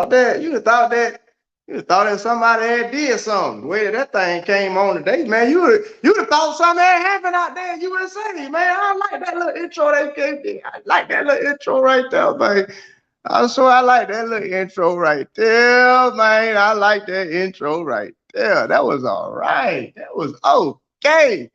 thought that you would have thought that somebody had did something. The way that thing came on today, man, you would have thought something had happened out there in USA, man. I like that little intro they gave me. I like that little intro right there, man. I like that little intro right there, man. I like that intro right there. That was all right. That was okay.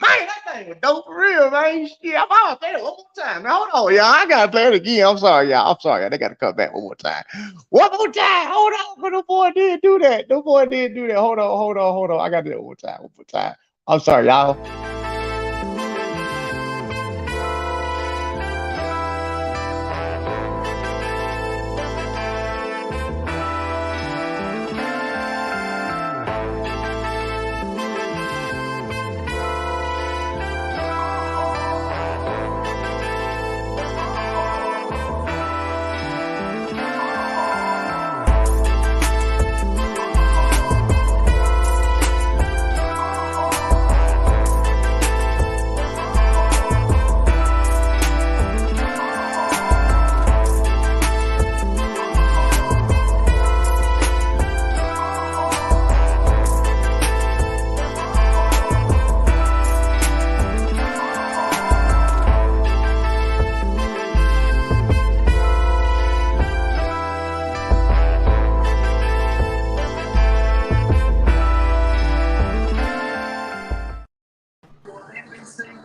Man, that thing was dope for real, man. Shit, I'm gonna play it one more time. Now, hold on, y'all. I gotta play it again. I'm sorry, y'all. I'm sorry, y'all. They gotta come back one more time. One more time. Hold on. 'Cause no boy did do that. No boy did do that. Hold on. I gotta do it one more time. One more time. I'm sorry, y'all.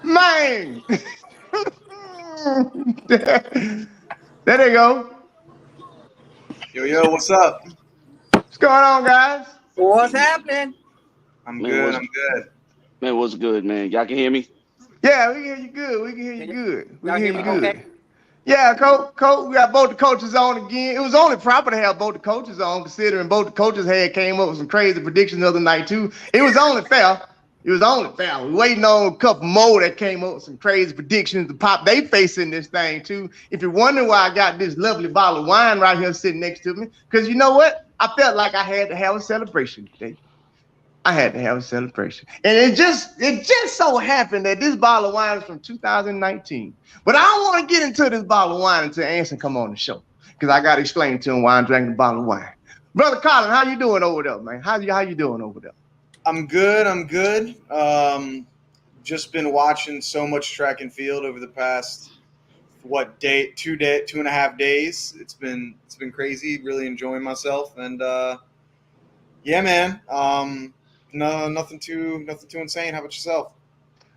Man. There they go. Yo, what's up? What's going on, guys? What's happening? I'm Man, good. what's I'm good. man, what's good, man? Y'all can hear me? Yeah, we can hear you good. We can hear you Can good. We y'all can hear hear you me good. okay? Yeah, coach, we got both the coaches on again. It was only proper to have both the coaches on, considering both the coaches had came up with some crazy predictions the other night too. It was only fair. It was only fair. We're waiting on a couple more that came up with some crazy predictions to pop they facing this thing too. If you're wondering why I got this lovely bottle of wine right here sitting next to me, because you know what? I felt like I had to have a celebration today. I had to have a celebration. And it just so happened that this bottle of wine is from 2019. But I don't want to get into this bottle of wine until Anson come on the show. Because I gotta explain to him why I'm drinking the bottle of wine. Brother Colin, how you doing over there, man? How you doing over there? I'm good. I'm good. Just been watching so much track and field over the past 2.5 days. It's been crazy. Really enjoying myself, and yeah, man. No, nothing too insane. How about yourself?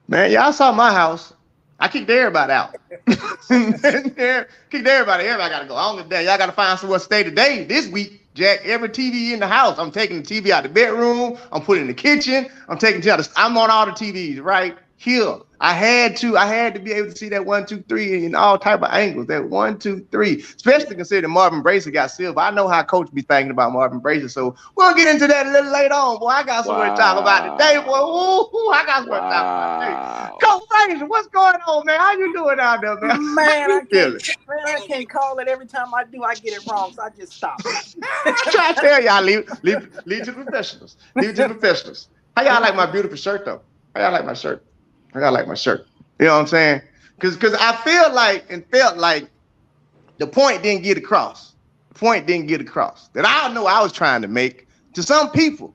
Man, y'all saw my house. I kicked everybody out. Kicked everybody. Everybody gotta go. I don't give a damn. Y'all gotta find somewhere to stay today, this week. Jack, every TV in the house. I'm taking the TV out the bedroom. I'm putting it in the kitchen. I'm on all the TVs right here. I had to be able to see that 1, 2, 3 in all type of angles. That 1, 2, 3, especially considering Marvin Bracer got silver. I know how coach be thinking about Marvin Bracer. So we'll get into that a little later on. Boy, I got somewhere to talk about today, boy. Ooh, I got somewhere to talk about today. Wow. Coach Frazier, what's going on, man? How you doing out there, man? How Man, you feeling? I can't call it. Every time I do, I get it wrong, so I just stop. I try to tell y'all, leave to the professionals. Leave it to the professionals. How y'all like my beautiful shirt though? How y'all like my shirt? How y'all like my shirt? You know what I'm saying? Because I felt like the point didn't get across. The point didn't get across that I know I was trying to make to some people.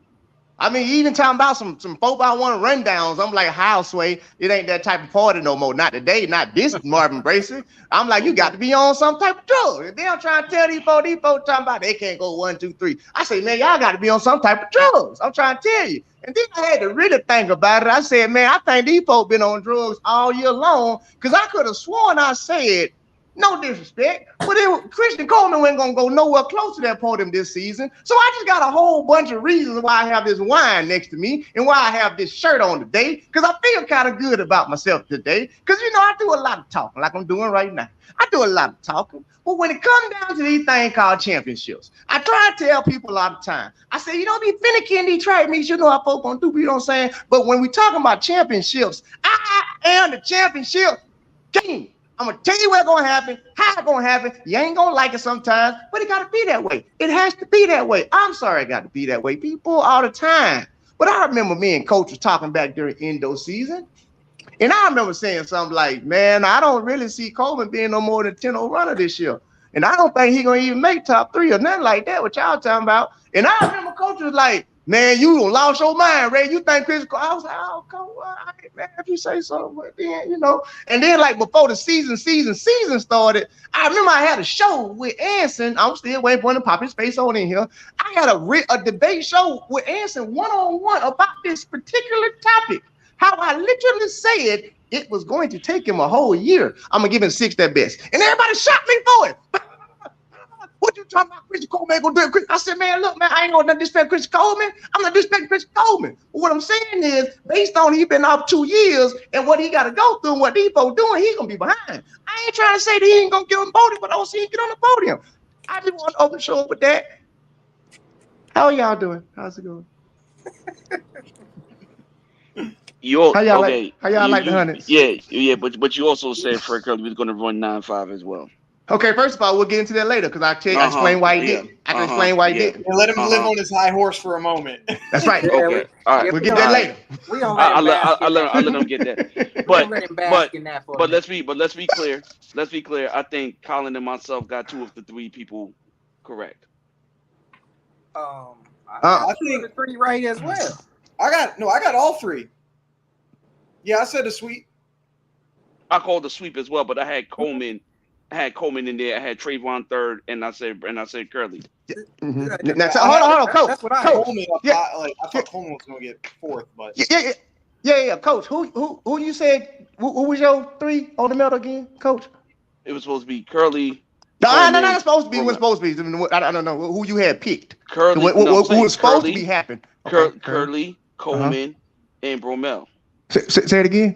I mean, even talking about some 4x1 rundowns, I'm like, how, Sway? It ain't that type of party no more. Not today, not this Marvin Bracer. I'm like, you got to be on some type of drug. And then I'm trying to tell these folks talking about they can't go 1, 2, 3. I say, man, y'all got to be on some type of drugs. I'm trying to tell you. And then I had to really think about it. I said, man, I think these folks been on drugs all year long, because I could have sworn I said, no disrespect, but Christian Coleman wasn't going to go nowhere close to that podium this season. So I just got a whole bunch of reasons why I have this wine next to me and why I have this shirt on today, because I feel kind of good about myself today. Because, I do a lot of talking like I'm doing right now. I do a lot of talking. But when it comes down to these things called championships, I try to tell people a lot of time. I say, be finicky in these track meets. You know how folks going to do, you know what I'm saying? But when we talking about championships, I am the championship king. I'm gonna tell you what's gonna happen, how it's gonna happen. You ain't gonna like it sometimes, but it gotta be that way. It has to be that way. I'm sorry it got to be that way. People all the time. But I remember me and Coach was talking back during Indo season, and I remember saying something like, man, I don't really see Coleman being no more than 10-0 runner this year. And I don't think he gonna even make top 3 or nothing like that. What y'all talking about? And I remember coach was like, "Man, you done lost your mind, Ray. You think Chris Cole?" I was like, "Oh, coach, all right, man, if you say so." But then, and then like before the season started, I remember I had a show with Anson. I'm still waiting for him to pop his face on in here. I had a debate show with Anson one-on-one about this particular topic. How I literally said it was going to take him a whole year. I'm gonna give him 6 at best, and everybody shot me for it. What you talking about? Chris Coleman gonna do it? I said, man, look, man, I ain't gonna disrespect Chris Coleman. I'm not disrespecting Chris Coleman. But what I'm saying is, based on he been off 2 years and what he got to go through and what these folks doing, he's gonna be behind. I ain't trying to say that he ain't gonna get on the podium, but I don't see him get on the podium. I just want to open the show with that. How y'all doing? How's it going? How y'all like the Hunters? Yeah, but you also said Fred Curley was going to run 9.5 as well. Okay, first of all, we'll get into that later because I explain why he didn't. I can explain why he didn't. Let him live on his high horse for a moment. That's right. Okay, all right. We'll get that later. We don't I'll let him get that. But let's be clear. Let's be clear. I think Colin and myself got 2 of the 3 people correct. I think it's pretty right as well. I got all 3. Yeah, I said a sweep. I called the sweep as well, but I had Coleman. In there. I had Trayvon 3rd, and I said Curley. Mm-hmm. Now, hold on, coach. That's what I thought. I thought Coleman was going to get 4th, but yeah, coach. Who you said? Who was your 3 on the medal again, coach? It was supposed to be Curley. No, it's supposed to be. What's supposed to be? I don't know who you had picked. Curley. Who was supposed to be happening? Okay. Curley, Coleman, and Bromell. Say it again.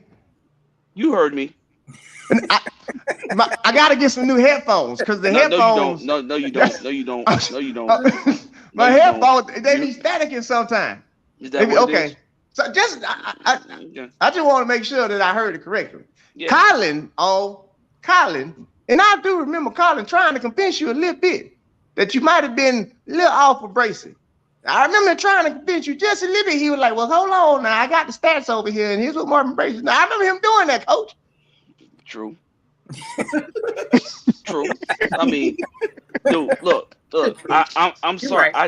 You heard me. I gotta get some new headphones because the headphones. No, you don't. No, you don't. My headphones, they be staticking sometimes. Is that what it is? So I just want to make sure that I heard it correctly. Yeah. Colin, and I do remember Colin trying to convince you a little bit that you might have been a little off of bracing. I remember trying to convince you just a little bit. He was like, "Well, hold on now, I got the stats over here, and here's what Marvin Bracing." Now I remember him doing that, coach. True. True. I mean, dude, look. I'm sorry. Right. I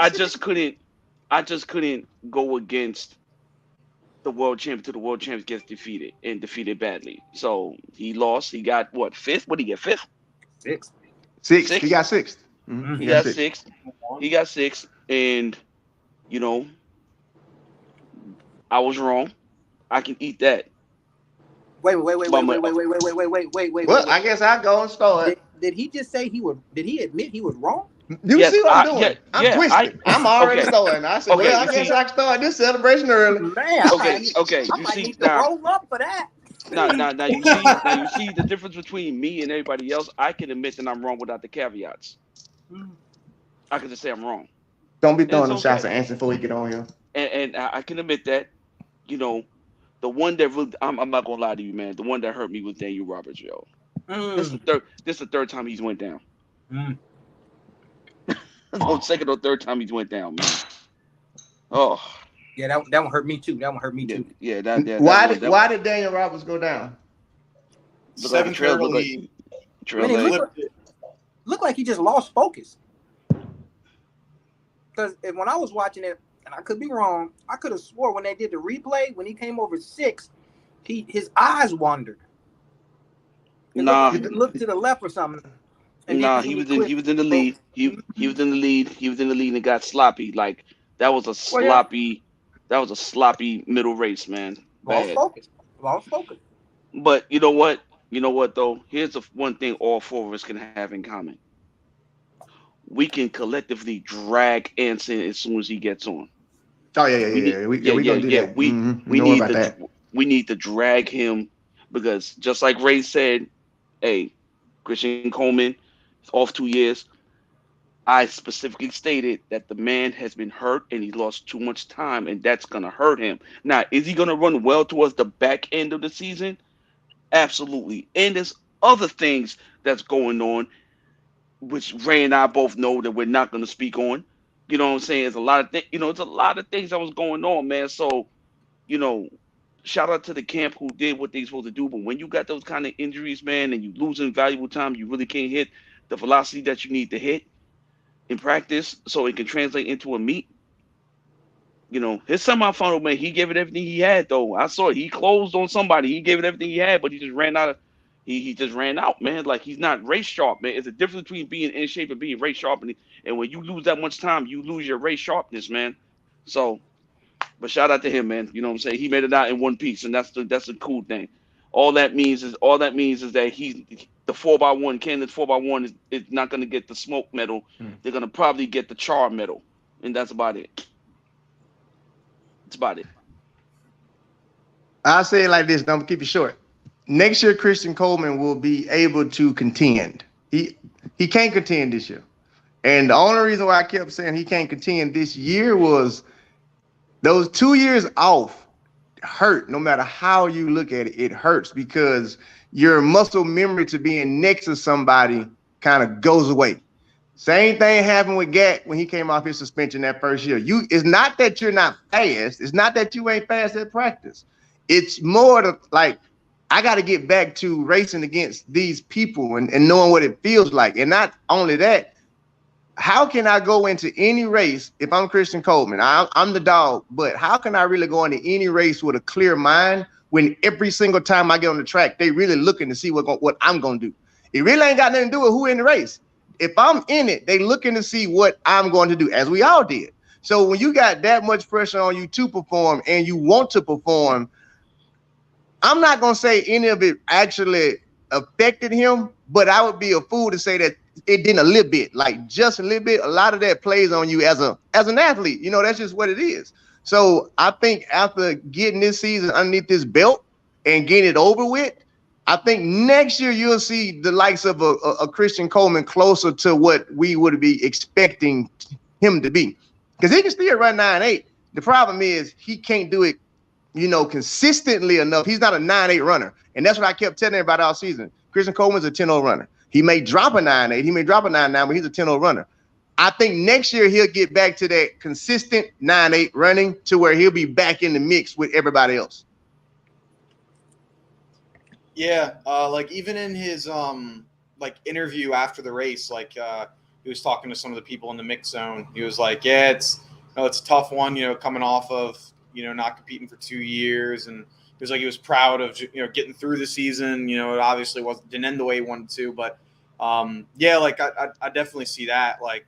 just couldn't go against the world champion till the world champion gets defeated badly. So he lost. He got what, 5th? What did he get? 5th? 6th. He got 6th. Mm-hmm. He got 6th. He got 6th, and I was wrong. I can eat that. Wait. Well, I guess I go and start. Did he just say did he admit he was wrong? You see what I'm doing? I'm twisted. I'm already starting. I said, I guess I can start this celebration early. Man, okay. I might need to roll up for that. Now you see the difference between me and everybody else. I can admit that I'm wrong without the caveats. I can just say I'm wrong. Don't be throwing them shots at Anson before we get on here. And I can admit that, the one that really, I'm not gonna lie to you, man. The one that hurt me was Daniel Roberts, yo. This is the third time he's went down. Second or third time he's went down, man. Oh. Yeah, that one hurt me too. Yeah, why did Daniel Roberts go down? 7th trail looked like he just lost focus. Because when I was watching it, and I could be wrong, I could have swore when they did the replay, when he came over 6, his eyes wandered. He looked to the left or something. He was in the lead. He was in the lead and got sloppy. Like that was a sloppy middle race, man. Lost focus. But you know what? Though, here's the one thing all 4 of us can have in common. We can collectively drag Anson as soon as he gets on. Oh yeah. We gonna do that. We need to drag him because just like Ray said, hey, Christian Coleman is off 2 years. I specifically stated that the man has been hurt and he lost too much time, and that's gonna hurt him. Now, is he gonna run well towards the back end of the season? Absolutely. And there's other things that's going on, which Ray and I both know that we're not going to speak on. You know what I'm saying? It's a lot of things. It's a lot of things that was going on, man. So, shout out to the camp who did what they supposed to do. But when you got those kind of injuries, man, and you losing valuable time, you really can't hit the velocity that you need to hit in practice so it can translate into a meet. His semifinal, man, he gave it everything he had, though. I saw it. He closed on somebody. He gave it everything he had, but he just ran out of. He just ran out, man. Like, he's not race sharp, man. It's a difference between being in shape and being race sharp. And when you lose that much time, you lose your race sharpness, man. So, but shout out to him, man. You know what I'm saying? He made it out in one piece, and that's a cool thing. All that means is that he's the 4x1. Canada's 4x1 is not going to get the smoke medal. They're going to probably get the char medal, and that's about it. That's about it. I'll say it like this. Don't keep it short. Next year, Christian Coleman will be able to contend. He can't contend this year. And the only reason why I kept saying he can't contend this year was those 2 years off hurt. No matter how you look at it, it hurts because your muscle memory to being next to somebody kind of goes away. Same thing happened with Gat when he came off his suspension that first year. It's not that you're not fast. It's not that you ain't fast at practice. It's more to like, I got to get back to racing against these people and knowing what it feels like. And not only that, how can I go into any race if I'm Christian Coleman? I'm the dog, but how can I really go into any race with a clear mind when every single time I get on the track, they really looking to see what I'm going to do? It really ain't got nothing to do with who in the race. If I'm in it, they looking to see what I'm going to do, as we all did. So when you got that much pressure on you to perform and you want to perform, I'm not going to say any of it actually affected him, but I would be a fool to say that it didn't a little bit, like just a little bit. A lot of that plays on you as an athlete. That's just what it is. So I think after getting this season underneath this belt and getting it over with, I think next year you'll see the likes of a Christian Coleman closer to what we would be expecting him to be. Because he can still run 9.8. The problem is he can't do it, consistently enough. He's not a 9.8 runner. And that's what I kept telling everybody all season. Christian Coleman's a 10.0 runner. He may drop a 9.8. He may drop a 9.9, but he's a 10.0 runner. I think next year he'll get back to that consistent 9.8 running to where he'll be back in the mix with everybody else. Yeah, like even in his interview after the race, he was talking to some of the people in the mix zone. He was like, "Yeah, it's a tough one, coming off of not competing for 2 years," and he was like he was proud of getting through the season. It obviously didn't end the way he wanted to, but yeah, like I definitely see that. Like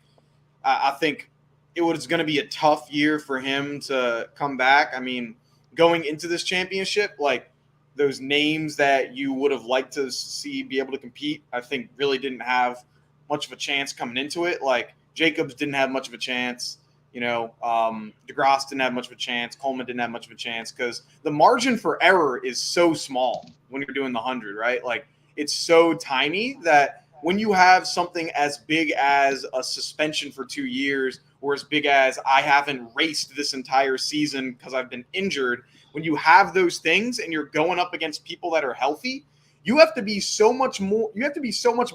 I think it was going to be a tough year for him to come back. I mean, going into this championship, like, those names that you would have liked to see be able to compete, I think really didn't have much of a chance coming into it. Like Jacobs didn't have much of a chance, DeGrasse didn't have much of a chance. Coleman didn't have much of a chance because the margin for error is so small when you're doing the 100, right? Like it's so tiny that when you have something as big as a suspension for 2 years or as big as I haven't raced this entire season because I've been injured, when you have those things and you're going up against people that are healthy, you have to be so much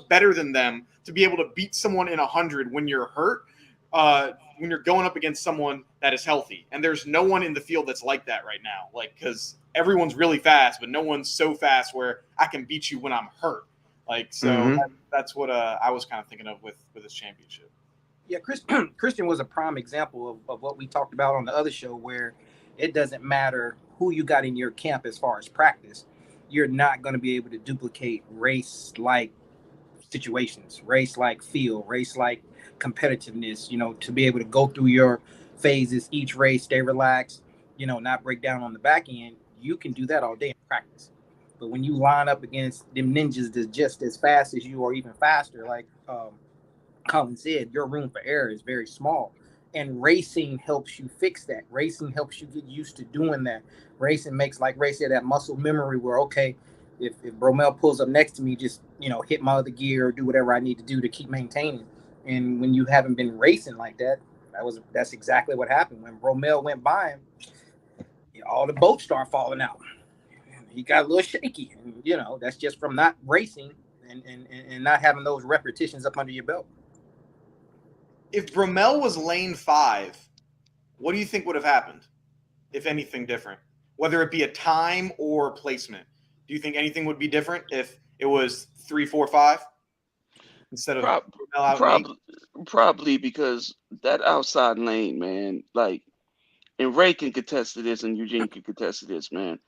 better than them to be able to beat someone in 100 when you're hurt, when you're going up against someone that is healthy. And there's no one in the field that's like that right now. Like, because everyone's really fast, but no one's so fast where I can beat you when I'm hurt. Like, so that's what I was kind of thinking of with this championship. Yeah, Christian was a prime example of what we talked about on the other show, where it doesn't matter who you got in your camp as far as practice. You're not going to be able to duplicate race-like situations, race-like feel, race-like competitiveness, to be able to go through your phases, each race, stay relaxed, not break down on the back end. You can do that all day in practice. But when you line up against them ninjas that's just as fast as you or even faster, like Colin said, your room for error is very small. And racing helps you fix that. Racing helps you get used to doing that. Racing makes, like Ray said, that muscle memory where, okay, if Bromell pulls up next to me, just, hit my other gear or do whatever I need to do to keep maintaining. And when you haven't been racing like that, that's exactly what happened. When Bromell went by him, all the boats start falling out. He got a little shaky. And, that's just from not racing and not having those repetitions up under your belt. If Bromell was lane 5, what do you think would have happened, if anything different? whether it be a time or placement? Do you think anything would be different if it was 3, 4, 5 instead of Prob- out in 8? probably because that outside lane, man. Like, and Ray can contest to this, and Eugene can contest to this, man.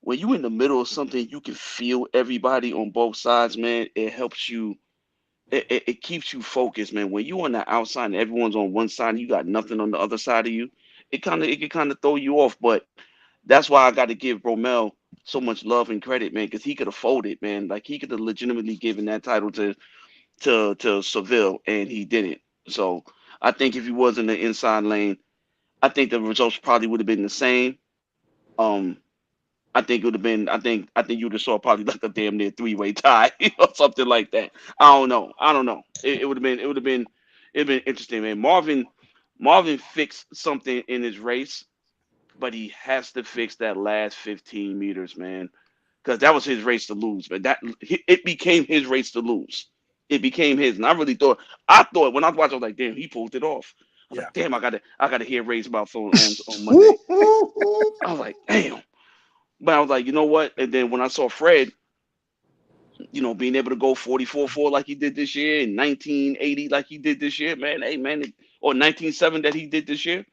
When you in the middle of something, you can feel everybody on both sides, man. It helps you. It keeps you focused, man. When you on the outside and everyone's on one side, and you got nothing on the other side of you. It can kind of throw you off. But that's why I got to give Romel so much love and credit, man, because he could have folded, man. Like he could have legitimately given that title to Seville, and he didn't. So I think if he was in the inside lane, I think the results probably would have been the same. Um, I think it would have been. I think you would have saw probably like a damn near three-way tie or something like that. I don't know. I don't know. It would have been. It would have been. It'd been interesting, man. Marvin fixed something in his race, but he has to fix that last 15 meters, man, because that was his race to lose. But it became his race to lose. It became his, and I thought when I was watching, I was like, damn, he pulled it off. I was Yeah. like, damn, I gotta hear Ray's mouth on Monday. I was like, damn. But I was like, you know what? And then when I saw Fred, being able to go 44.4 like he did this year, and 1980 like he did this year, man, hey man, or 19.7 that he did this year,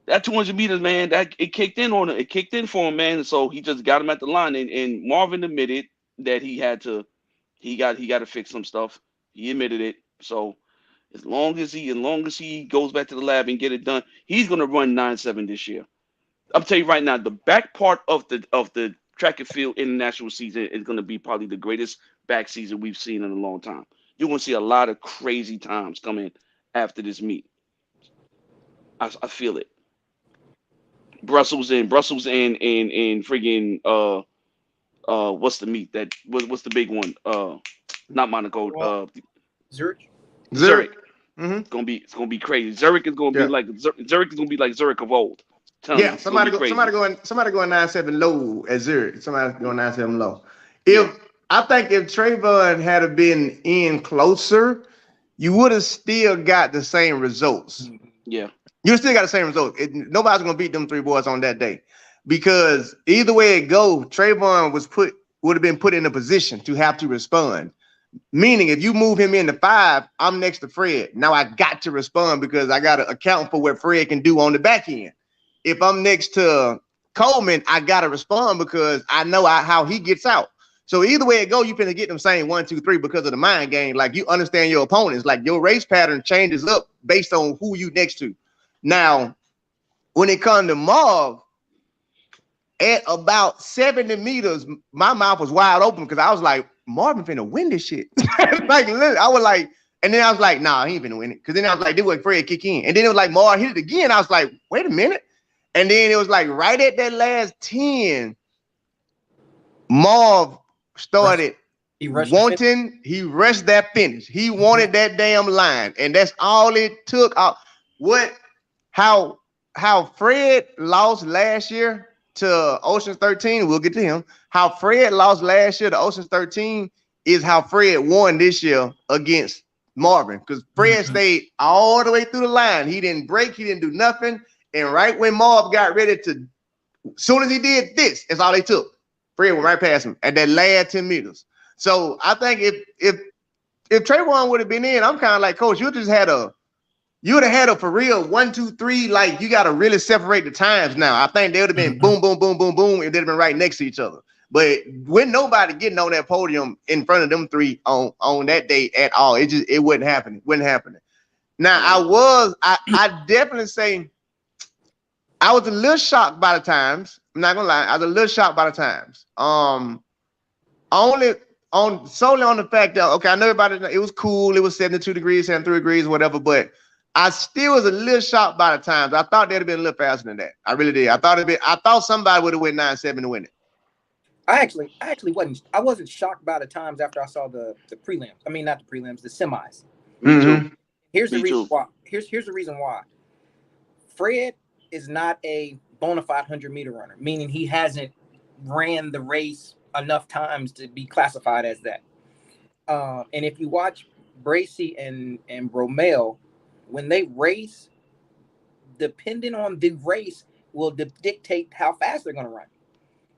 that 200 meters, man, that it kicked in on him. It kicked in for him, man. So he just got him at the line, and Marvin admitted that he got to fix some stuff. He admitted it. So as long as he goes back to the lab and get it done, he's gonna run 9.7 this year. I'm telling you right now, the back part of the track and field international season is going to be probably the greatest back season we've seen in a long time. You're going to see a lot of crazy times coming after this meet. I feel it. Brussels and friggin' what's the meet that what's the big one? Not Monaco. Zurich. Zurich. Mm-hmm. It's gonna be crazy. Zurich is gonna be like Zurich of old. Yeah, somebody going 9.7 low at Zurich. Somebody going 9.7 low. I think if Trayvon had been in closer, you would have still got the same results. Yeah. You still got the same results. Nobody's gonna beat them three boys on that day. Because either way it go, Trayvon would have been put in a position to have to respond. Meaning, if you move him into 5, I'm next to Fred. Now I got to respond because I got to account for what Fred can do on the back end. If I'm next to Coleman, I got to respond because I know how he gets out. So either way it go, you finna get them saying 1, 2, 3 because of the mind game. Like you understand your opponents. Like your race pattern changes up based on who you next to. Now, when it comes to Marv, at about 70 meters, my mouth was wide open because I was like, Marvin finna win this shit. Like, I was like, and then I was like, nah, he ain't finna win it. Because then I was like, this was Fred kick in. And then it was like, Marv hit it again. I was like, wait a minute. And then it was like right at that last 10, Marv started he rushed that finish. He wanted that damn line. And that's all it took. How Fred lost last year to Ocean's 13, we'll get to him. How Fred lost last year to Ocean's 13 is how Fred won this year against Marvin. Because Fred stayed all the way through the line. He didn't break, he didn't do nothing. And right when Marv got ready to, as soon as he did this, that's all they took. Fred went right past him at that last 10 meters. So I think if Trayvon would have been in, I'm kind of like, Coach, you would have had a for real 1, 2, 3. Like you got to really separate the times now. I think they would have been boom, boom, boom, boom, boom, if they'd have been right next to each other. But when nobody getting on that podium in front of them three on that day at all, it wasn't happening. Wasn't happening. Now I definitely say I was a little shocked by the times. I'm not gonna lie, I was a little shocked by the times. Solely on the fact that I know everybody, it was cool, it was 72 degrees, 73 degrees, whatever, but I still was a little shocked by the times. I thought they'd have been a little faster than that. I really did. I thought somebody would have went 9.7 to win it. I actually wasn't shocked by the times after I saw the prelims. I mean, not the prelims, the semis. Mm-hmm. Here's the reason why. Here's the reason why. Fred is not a bona fide 100-meter runner, meaning he hasn't ran the race enough times to be classified as that. And if you watch Bracy and Romel, when they race, depending on the race, will dictate how fast they're going to run.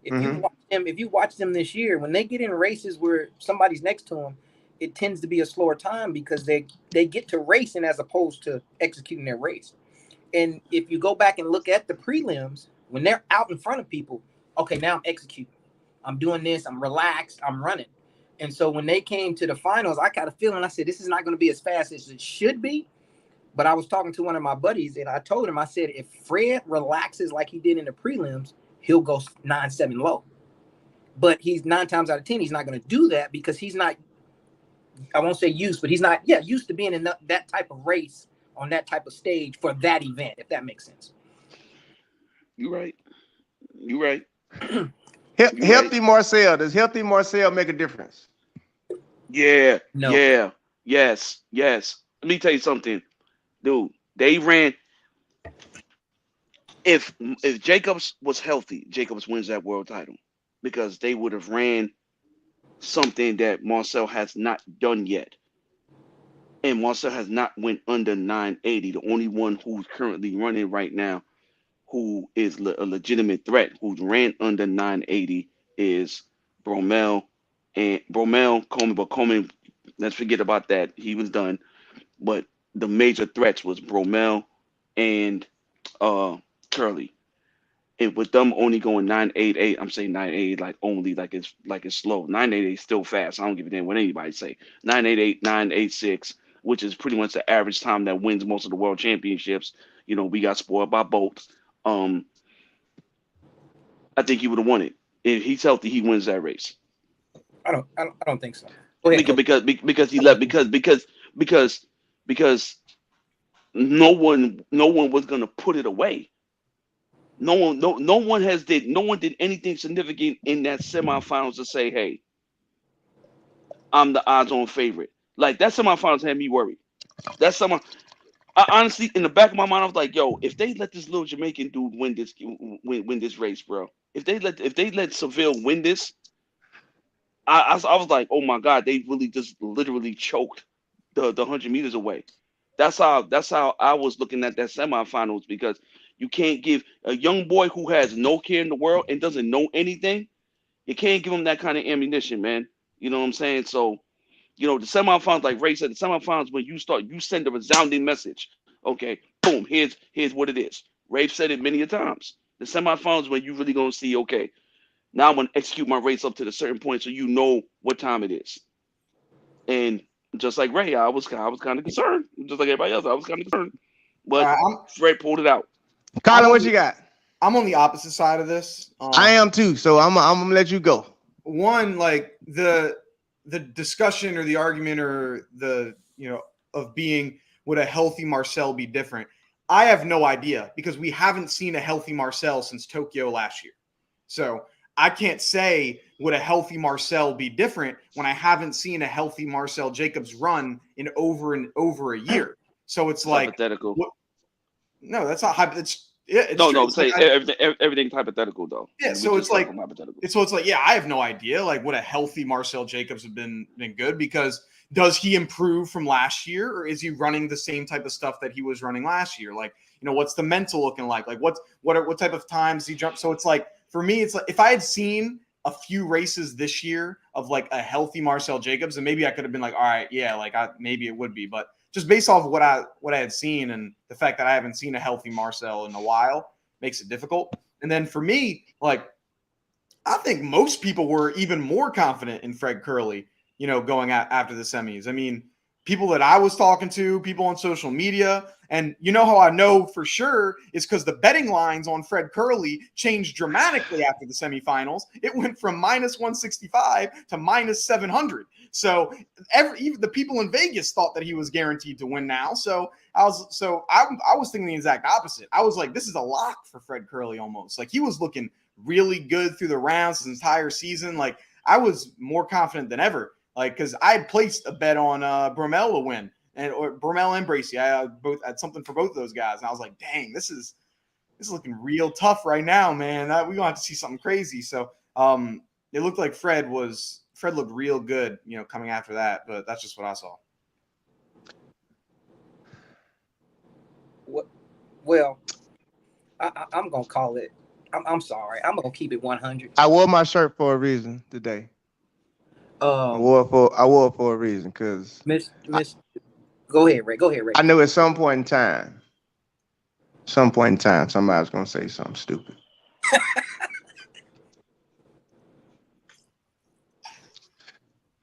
If you watch them this year, when they get in races where somebody's next to them, it tends to be a slower time because they get to racing as opposed to executing their race. And if you go back and look at the prelims, when they're out in front of people, okay, now I'm executing. I'm doing this. I'm relaxed. I'm running. And so when they came to the finals, I got a feeling, I said, this is not going to be as fast as it should be. But I was talking to one of my buddies, and I told him, I said, if Fred relaxes like he did in the prelims, he'll go 9-7 low. But he's 9 times out of 10, he's not going to do that because he's not, I won't say used, but he's not, used to being in that type of race on that type of stage for that event, if that makes sense. You're right. You're right. Healthy Marcel. Does healthy Marcel make a difference? Yeah. No. Yeah. Yes. Let me tell you something, dude. They ran. If Jacobs was healthy, Jacobs wins that world title because they would have ran something that Marcel has not done yet. And Marcel has not went under 980. The only one who's currently running right now who is a legitimate threat, who's ran under 980 is Bromell Coleman. But Coleman, let's forget about that. He was done. But the major threats was Bromell and Curly. And with them only going 988, I'm saying 988 like it's slow. 988 is still fast. I don't give a damn what anybody say. 988, 986, which is pretty much the average time that wins most of the world championships. You know, we got spoiled by Bolt. I think he would have won it. If he's healthy, he wins that race. I don't think so. Go ahead, because he left because no one was gonna put it away. No one did anything significant in that semifinals to say, hey, I'm the odds-on favorite. Like that semifinals had me worried. I honestly, in the back of my mind, I was like, yo, if they let this little Jamaican dude win this race, bro. If they let Seville win this, I was like, oh my God, they really just literally choked the 100 meters away. That's how I was looking at that semifinals, because you can't give a young boy who has no care in the world and doesn't know anything, you can't give him that kind of ammunition, man. You know what I'm saying? So, you know, the semifinals, like Ray said, the semifinals, when you send a resounding message. Okay, boom, here's what it is. Ray said it many a times. The semifinals when you really gonna see, okay, now I'm gonna execute my race up to the certain point so you know what time it is. And just like Ray, I was kind of concerned. Just like everybody else, I was kind of concerned. But Fred pulled it out. Colin, what you got? I'm on the opposite side of this. I am too, so I'm gonna let you go. One, like the discussion or the argument or the, you know, of being, would a healthy Marcel be different? I have no idea because we haven't seen a healthy Marcel since Tokyo last year. So I can't say would a healthy Marcel be different when I haven't seen a healthy Marcel Jacobs run in over a year. So it's like hypothetical. No, that's not hypothetical. It's no, true. no. Say everything's hypothetical though. Yeah, so it's like yeah, I have no idea. Like, would a healthy Marcel Jacobs have been good? Because does he improve from last year, or is he running the same type of stuff that he was running last year? Like, you know, what's the mental looking like? Like, what type of times he jump? So it's like, for me, it's like if I had seen a few races this year of like a healthy Marcel Jacobs, then maybe I could have been like, all right, yeah, like maybe it would be, but just based off of what I had seen and the fact that I haven't seen a healthy Marcel in a while makes it difficult. And then for me, like, I think most people were even more confident in Fred Kerley, you know, going out after the semis. I mean, people that I was talking to, people on social media, and you know how I know for sure is because the betting lines on Fred Kerley changed dramatically after the semifinals. It went from -165 to -700. So even the people in Vegas thought that he was guaranteed to win now. So I was thinking the exact opposite. I was like, this is a lock for Fred Kerley almost. Like, he was looking really good through the rounds his entire season. Like, I was more confident than ever. Like, because I had placed a bet on Bromell to win, or Bromell and Bracy. I both had something for both of those guys, and I was like, dang, this is looking real tough right now, man. We're gonna have to see something crazy. So it looked like Fred looked real good, you know, coming after that. But that's just what I saw. Well, I I'm gonna call it. I'm sorry. I'm gonna keep it 100. I wore my shirt for a reason today. I wore it for a reason because Miss, go ahead, Ray. Go ahead, Ray. I knew at some point in time, somebody's gonna say something stupid.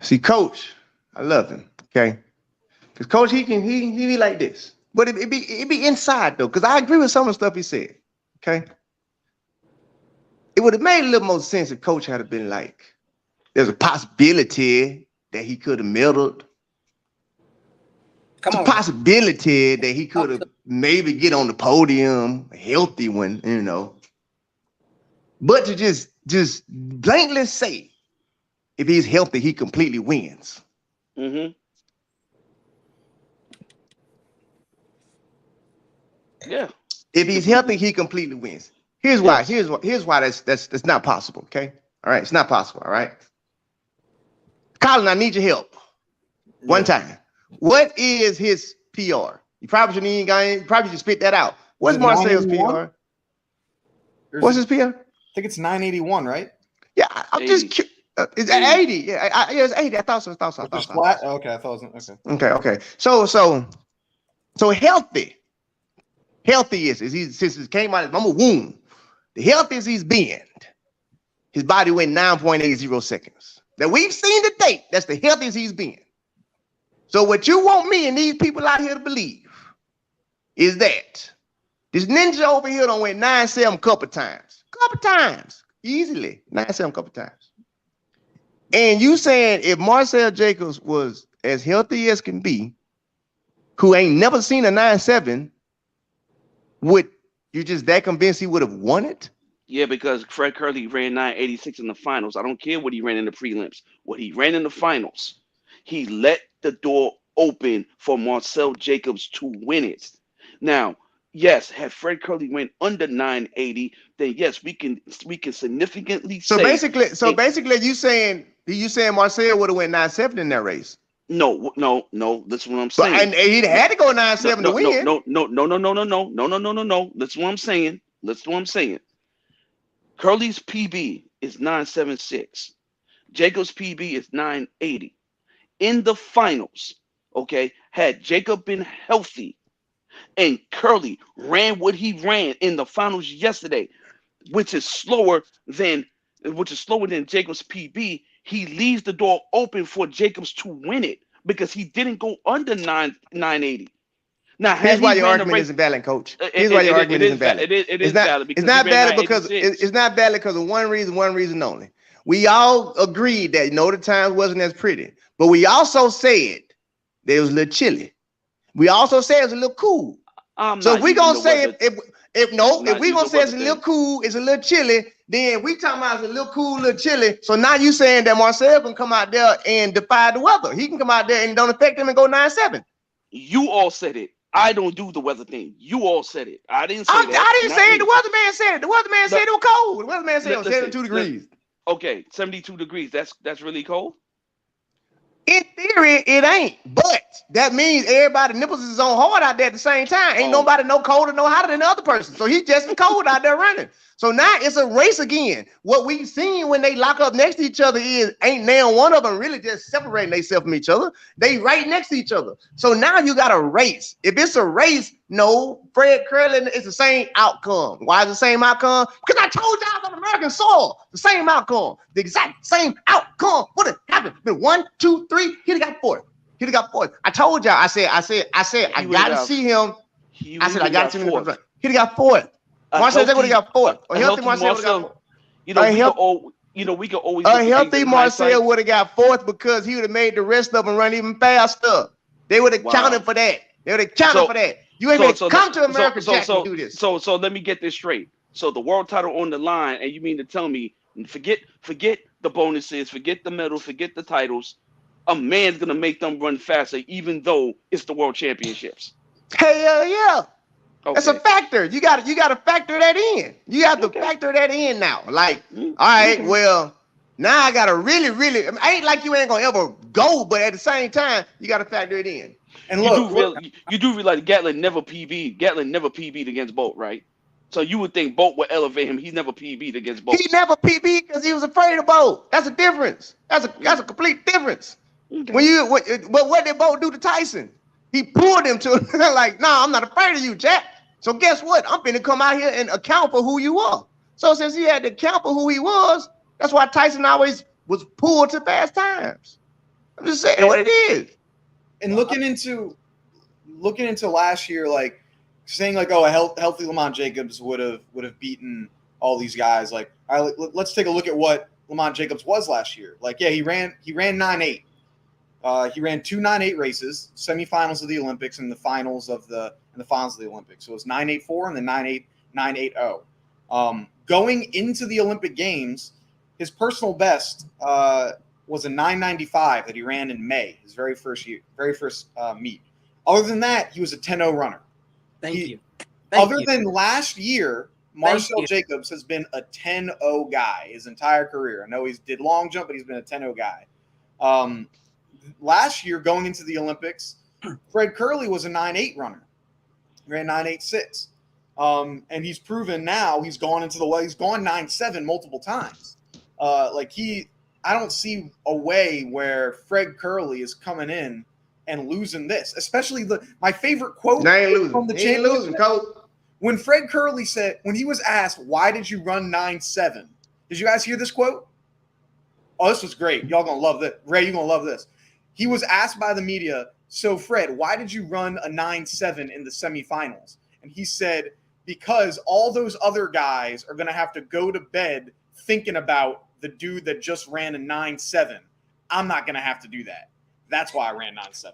See, Coach, I love him. Okay, because Coach, he be like this, but it be inside though. Because I agree with some of the stuff he said. Okay, it would have made a little more sense if Coach had been like, there's a possibility that he could have medaled. There's a possibility that he could have maybe get on the podium, a healthy one, you know. But to just blankly say, if he's healthy, he completely wins. Mm-hmm. Yeah. If he's healthy, he completely wins. Here's why. Here's why that's not possible. Okay. All right. It's not possible. All right. Colin, I need your help. One time. What is his PR? You probably should spit that out. What's Marcel's PR? What's his PR? I think it's 981, right? Yeah, I'm 80. just it's 80. Yeah, it's 80. I thought so. Flat? Okay, I thought it was Okay. So healthy. Healthy is since it came out from a womb. The healthiest he's been. His body went 9.80 seconds. That we've seen to date. That's the healthiest he's been. So what you want me and these people out here to believe is that this ninja over here done went 9-7 couple times. Easily. 9-7 couple times. And you saying if Marcel Jacobs was as healthy as can be, who ain't never seen a 9-7, would you just that convinced he would have won it? Yeah, because Fred Curley ran 986 in the finals. I don't care what he ran in the prelims. What he ran in the finals, he let the door open for Marcel Jacobs to win it. Now, yes, had Fred Curley went under 980, then yes, we can significantly so say. Basically, you saying Marcel would have went 9-7 in that race? No. That's what I'm saying. And he had to go 9-7 to win. No. That's what I'm saying. Curly's PB is 976. Jacob's PB is 980. In the finals, okay, had Jacob been healthy and Curly ran what he ran in the finals yesterday, which is slower than Jacob's PB, he leaves the door open for Jacobs to win it because he didn't go under 980. Now, here's why your argument isn't valid, Coach. Here's why your argument isn't valid. It is valid. It's not valid because of one reason only. We all agreed that the times wasn't as pretty, but we also said that it was a little chilly. We also said it was a little cool. So if we're gonna say if we're gonna say it's a little cool, it's a little chilly, then we talking about it's a little cool, little chilly. So now you saying that Marcel can come out there and defy the weather. He can come out there and it don't affect him and go 9-7. You all said it. I don't do the weather thing. You all said it. I didn't say that. I didn't say it. The weatherman said it. The weatherman said it was cold. The weatherman said it was 72 degrees. Okay, 72 degrees. That's really cold. In theory, it ain't, but that means everybody nipples is on hard out there at the same time. Ain't nobody no colder, no hotter than the other person. So he just as cold out there running. So now it's a race again. What we've seen when they lock up next to each other is ain't now one of them really just separating themselves from each other. They right next to each other. So now you got a race. If it's a race, no, Fred Curley, it's the same outcome. Why is the same outcome? Because I told y'all on American soil, the same outcome, the exact same outcome. What had happened? Been 1, 2, 3. He'd have got fourth. I told y'all. I said. I got to see him. I said I got to see him. He'd have got fourth. Marcel would have got fourth. A healthy Marcel would have got fourth. We could always. A healthy Marcel would have got fourth because he would have made the rest of them run even faster. They would have counted for that. They would have counted for that. You ain't gonna come to America to do this. So let me get this straight. So the world title on the line, and you mean to tell me, forget the bonuses, forget the medals, forget the titles. A man's gonna make them run faster, even though it's the world championships. Hell yeah. Okay. That's a factor. You got to factor that in. You have to factor that in now. Like, all right, well, now I got to really, I ain't like you ain't going to ever go, but at the same time, you got to factor it in. And look, you do realize Gatlin never PB'd against Bolt, right? So you would think Bolt would elevate him. He never PB'd against Bolt. He never PB because he was afraid of Bolt. That's a difference. That's a complete difference. Okay. But what did Bolt do to Tyson? He pulled him to like, nah, I'm not afraid of you, Jack. So guess what? I'm finna come out here and account for who you are. So since he had to account for who he was, that's why Tyson always was pulled to fast times. I'm just saying what it is. And looking into last year, like saying like, oh, a healthy Lamont Jacobs would have beaten all these guys. Like, all right, let's take a look at what Lamont Jacobs was last year. Like, yeah, he ran 9.8. He ran 2 9.8 races, semifinals of the Olympics and the finals of the Olympics. So it was 9.84 and then 9.80. Going into the Olympic Games, his personal best was a 9.95 that he ran in May, his very first meet. Other than that, he was a 10.0 runner. Thank you. Other than last year, Marcel Jacobs has been a 10.0 guy his entire career. I know he did long jump, but he's been a 10.0 guy. Last year, going into the Olympics, Fred Kerley was a 9.8 runner. He ran 9.86. And he's proven now he's gone 9.7 multiple times. I don't see a way where Fred Kerley is coming in and losing this, especially my favorite quote from the championship. When Fred Kerley said, when he was asked, why did you run 9.7? Did you guys hear this quote? Oh, this was great. Y'all gonna love this. Ray, you're gonna love this. He was asked by the media, so Fred, why did you run a 9.7 in the semifinals? And he said, because all those other guys are gonna have to go to bed thinking about the dude that just ran a 9.7. I'm not gonna have to do that. That's why I ran 9.7.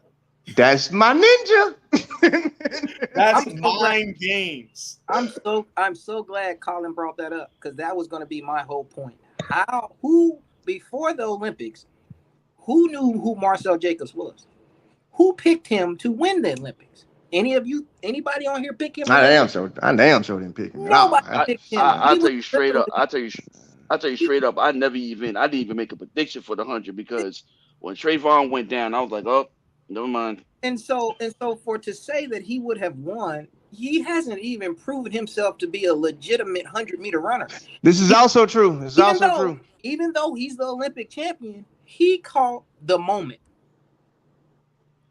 That's my ninja. That's mind games. I'm so glad Colin brought that up because that was going to be my whole point. Who before the Olympics, who knew who Marcel Jacobs was? Who picked him to win the Olympics? Anybody on here pick him? I damn sure didn't pick him. Nobody picked him. I'll tell you straight up. I didn't even make a prediction for the 100 because when Trayvon went down, I was like, oh, never mind. And so to say that he would have won, he hasn't even proven himself to be a legitimate 100-meter runner. This is also true. Even though he's the Olympic champion, he caught the moment.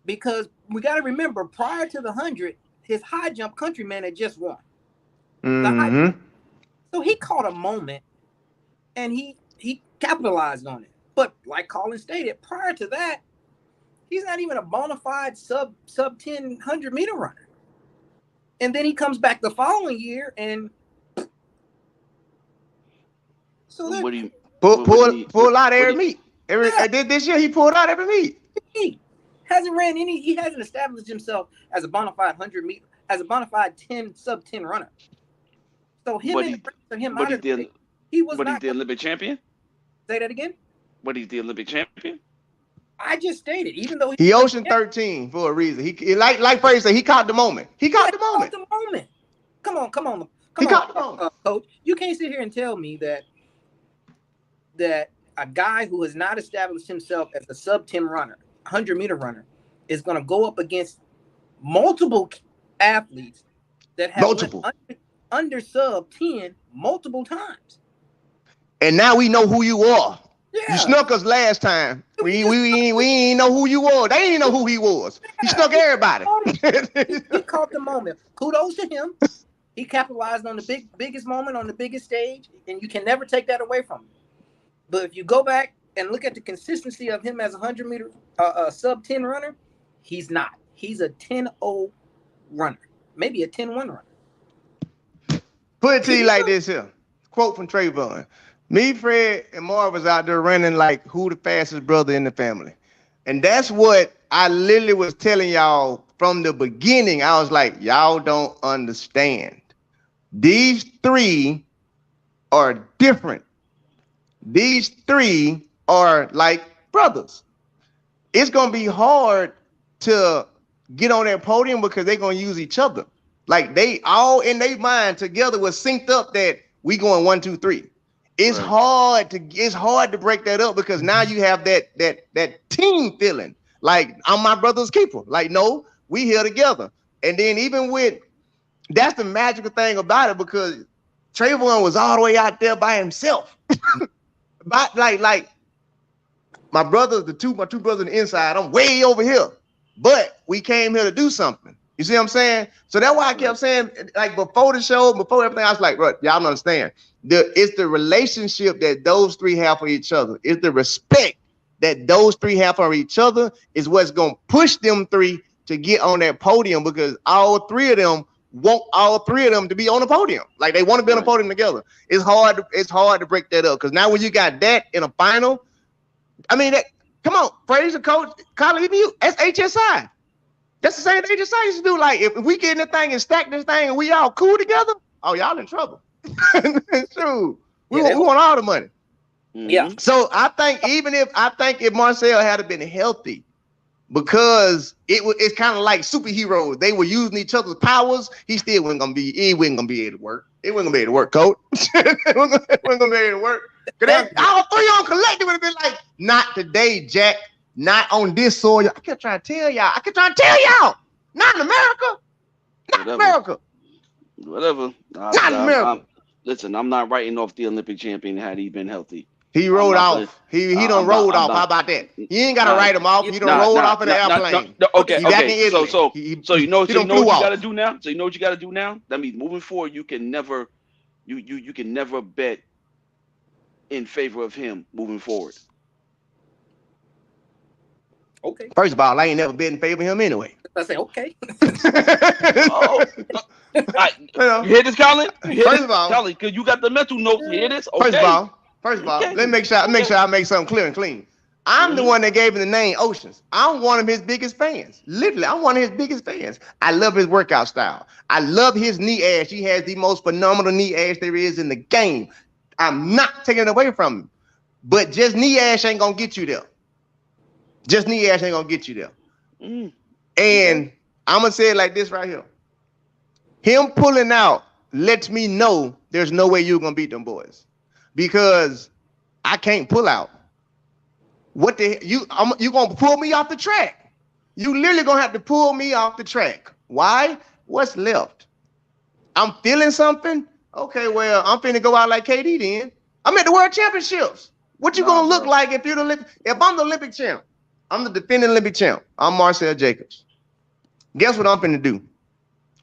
Because we got to remember, prior to the 100, his high jump countryman had just won. Mm-hmm. So he caught a moment, and he capitalized on it. But like Colin stated, prior to that, he's not even a bona fide sub 10 100-meter runner. And then he comes back the following year and so pull out every meet. This year he pulled out every meet. He hasn't established himself as a bona fide 100-meter, as a bona fide 10 sub 10 runner. So he was the Olympic champion? Say that again? But he's the Olympic champion? I just stated, even though he Ocean 13 for a reason. He like Fraser said, he caught the moment. He caught the moment. Come on. Caught the moment. Coach. You can't sit here and tell me that a guy who has not established himself as a sub 10 runner, 100-meter runner, is going to go up against multiple athletes that have under sub 10 multiple times. And now we know who you are. Yeah. You snuck us last time. We ain't know who you were. They didn't know who he was. He snuck everybody. He caught the moment. Kudos to him. He capitalized on the biggest moment on the biggest stage, and you can never take that away from him. But if you go back and look at the consistency of him as a 100-meter sub 10 runner, he's not. He's a 10.0 runner, maybe a 10.1 runner. Put it to you like this here. Quote from Trayvon. Me, Fred, and Marv was out there running like who the fastest brother in the family. And that's what I literally was telling y'all from the beginning. I was like, y'all don't understand. These three are different. These three are like brothers. It's going to be hard to get on that podium because they're going to use each other. Like they all in their mind together was synced up that we going 1, 2, 3. It's hard to break that up because now you have that team feeling. Like I'm my brother's keeper. Like, no, we here together. And then even with that's the magical thing about it, because Trayvon was all the way out there by himself. like my brothers, my two brothers on the inside, I'm way over here. But we came here to do something. You see what I'm saying? So that's why I kept saying, like, before the show, before everything, I was like, bro, y'all don't understand. It's the relationship that those three have for each other. It's the respect that those three have for each other is what's going to push them three to get on that podium, because all three of them want all three of them to be on the podium. Like, they want to be on the podium together. It's hard to break that up, because now when you got that in a final, I mean, come on, praise the coach, Colin, even you, that's HSI. That's the same thing HSI used to do. Like, if we get in the thing and stack this thing and we all cool together, oh, y'all in trouble. True. We want all the money. Yeah. So I think if Marcel had been healthy, because it's kind of like superheroes. They were using each other's powers. He wasn't gonna be able to work. It wasn't gonna be able to work, coach. It wasn't gonna be able to work. Because all three on collective would have been like, not today, Jack. Not on this soil. I kept trying to tell y'all. Not in America. Not in America. Whatever. Not in America. Listen, I'm not writing off the Olympic champion had he been healthy. He rolled off. He done rolled off. How about that? You ain't gotta write him off. You done rolled off in the airplane. Okay. So you know what you gotta do now? So you know what you gotta do now? That means moving forward, you can never bet in favor of him moving forward. Okay. First of all, I ain't never been in favor of him anyway. I say okay. You hear this, Colin? First of all, Colin, because you got the mental notes. You hear this? Okay. First of all, let me make sure I make something clear and clean. I'm the one that gave him the name Oceans. I'm one of his biggest fans. Literally, I'm one of his biggest fans. I love his workout style. I love his knee ash. He has the most phenomenal knee ash there is in the game. I'm not taking it away from him. But just knee ash ain't gonna get you there. Just knee ash ain't gonna get you there. And I'm gonna say it like this right here. Him pulling out lets me know there's no way you're gonna beat them boys, because I can't pull out. What the you gonna pull me off the track? You literally gonna have to pull me off the track. Why? What's left? I'm feeling something. Okay, well, I'm finna go out like KD then. I'm at the World Championships. What you gonna look like if you're if I'm the Olympic champ? I'm the defending Olympic champ. I'm Marcel Jacobs. Guess what I'm finna do?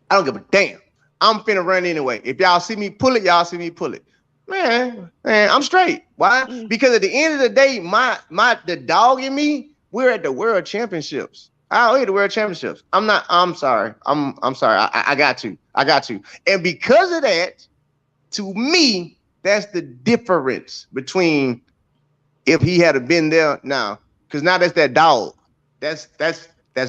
I don't give a damn. I'm finna run anyway. If y'all see me pull it, y'all see me pull it. Man, I'm straight. Why? Because at the end of the day, the dog in me, we're at the World Championships. We're at the World Championships. I'm sorry. I'm sorry. I got to. And because of that, to me, that's the difference between if he had been there now. Because now that's that dog. That's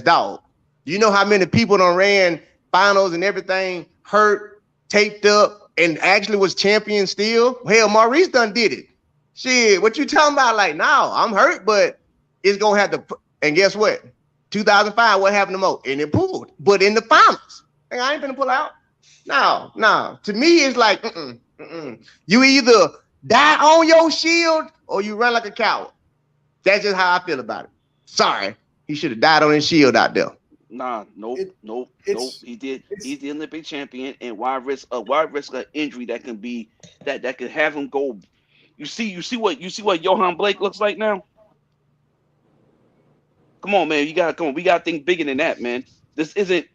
dog. You know how many people done ran finals and everything, hurt, taped up, and actually was champion still? Hell, Maurice done did it. Shit, what you talking about? Like, no, I'm hurt, but it's gonna have to. And guess what? 2005, what happened to Mo? And it pulled, but in the finals. Hey, I ain't gonna pull out. No. To me, it's like, you either die on your shield or you run like a coward. That's just how I feel about it. Sorry, he should have died on his shield out there. Nope. He did. He's the Olympic champion, and why risk an injury that could have him go? You see what Johan Blake looks like now? Come on, man. We gotta think bigger than that, man. This isn't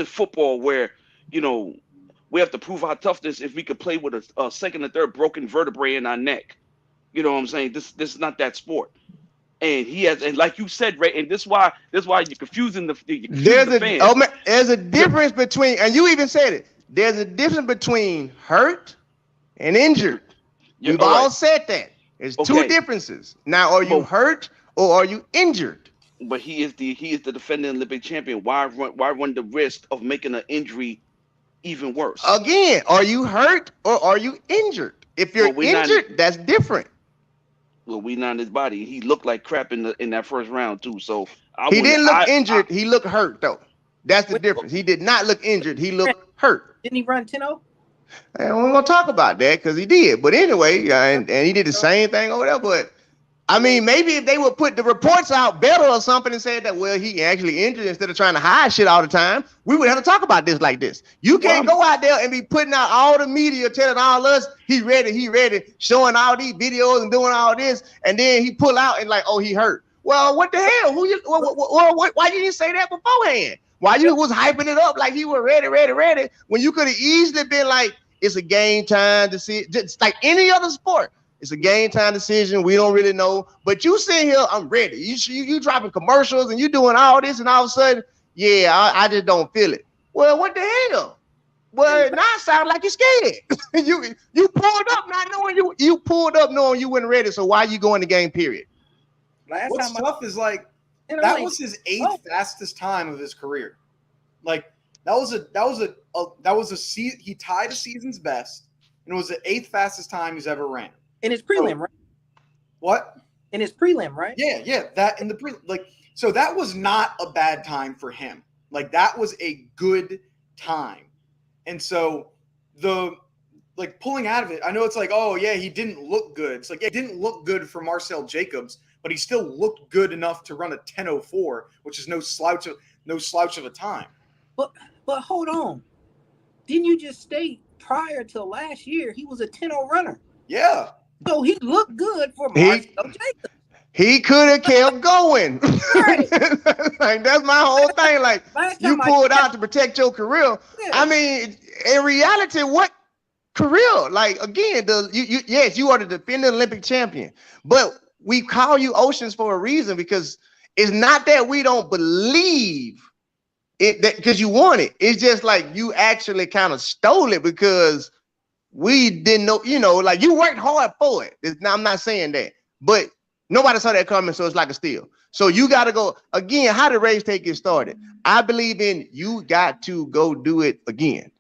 football where, we have to prove our toughness if we could play with a second or third broken vertebrae in our neck. You know what I'm saying? This is not that sport. And he has, and like you said, Ray, and this is why you're confusing the fans. There's a difference between, and you even said it. There's a difference between hurt and injured. We've all said that. There's two differences. Now, are you hurt or are you injured? But he is the defending Olympic champion. Why run the risk of making an injury even worse? Again, are you hurt or are you injured? If you're injured, that's different. Well, we not in his body. He looked like crap in that first round too. So he didn't look injured. He looked hurt though. That's the difference. He did not look injured. He looked hurt. Didn't he run 10-0? And we're gonna talk about that because he did. But anyway, and he did the same thing over there. But I mean, maybe if they would put the reports out better or something and said that, well, he actually injured instead of trying to hide shit all the time, we would have to talk about this like this. You can't go out there and be putting out all the media telling all us he ready, showing all these videos and doing all this, and then he pull out and like, oh, he hurt. Well, what the hell? Why you didn't say that beforehand? Why you was hyping it up like he was ready when you could have easily been like, it's a game time to see, just like any other sport. It's a game time decision. We don't really know. But you sitting here, I'm ready. You dropping commercials and you doing all this, and all of a sudden, yeah, I just don't feel it. Well, what the hell? Well, now it sounds like you're scared. you pulled up not knowing you pulled up knowing you weren't ready. So why you go in the game, period? What's tough is like that was his 8th fastest time of his career. Like that was a he tied a season's best, and it was the 8th fastest time he's ever ran. In his prelim, right? What? In his prelim, right? Yeah. That in the so that was not a bad time for him. Like that was a good time. And so pulling out of it, I know it's like, oh yeah, he didn't look good. It's like it didn't look good for Marcel Jacobs, but he still looked good enough to run a 10:04, which is no slouch of a time. But hold on. Didn't you just state prior to last year he was a 10:0 runner? Yeah. So he looked good for Marcel Jacobs. He could have kept going. Right. Like that's my whole thing. Like you pulled out to protect your career. Yeah. I mean, in reality, what career? Like again, yes, you are the defending Olympic champion, but we call you Oceans for a reason, because it's not that we don't believe it because you want it. It's just like you actually kind of stole it because we didn't know, like you worked hard for it. I'm not saying that, but nobody saw that coming, so it's like a steal. So you got to go again. How did race take get started? I believe in you got to go do it again.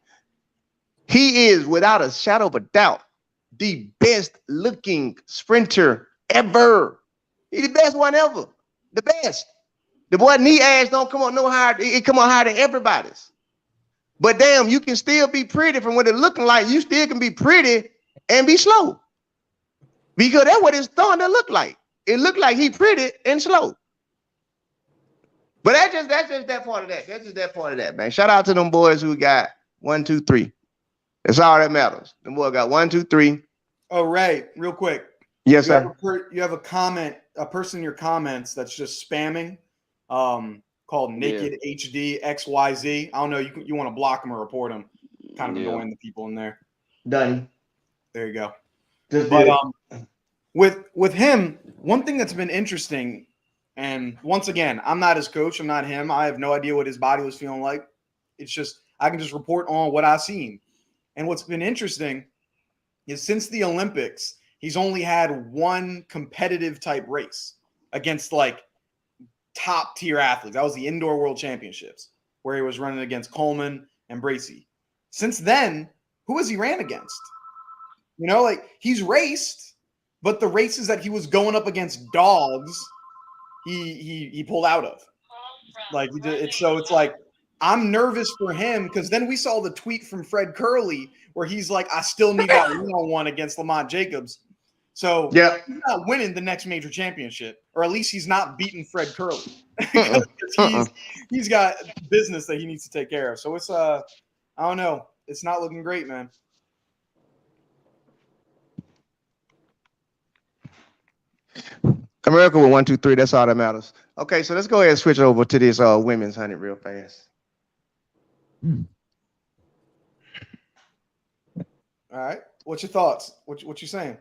He is without a shadow of a doubt the best looking sprinter ever. He's the best one ever. The best. The boy knee ass don't come on no higher. It come on higher than everybody's. But damn, you can still be pretty from what it looking like. You still can be pretty and be slow. Because that's what it's starting to look like. It looked like he pretty and slow. But that's just that part of that. That's just that part of that, man. Shout out to them boys who got 1, 2, 3. That's all that matters. Them boys got 1, 2, 3. Oh, Ray, real quick. Yes, sir. You have a person in your comments that's just spamming. Called Naked HD XYZ. I don't know. You want to block them or report them. Kind of annoying the people in there. Done. There you go. But with him, one thing that's been interesting, and once again, I'm not his coach. I'm not him. I have no idea what his body was feeling like. It's just I can just report on what I've seen. And what's been interesting is since the Olympics, he's only had one competitive type race against like top tier athletes. That was the Indoor World Championships where he was running against Coleman and Bracey. Since then, who has he ran against? Like he's raced, but the races that he was going up against dogs, he pulled out of. Like it's like I'm nervous for him because then we saw the tweet from Fred Curley where he's like, I still need that 1-on-1 against Lamont Jacobs. So he's not winning the next major championship, or at least he's not beating Fred Curley. He's got business that he needs to take care of. So it's I don't know. It's not looking great, man. America with 1, 2, 3. That's all that matters. Okay, so let's go ahead and switch over to this women's 100 real fast. All right. What's your thoughts? What you saying?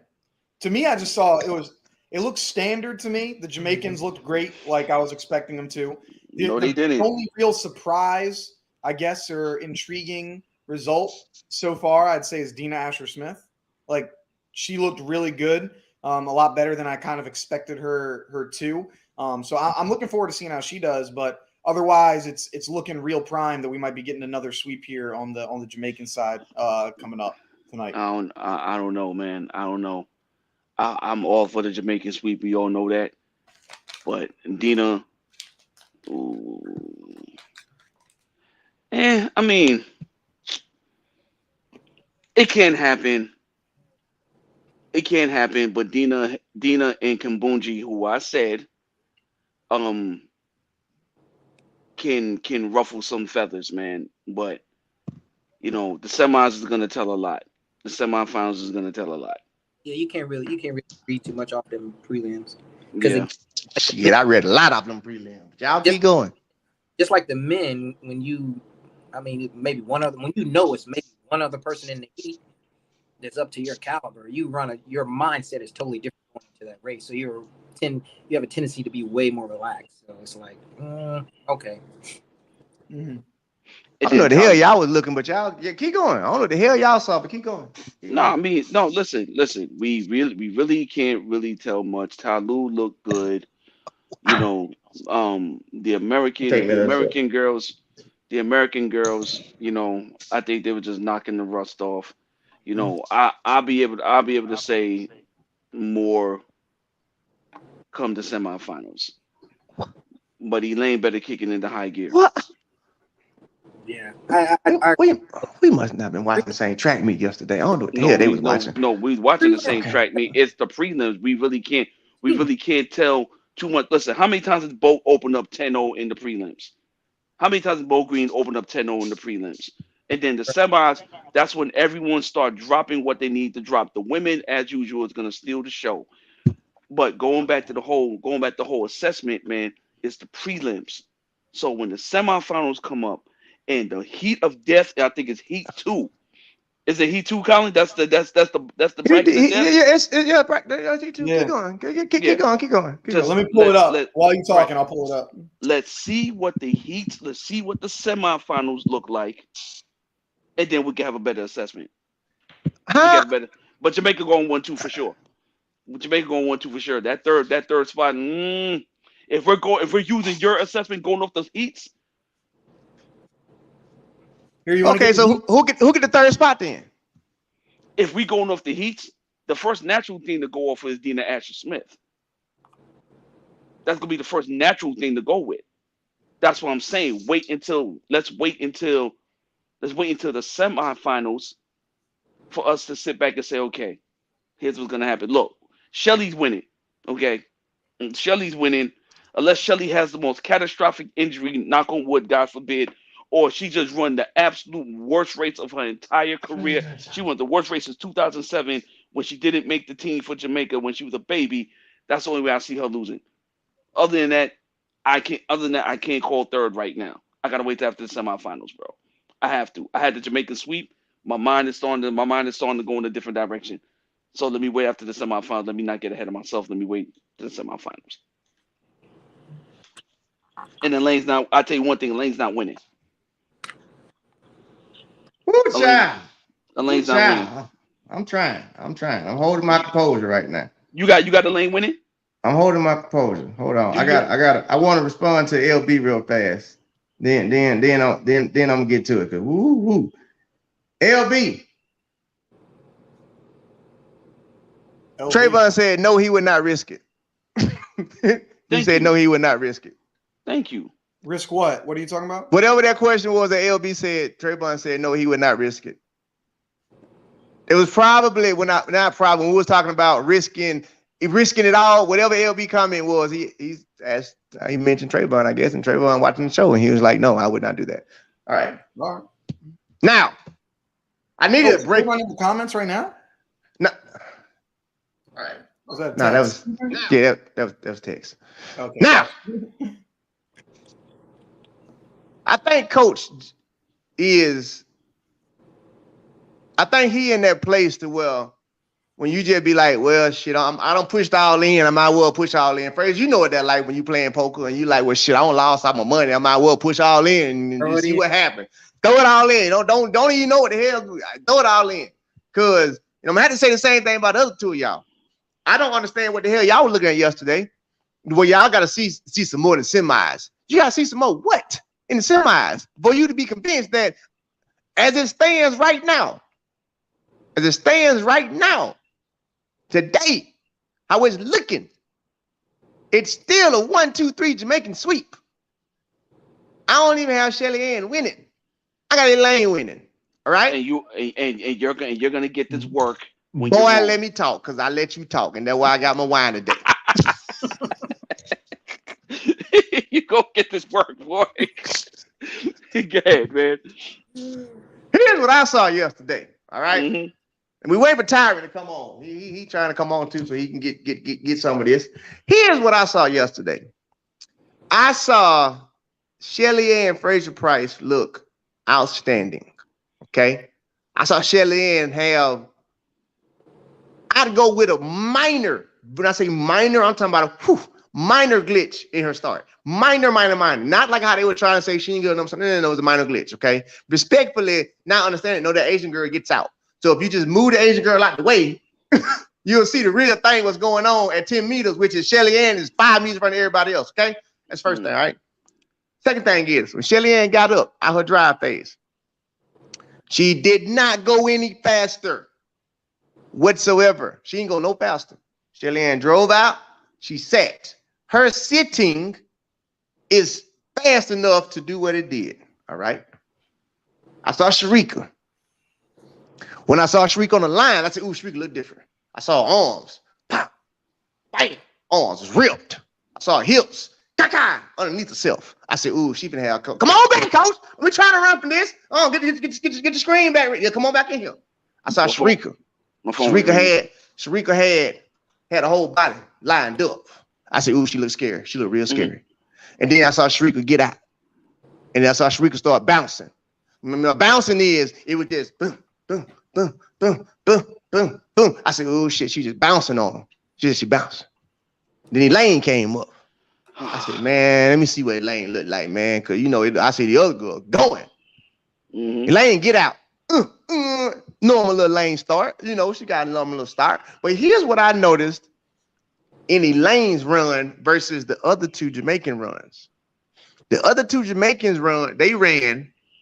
To me, I just saw it looked standard to me. The Jamaicans looked great, like I was expecting them to. They didn't. The only real surprise, I guess, or intriguing result so far, I'd say, is Dina Asher-Smith. Like she looked really good, a lot better than I kind of expected her to. So I'm looking forward to seeing how she does. But otherwise, it's looking real prime that we might be getting another sweep here on the Jamaican side coming up tonight. I don't know, man. I don't know. I'm all for the Jamaican sweep. We all know that. But Dina, I mean, it can happen. It can't happen. But Dina and Kimbunji, who I said um can ruffle some feathers, man. But the semis is gonna tell a lot. The semifinals is gonna tell a lot. Yeah, you can't really read too much off them prelims because Yeah. Shit, I read a lot of them prelims. Y'all just keep going. just like the men, maybe one other when it's maybe one other person in the heat that's up to your caliber. Your mindset is totally different going into that race, so you have a tendency to be way more relaxed. So it's like, okay. Mhm. I don't know what the hell y'all was looking, but y'all keep going. I don't know what the hell y'all saw, but keep going. No, I mean, no. Listen. We really can't really tell much. Talu looked good. The American girls, I think they were just knocking the rust off. I'll be able to say more come the semifinals. But Elaine better kick it into high gear. What? Yeah, We must not have been watching the same track meet yesterday. I don't know what the hell they was watching. No, we was watching the same track meet. It's the prelims. We really can't tell too much. Listen, how many times has Bo opened up 10-0 in the prelims? How many times has Bo Green opened up 10-0 in the prelims? And then the semis, that's when everyone start dropping what they need to drop. The women, as usual, is gonna steal the show. But going back to the whole assessment, man, it's the prelims. So when the semifinals come up and the heat of death, I think it's heat two. Is it heat two, Colin? That's the bracket of death. Keep Yeah. going. Keep going. Keep going. Let me pull it up while you're talking. I'll pull it up. Let's see what the semifinals look like, and then we can have a better assessment. Huh? But Jamaica going 1-2 for sure. Jamaica going 1-2 for sure. That third spot. If we're using your assessment going off those heats. Okay, so who get the third spot then? If we going off the heats, the first natural thing to go off is Dina Asher Smith. That's gonna be the first natural thing to go with. That's what I'm saying. Let's wait until the semifinals for us to sit back and say, okay, here's what's gonna happen. Look, Shelly's winning. Okay. And Shelly's winning. Unless Shelly has the most catastrophic injury, knock on wood, God forbid, or she just run the absolute worst race of her entire career. She won the worst race since 2007 when she didn't make the team for Jamaica when she was a baby. That's the only way I see her losing. Other than that, I can't call third right now. I gotta wait till after the semifinals, bro. I have to. I had the Jamaican sweep. My mind is starting to go in a different direction. So let me wait after the semifinals. Let me not get ahead of myself. Let me wait to the semifinals. And then Lane's not. I tell you one thing. Lane's not winning. Elaine's not winning. I'm trying. I'm holding my composure right now. You got the Lane winning. I'm holding my composure. Hold on. I want to respond to LB real fast. Then I'm gonna get to it. Woo. LB. Trayvon said no, he would not risk it. He said no, he would not risk it. Thank you. Risk what? What are you talking about? Whatever that question was that LB said, Trayvon said no, he would not risk it. It was probably when we was talking about risking it all. Whatever LB comment was, he mentioned Trayvon, I guess, and Trayvon watching the show, and he was like, "No, I would not do that." All right. Now, I needed a break. Trayvon in the comments right now. No. All right. Was that text? That was text. Okay. Now, I think Coach is. I think he in that place to where when you just be like, well, shit, I don't push all in. I might well push all in. First, you know what that like when you playing poker and you like, well, shit, I don't lost all my money. I might well push all in and see what happens. Throw it all in. Don't even know what the hell. Throw it all in. Cause I'm gonna have to say the same thing about the other two of y'all. I don't understand what the hell y'all were looking at yesterday. Well, y'all gotta see some more than semis. You gotta see some more what in the semis for you to be convinced that as it stands right now. Today, how it's looking, it's still a 1-2-3 Jamaican sweep. I don't even have Shelly Ann winning. I got Elaine winning. All right. And you're gonna get this work When Boy, you're wrong. let me talk, because I let you talk, and that's why I got my wine today. You go get this work, boy. Go ahead, man. Here's what I saw yesterday. All right. Mhm. And we wait for Tyree to come on. He trying to come on too, so he can get some of this. Here's what I saw yesterday. I saw Shelly Ann Fraser-Price look outstanding. Okay. I saw Shelly Ann have, I'd go with a minor, when I say minor, I'm talking about a minor glitch in her start. Minor. Not like how they were trying to say she ain't good enough. No, it was a minor glitch, okay? Respectfully, not understanding, no, that Asian girl gets out. So if you just move the Asian girl out the way, you'll see the real thing what's going on at 10 meters, which is Shelly Ann is 5 meters in front of everybody else, okay? That's first thing, all right? Second thing is, when Shelly Ann got up out her drive phase, she did not go any faster whatsoever. She ain't go no faster. Shelly Ann drove out, she sat. Her sitting is fast enough to do what it did, all right? I saw Sharika. When I saw Sharika on the line, I said, ooh, Sharika look different. I saw arms, pop, bam, arms was ripped. I saw hips, caca, underneath herself. I said, ooh, she finna have, come on back, coach. We trying to run from this. Oh, get your screen back. Yeah, come on back in here. I saw Sharika. Sharika had a whole body lined up. I said, ooh, she looks scary. She looked real scary. And then I saw Sharika get out. And then I saw Sharika start bouncing. Remember, bouncing is, it was just boom, boom, boom, boom, boom, boom, boom. I said, oh shit, she just bouncing on him. She bounced. Then Elaine came up. I said, man, let me see what Elaine looked like, man. Cause you know, I see the other girl going. Elaine, get out. Normal little Elaine start. You know, she got a normal little start. But here's what I noticed in Elaine's run versus the other two Jamaican runs. The other two Jamaicans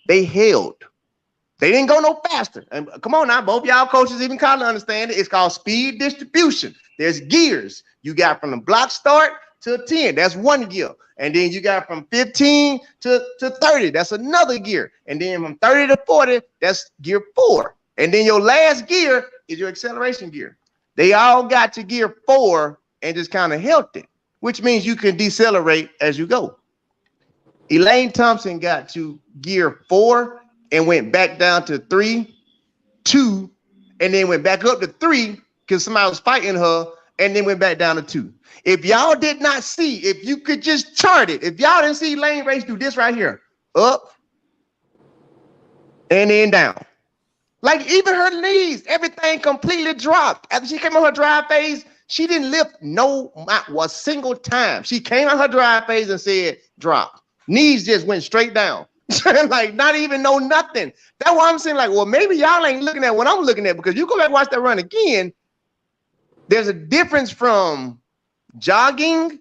they held. They didn't go no faster. And come on now, both y'all coaches even kind of understand it. It's called speed distribution. There's gears. You got from the block start to 10. That's one gear. And then you got from 15 to 30. That's another gear. And then from 30 to 40, that's gear 4. And then your last gear is your acceleration gear. They all got to gear 4 and just kind of held it, which means you can decelerate as you go. Elaine Thompson got to gear 4 and went back down to 3, 2, and then went back up to 3 because somebody was fighting her, and then went back down to 2. If y'all did not see, if you could just chart it, if y'all didn't see Elaine race do this right here, up and then down. Like even her knees, everything completely dropped. After she came on her drive phase, she didn't lift not a single time. She came on her drive phase and said, drop. Knees just went straight down. Like not even know nothing. That's why I'm saying, like, well, maybe y'all ain't looking at what I'm looking at, because you go back and watch that run again. There's a difference from jogging.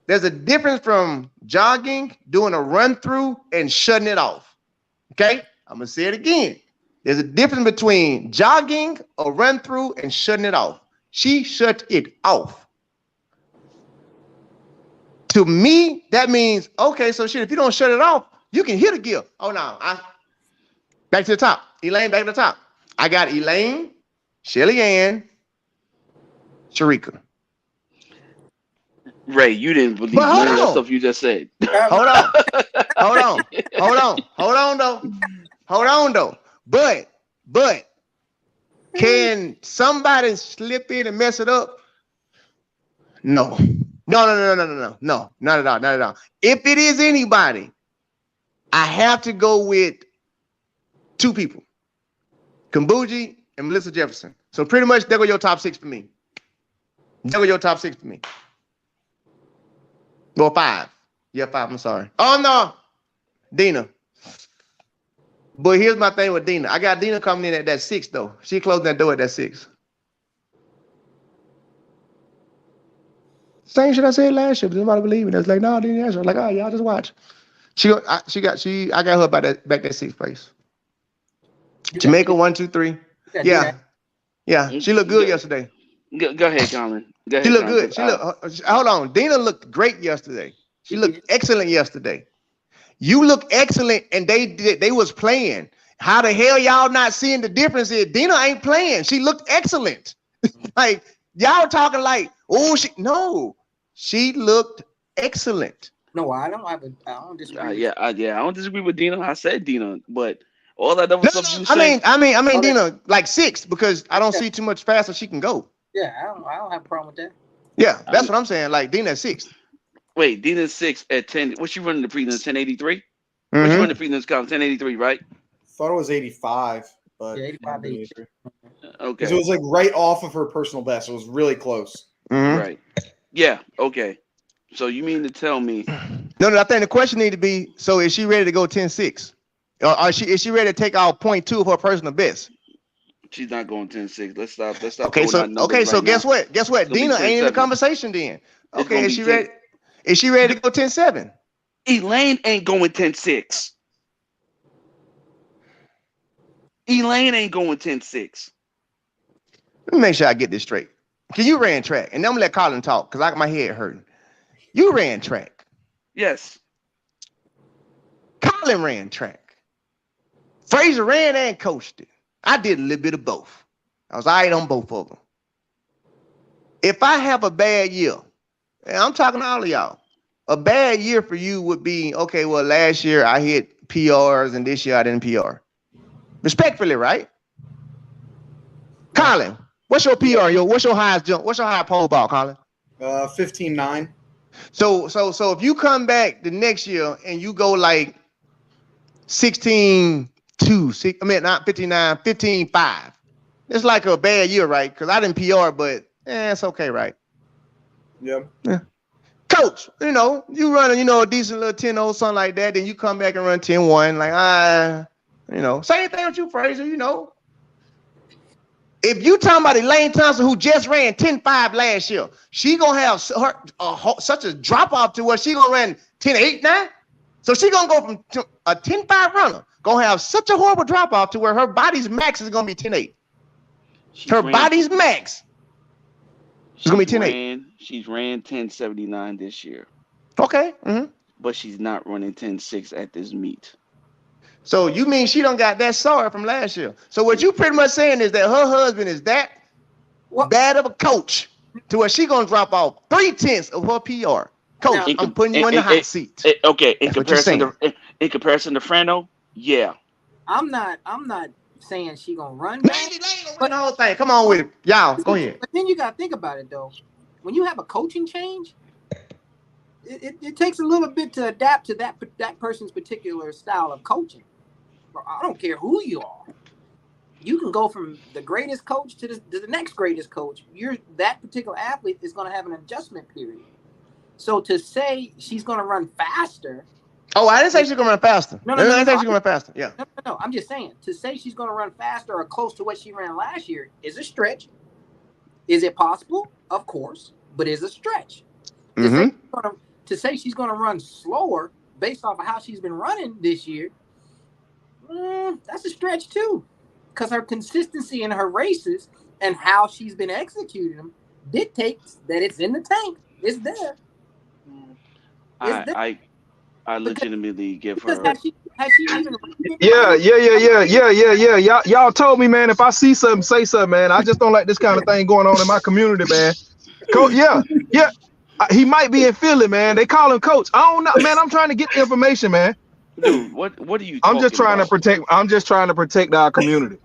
There's a difference from jogging, doing a run through, and shutting it off. Okay, I'm gonna say it again. There's a difference between jogging, a run through, and shutting it off. She shut it off. To me, that means, okay, so shit, if you don't shut it off, you can hit a gear. Oh, no. Back to the top. Elaine, back to the top. I got Elaine, Shelly Ann, Sharika. Ray, you didn't believe none of that stuff you just said. Hold on, though. But can somebody slip in and mess it up? No, not at all. If it is anybody, I have to go with 2 people, Kumbuji and Melissa Jefferson. So pretty much there go your top 6 for me. Well, 5. Yeah, 5. I'm sorry. Oh no, Dina. But here's my thing with Dina. I got Dina coming in at that 6 though. She closed that door at that 6. Same shit I said last year, but nobody believe me. That's like, no, Dina. I'm like, oh, y'all just watch. I got her by that back that 6th place. Jamaica 1, 2, 3. Yeah. She looked good yesterday. Go ahead, Colin. She looked good. Hold on. Dina looked great yesterday. She looked excellent yesterday. You look excellent, and they was playing. how the hell y'all not seeing the difference is Dina ain't playing. She looked excellent. Like y'all talking like, oh, she looked excellent. No, I don't disagree. I don't disagree with Dina. I said Dina, but all that other stuff you saying. I mean, okay. Dina like 6 because I don't see too much faster she can go. Yeah, I don't have a problem with that. Yeah, that's what I'm saying. Like Dina 6. Wait, Dina's 6 at 10. What's she running the prelims? 1083? What's she running the prelims count? 1083, right? Thought it was 85, but yeah, 85, 83. Okay. It was like right off of her personal best. It was really close. Right. Yeah. Okay. So you mean to tell me? No, I think the question need to be: so is she ready to go 10-6? Or is she ready to take out 0.2 of her personal best? She's not going 10-6. Let's stop. Okay, so right guess now. what? Guess what? Dina ain't in the conversation then. Okay, is she ready? Is she ready to go 10-7? Elaine ain't going 10-6. Elaine ain't going 10-6. Let me make sure I get this straight. Can you ran track? And then I'm gonna let Colin talk because my head hurting. You ran track. Yes. Colin ran track. Fraser ran and coached it. I did a little bit of both. I was all right on both of them. If I have a bad year, and I'm talking to all of y'all, a bad year for you would be, okay, well, last year I hit PRs and this year I didn't PR. Respectfully, right? Colin, what's your PR? What's your highest jump? What's your high pole ball, Colin? 15.9. So if you come back the next year and you go like 16-2, not 59, 15-5. It's like a bad year, right? Because I didn't PR, but it's okay, right? Yeah. Coach, you running, a decent little 10-0, something like that, then you come back and run 10-1, like, same thing with you, Fraser, If you talking about Elaine Thompson, who just ran 10-5 last year, she gonna have such a drop off to where she gonna run 10-8 now. So she gonna go from a 10-5 runner, gonna have such a horrible drop off to where her body's max is gonna be 10-8. Her body's max is gonna be 10-8. She's ran 10.79 this year. Okay. But she's not running 10.6 at this meet. So you mean she done got that sore from last year? So what you pretty much saying is that her husband is that bad of a coach to where she gonna drop off 0.3 of her PR. Coach, I'm putting you in the hot seat. Okay, in comparison to Frano, yeah. I'm not saying she gonna run back. But the whole thing. Come on with it, y'all. Go ahead. But then you gotta think about it though. When you have a coaching change, it takes a little bit to adapt to that person's particular style of coaching. I don't care who you are. You can go from the greatest coach to the next greatest coach. That particular athlete is going to have an adjustment period. So to say she's going to run faster. Oh, I didn't say she's going to run faster. No, I didn't say she's going to run faster. Yeah. No. I'm just saying to say she's going to run faster or close to what she ran last year is a stretch. Is it possible? Of course, but is a stretch. To say she's going to run slower based off of how she's been running this year, that's a stretch too. Because her consistency in her races and how she's been executing them dictates that it's in the tank. It's there. I legitimately give her. Has she even? Yeah. Y'all told me, man, if I see something, say something, man. I just don't like this kind of thing going on in my community, man. Yeah. He might be in Philly, man. They call him Coach. I don't know, man. I'm trying to get the information, man. Dude, what are you? I'm just trying to protect our community.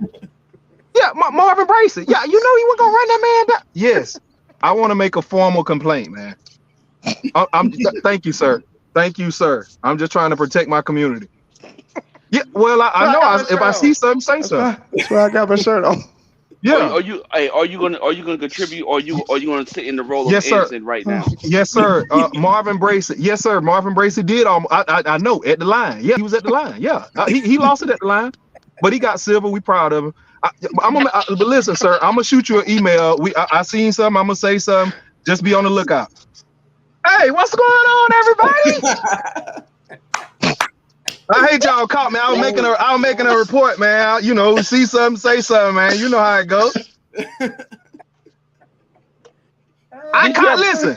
Yeah, Marvin Bracey. Yeah, you know he wasn't gonna run that man down. Yes, I want to make a formal complaint, man. Thank you, sir. Thank you, sir. I'm just trying to protect my community. Yeah, well, I know if I see something, say something. That's why I got my shirt on. Yeah. Are you gonna contribute, or you gonna sit in the role of innocent right now? Yes, sir. Marvin Bracey. Yes, sir. Marvin Bracey did. I know at the line. Yeah, he was at the line. Yeah, he lost it at the line, but he got silver. We proud of him. But listen, sir. I'm gonna shoot you an email. I seen something. I'm gonna say something. Just be on the lookout. Hey, what's going on, everybody? I hate y'all caught me. I was making a report, man. See something, say something, man. You know how it goes. I can't listen.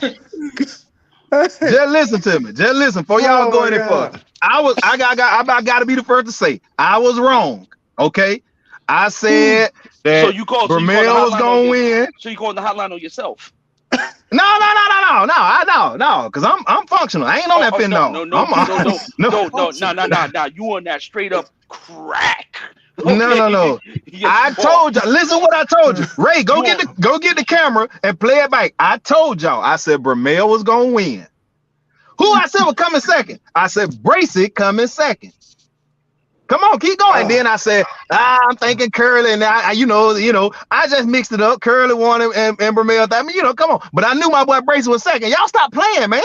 Just listen to me. Just listen before y'all go any further. I got to be the first to say I was wrong. Okay, I said that So you called Vermeil was gonna win. So you calling the hotline on yourself? No, because I'm functional. I ain't on that pin no. no. You on that straight up crack. Okay? No. I told y'all. Listen what I told you. Ray, go get the camera and play it back. I told y'all. I said Vermeil was gonna win. Who I said would come in second? I said Bracy come in second. Come on, keep going. Then I said, I'm thinking Curly, and I just mixed it up. Curly won and Vermeil. I mean, come on. But I knew my boy Bracy was second. Y'all stop playing, man.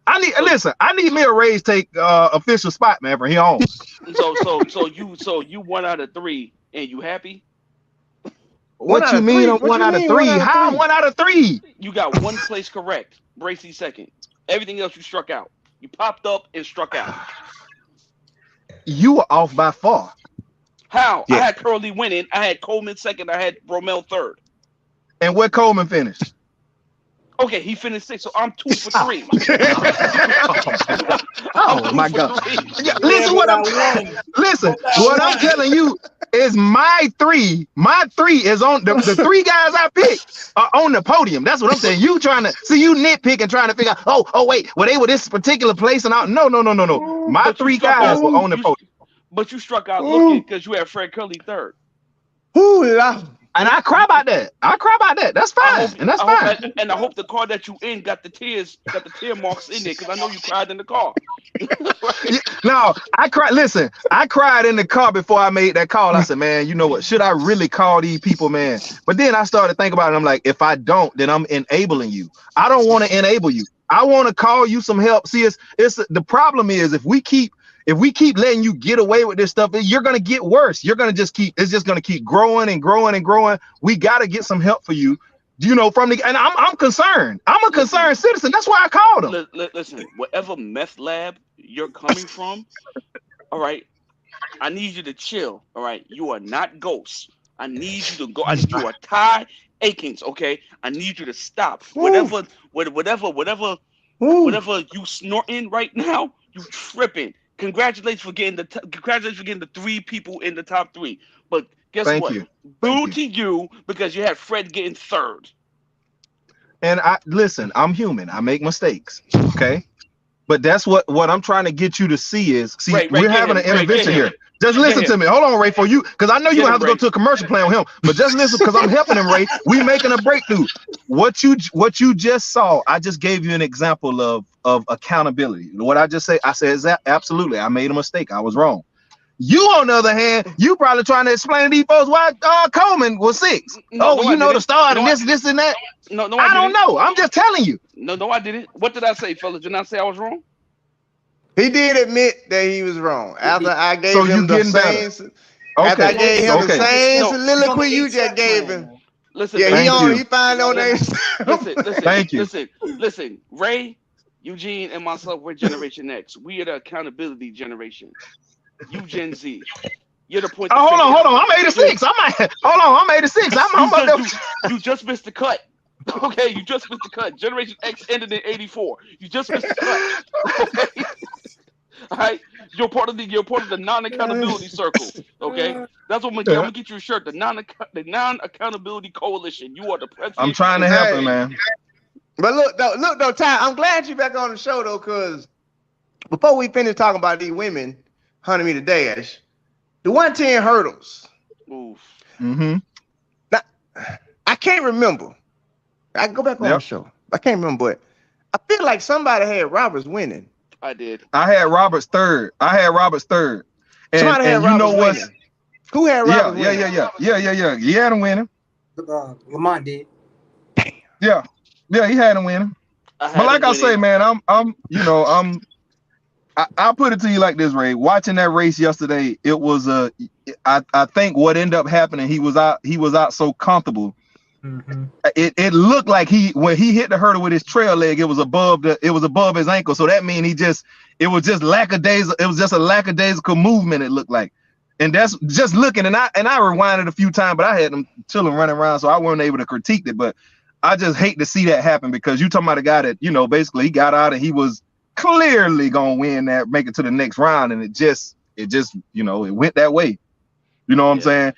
I need me a Rays take official spot, man, from here on. So you 1 out of 3, and you happy? What you mean? 1 out of 3? How I'm 1 out of 3? You got 1 place correct. Bracy second. Everything else you struck out. You popped up and struck out. You were off by far. How? Yeah. I had Curly winning. I had Coleman second. I had Romel third. And where Coleman finished? Okay, he finished 6th, so I'm 2 for 3. Oh my God! Listen, what I'm telling you is my 3. My 3 is on the 3 guys I picked are on the podium. That's what I'm saying. You trying to see you nitpicking, trying to figure out. Oh wait, well they were this particular place and out. No. My but 3 guys were on the podium. But you struck out looking because you had Fred Curly third. And I cry about that. That's fine. I hope the car that you in got the tear marks in there because I know you cried in the car. No, I cried. Listen, I cried in the car before I made that call. I said, man, you know what? Should I really call these people, man? But then I started thinking about it. I'm like, if I don't, then I'm enabling you. I don't want to enable you. I want to call you some help. See, it's the problem is if we keep letting you get away with this stuff, you're gonna get worse. It's just gonna keep growing and growing and growing. We gotta get some help for you, and I'm concerned. I'm a concerned citizen. That's why I called him. Listen, whatever meth lab you're coming from, all right, I need you to chill. All right, you are not ghosts. I need you to go. I need you are Ty Akins. Okay, I need you to stop. Whatever you snorting right now, you tripping. Congratulations for getting the 3 people in the top 3. But guess what? Boo to you because you had Fred getting third. And I'm human. I make mistakes. Okay. But that's what I'm trying to get you to see is we're having an intervention here. Just listen to me. Hold on, Ray, for you, because I know you have to go to a commercial plan with him. But just listen, because I'm helping him, Ray. We making a breakthrough. What you just saw, I just gave you an example of accountability. What I just say, I said absolutely. I made a mistake. I was wrong. You, on the other hand, you probably trying to explain to these folks why Coleman was 6. The star and this and that. No, I don't know. I'm just telling you. No, I didn't. What did I say, fellas? Did I say I was wrong? He did admit that he was wrong. After I gave him the same soliloquy you just gave him. Listen, he finally on there. Thank you. Listen, Ray, Eugene, and myself, we're Generation X. We are the accountability generation. You Gen Z. You're the point. Hold on. I'm 86. I'm 86. You just missed the cut. Okay, you just missed the cut. Generation X ended in 84. You just missed the cut. Okay. All right. You're part of the non-accountability circle. Okay. That's what I'm gonna get you a shirt. The non-accountability coalition. You are the president. I'm trying to help him, man. But look though, Ty, I'm glad you're back on the show though, because before we finish talking about these women, 100 meter dash, the 110 hurdles. Oof. Mm-hmm. Now, I can't remember. I can go back on the show. I can't remember, but I feel like somebody had Roberts winning. I did. I had Roberts third. And somebody had Roberts winning. Who had Roberts winning? Yeah. He had him winning. Lamont did. Yeah, he had him winning. But like I say, man, I'll put it to you like this, Ray. Watching that race yesterday, it was I think what ended up happening, he was out so comfortable. Mm-hmm. It looked like when he hit the hurdle with his trail leg, it was above his ankle. So that means it was just a lackadaisical movement, it looked like. And that's just looking, and I rewinded a few times, but I had him chilling running around, so I wasn't able to critique it. But I just hate to see that happen because you talking about a guy that, basically he got out and he was clearly gonna win that, make it to the next round, and it just it went that way. You know what I'm saying?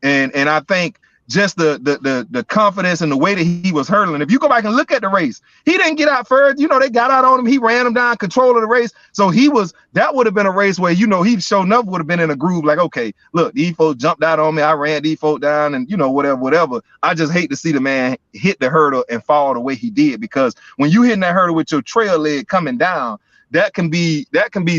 And I think just the confidence and the way that he was hurdling. If you go back and look at the race, he didn't get out first. You know, they got out on him. He ran him down, control of the race. So that would have been a race where, you know, he showed enough would have been in a groove like, okay, look, these folks jumped out on me. I ran these folks down and, you know, whatever. I just hate to see the man hit the hurdle and fall the way he did, because when you hitting that hurdle with your trail leg coming down, that can be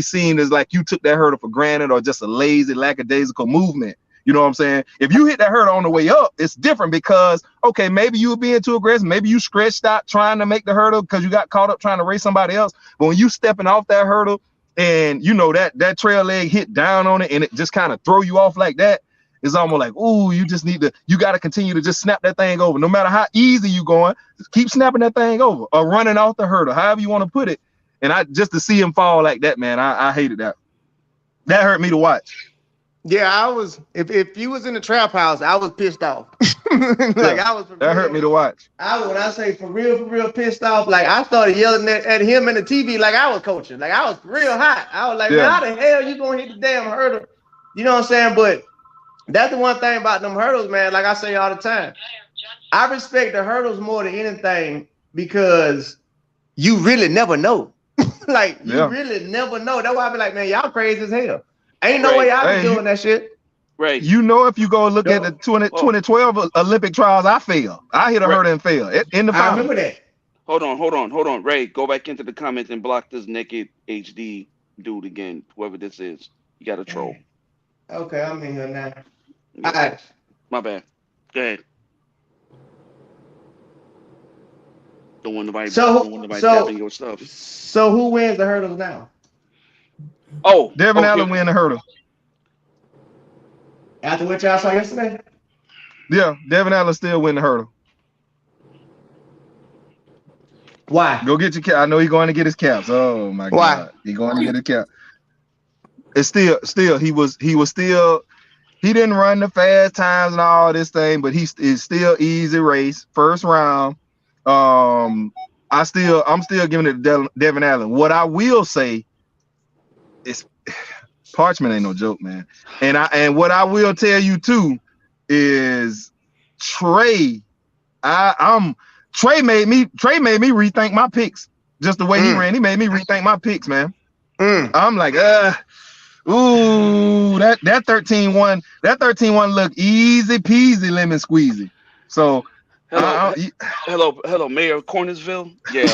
seen as like you took that hurdle for granted or just a lazy, lackadaisical movement. You know what I'm saying? If you hit that hurdle on the way up, it's different because, okay, maybe you were being too aggressive. Maybe you stretched out trying to make the hurdle because you got caught up trying to race somebody else. But when you stepping off that hurdle and, you know, that trail leg hit down on it and it just kind of throw you off like that, it's almost like, ooh, you got to continue to just snap that thing over. No matter how easy you going, just keep snapping that thing over or running off the hurdle, however you want to put it. And just to see him fall like that, man, I hated that. That hurt me to watch. Yeah, I was. If you was in the trap house, I was pissed off. I was. That hurt me to watch. When I say for real pissed off, like I started yelling at him in the TV like I was coaching. Like I was real hot. I was like, man, how the hell you gonna hit the damn hurdle? You know what I'm saying? But that's the one thing about them hurdles, man. Like I say all the time, I respect the hurdles more than anything because you really never know. You really never know. That's why I be like, man, y'all crazy as hell. Ain't no way I be doing that shit. Right. You know, if you go look at the 2012 Olympic trials, I failed. I hit a hurdle and failed in the final. I remember that. Hold on. Ray, go back into the comments and block this naked HD dude again, whoever this is. You got to troll. Okay, I'm in here now. Yeah. All right. My bad. Go ahead. Don't want nobody tapping your stuff. So who wins the hurdles now? Oh, Devin Allen win the hurdle. After what y'all saw yesterday? Yeah, Devin Allen still win the hurdle. Why? Go get your cap. I know he's going to get his caps. Oh my God. He's going to get his cap. It's still he didn't run the fast times and all this thing, but it's still easy race. First round. I'm still giving it to Devin Allen. What I will say is Parchment ain't no joke, man. And what I will tell you too is Trey. Trey made me rethink my picks. Just the way he ran, he made me rethink my picks, man. I'm like, that 13-1 look easy peasy lemon squeezy. So hello, Mayor of Cornersville. Yeah.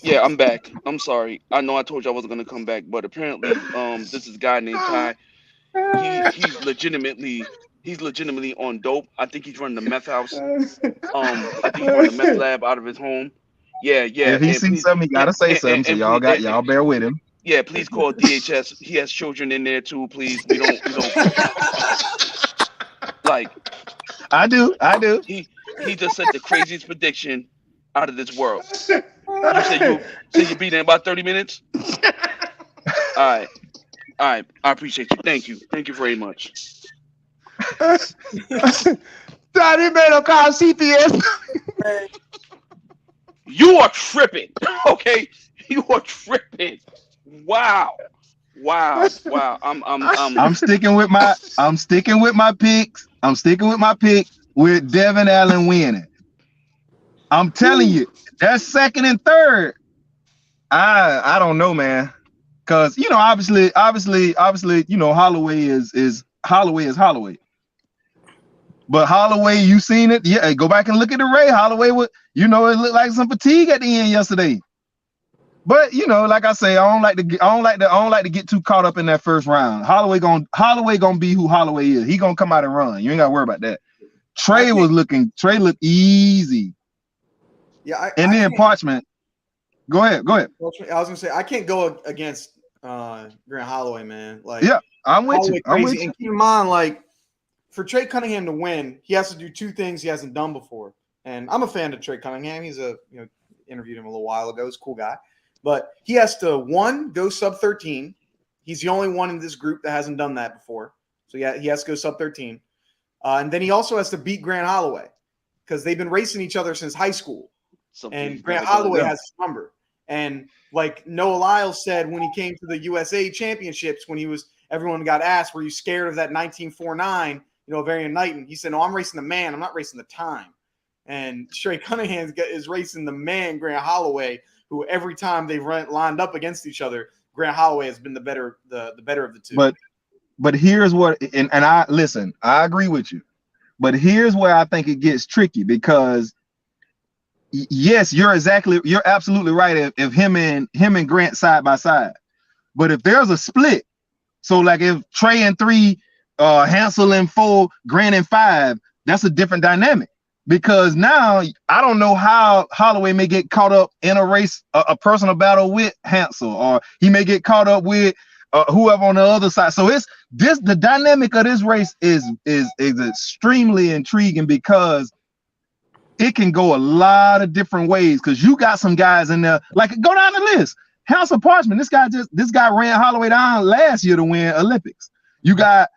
Yeah, I'm back. I'm sorry. I know I told you I wasn't gonna come back, but apparently, this is a guy named Ty. He's legitimately on dope. I think he's running the meth house. I think he's running the meth lab out of his home. Yeah. If he sees something, he gotta say something. So y'all bear with him. Yeah, please call DHS. He has children in there too. Please, we don't. Like, I do. He just said the craziest prediction out of this world. You said you beat in about 30 minutes? All right. I appreciate you. Thank you very much. Daddy made him call CPS. You are tripping. Okay? You are tripping. Wow. I'm sticking with my picks. I'm sticking with my pick with Devin Allen winning. I'm telling you, that second and third, I don't know, man. Cause you know, obviously, you know, Holloway is Holloway. But Holloway, you seen it? Yeah, go back and look at the Ray. Holloway would, you know, it looked like some fatigue at the end yesterday. But you know, like I say, I don't like to get too caught up in that first round. Holloway gonna be who Holloway is. He gonna come out and run. You ain't gotta worry about that. Trey looked easy. Yeah, then Parchment. Go ahead. I was gonna say I can't go against Grant Holloway, man. Like, yeah, I'm with you. And keep in mind, like, for Trey Cunningham to win, he has to do two things he hasn't done before. And I'm a fan of Trey Cunningham. He's interviewed him a little while ago. He's a cool guy. But he has to, one, go sub 13. He's the only one in this group that hasn't done that before. So yeah, he has to go sub 13. And then he also has to beat Grant Holloway because they've been racing each other since high school. And Grant Holloway has his number. And like Noah Lyles said when he came to the USA Championships, when he was everyone got asked, were you scared of that 1949, Varian Knighton? He said, no, I'm racing the man. I'm not racing the time. And Trey Cunningham is racing the man, Grant Holloway, who every time they've lined up against each other, Grant Holloway has been the better of the two. But here's what, and I listen, I agree with you. But here's where I think it gets tricky, because yes, you're absolutely right. If him and Grant side by side, but if there's a split, so like if Trey in 3, Hansel in 4, Grant in 5, that's a different dynamic, because now I don't know how Holloway may get caught up in a race, a personal battle with Hansel, or he may get caught up with whoever on the other side. So the dynamic of this race is extremely intriguing, because it can go a lot of different ways, because you got some guys in there, like, go down the list. Hansel Parchman, this guy ran Holloway down last year to win Olympics. You got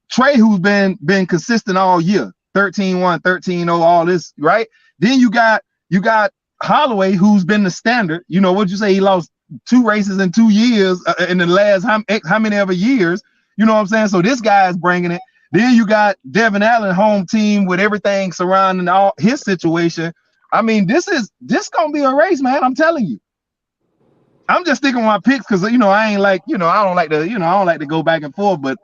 Trey, who's been consistent all year, 13-1, 13-0, all this, right? Then you got Holloway, who's been the standard. What'd you say? He lost 2 races in 2 years in the last how many ever years? You know what I'm saying? So this guy is bringing it. Then you got Devin Allen, home team, with everything surrounding all his situation. I mean, this gonna be a race, man. I'm telling you. I'm just sticking with my picks because I ain't like I don't like to go back and forth, but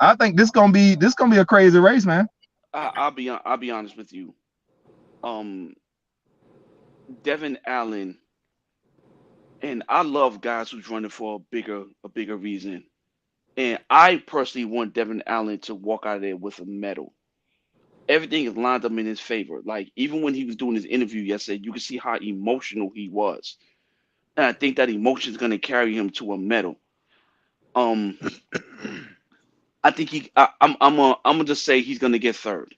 I think this gonna be a crazy race, man. I'll be honest with you. Devin Allen, and I love guys who's running for a bigger reason. And I personally want Devin Allen to walk out of there with a medal. Everything is lined up in his favor. Like, even when he was doing his interview yesterday, you can see how emotional he was. And I think that emotion is going to carry him to a medal. I think I'm gonna just say he's going to get 3rd.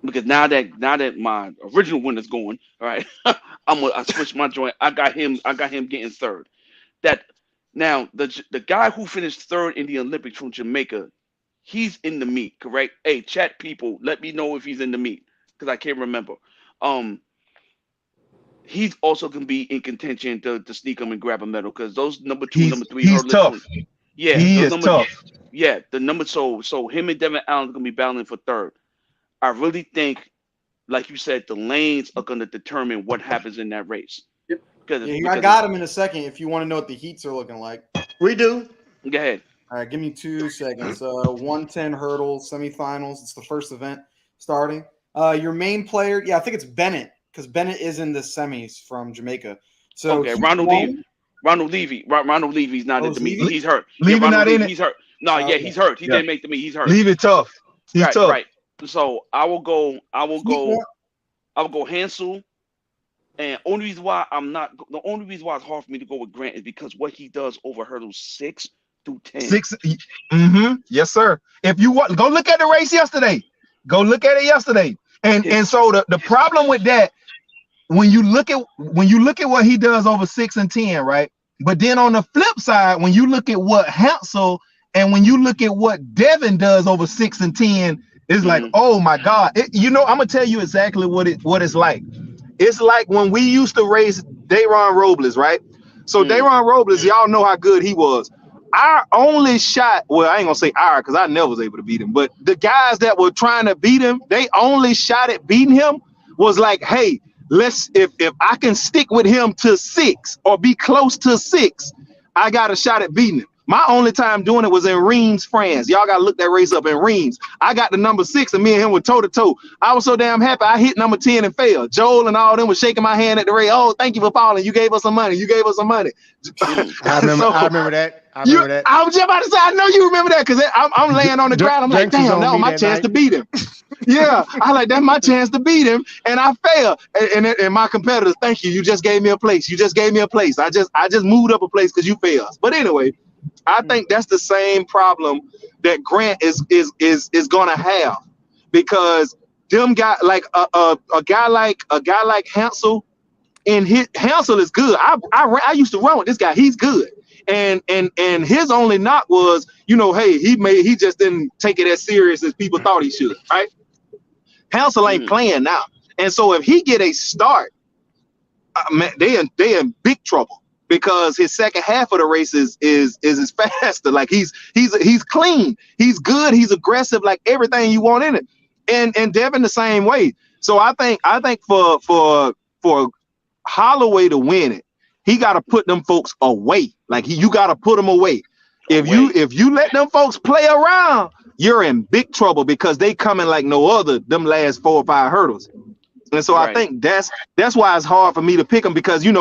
Because now that my original winner's going, all right, I switched my joint. I got him getting 3rd. Now, the guy who finished 3rd in the Olympics from Jamaica, he's in the meet, correct? Hey, chat people, let me know if he's in the meet, because I can't remember. He's also going to be in contention to sneak him and grab a medal, because those number 2, number 3, he's tough. Yeah, he is tough. Yeah, the number so him and Devin Allen are going to be battling for 3rd. I really think, like you said, the lanes are going to determine what happens in that race. I got him in a second if you want to know what the heats are looking like. We do. Go ahead. All right, give me 2 seconds. 110 hurdles, semifinals. It's the first event starting. Your main player, I think it's Bennett, because Bennett is in the semis from Jamaica. So okay, Ronald Levy. Ronald Levy's not in the meet. He's hurt. Levy not in it. He's hurt. No, he's hurt. He didn't make the meet. He's hurt. Leave it tough. He's tough. Right. So I will go Hansel. And the only reason why it's hard for me to go with Grant is because what he does over hurdles 6 through 10. 6. Yes, sir. If you want, go look at the race yesterday. And so the problem with that, when you look at what he does over 6 and 10, right? But then on the flip side, when you look at what Hansel and when you look at what Devin does over 6 and 10, it's like, oh my God. I'm gonna tell you exactly what it's like. It's like when we used to race Dayron Robles, right? So Dayron Robles, y'all know how good he was. Our only shot, well, I ain't gonna say our, because I never was able to beat him, but the guys that were trying to beat him, they only shot at beating him was like, hey, if I can stick with him to 6 or be close to 6, I got a shot at beating him. My only time doing it was in Reims, France. Y'all got to look that race up in Reims. I got the number 6 and me and him were toe to toe. I was so damn happy. I hit number 10 and failed. Joel and all them was shaking my hand at the race. Oh, thank you for falling. You gave us some money. I remember that. I was just about to say, I know you remember that, because I'm laying on the ground. I'm like, damn, that was my chance to beat him. Yeah, I like, that's my chance to beat him, and I failed. And my competitors, thank you. You just gave me a place. I just moved up a place because you failed. But anyway, I think that's the same problem that Grant is gonna have, because them guy like a guy like Hansel, and Hansel is good. I used to run with this guy. He's good. And his only knock was, hey, he just didn't take it as serious as people thought he should, right? Hansel ain't playing now. And so if he get a start, man, they in big trouble. because his second half of the race is faster. Like he's clean, he's good, he's aggressive, like everything you want in it. And Devin the same way. So I think for Holloway to win it, he got to put them folks away. Like you got to put them away. If you let them folks play around, you're in big trouble because they coming like no other them last 4 or 5 hurdles. And so I think that's why it's hard for me to pick them, because in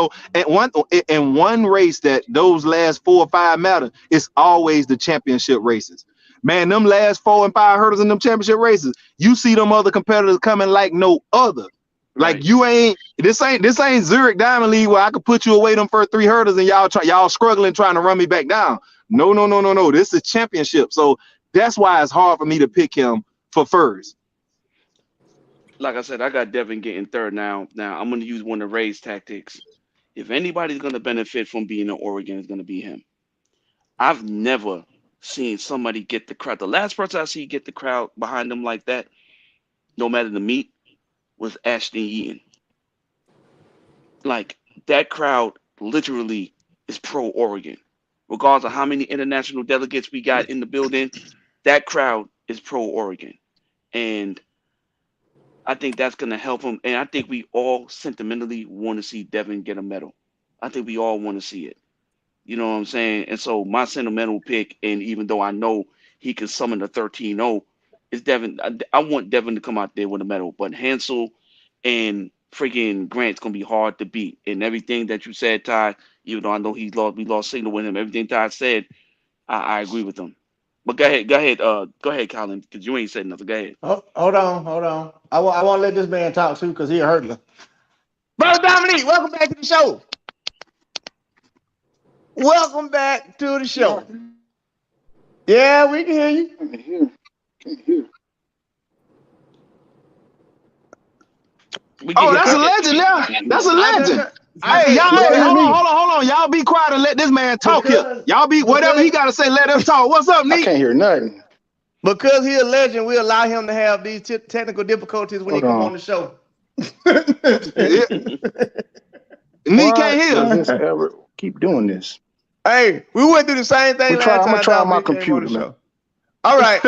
one race that those last 4 or 5 matter, it's always the championship races. Man, them last 4 and 5 hurdles in them championship races, you see them other competitors coming like no other. Like this ain't Zurich Diamond League where I could put you away them first 3 hurdles and y'all struggling trying to run me back down. No. This is championship. So that's why it's hard for me to pick him for first. Like I said, I got Devin getting third now. Now I'm going to use one of Ray's tactics. If anybody's going to benefit from being in Oregon, it's going to be him. I've never seen somebody get the crowd. The last person I see get the crowd behind them like that, no matter the meet, was Ashton Eaton. Like, that crowd literally is pro Oregon. Regardless of how many international delegates we got in the building, that crowd is pro Oregon. And I think that's going to help him. And I think we all sentimentally want to see Devin get a medal. I think we all want to see it. You know what I'm saying? And so my sentimental pick, and even though I know he can summon the 13-0, is Devin. I want Devin to come out there with a medal. But Hansel and freaking Grant's going to be hard to beat. And everything that you said, Ty, even though I know we lost signal with him, everything Ty said, I agree with him. But go ahead, Colin, because you ain't said nothing. Go ahead. Oh, hold on. I want to let this man talk too, because he a hurdler. Brother Dominique, welcome back to the show. Welcome back to the show. Yeah, we can hear you. Can hear. That's a legend now. That's a legend. Hey, y'all, hold on. Y'all be quiet and let this man talk here. Y'all be whatever he got to say, let him talk. What's up, Nick? I can't hear nothing. Because he's a legend, we allow him to have these technical difficulties when he come on the show. Nick can't hear. Ever keep doing this? Hey, we went through the same thing last time. I'm gonna try my computer, man. All right.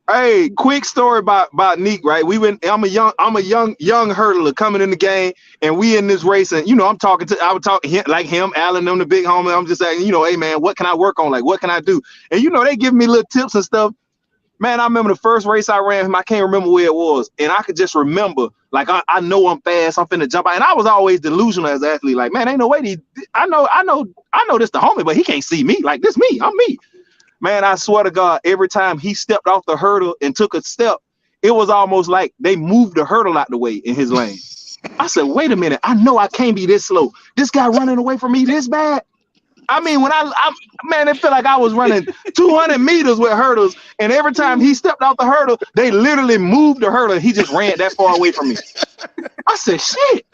Hey, quick story about Nick, right? I'm a young hurdler coming in the game, and we in this race, and I would talk like him, Alan, them the big homie. I'm just saying, hey man, what can I work on? Like, what can I do? And they give me little tips and stuff. Man, I remember the first race I ran him, I can't remember where it was, and I could just remember, like, I know I'm fast, I'm finna jump out, and I was always delusional as an athlete. Like, man, ain't no way I know this the homie, but he can't see me. Like, this me, I'm me. Man, I swear to God, every time he stepped off the hurdle and took a step, it was almost like they moved the hurdle out the way in his lane. I said, wait a minute, I know I can't be this slow. This guy running away from me this bad? I mean, when man, it felt like I was running 200 meters with hurdles, and every time he stepped off the hurdle, they literally moved the hurdle. He just ran that far away from me. I said, shit.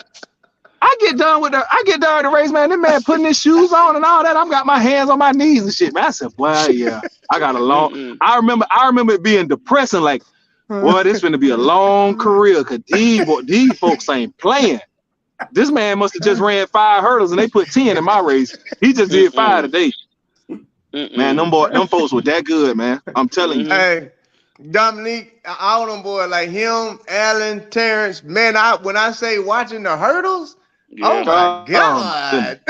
I get done with the race, man. This man putting his shoes on and all that. I've got my hands on my knees and shit, man. I said, well, yeah, I got a long. I remember it being depressing. Like, boy, this gonna be a long career because these folks ain't playing. This man must have just ran 5 hurdles and they put 10 in my race. He just did 5 today. Man, them folks were that good, man. I'm telling you. Hey, Dominique, all them boys like him, Alan, Terrence. Man, when I say watching the hurdles. Yeah. Oh my God!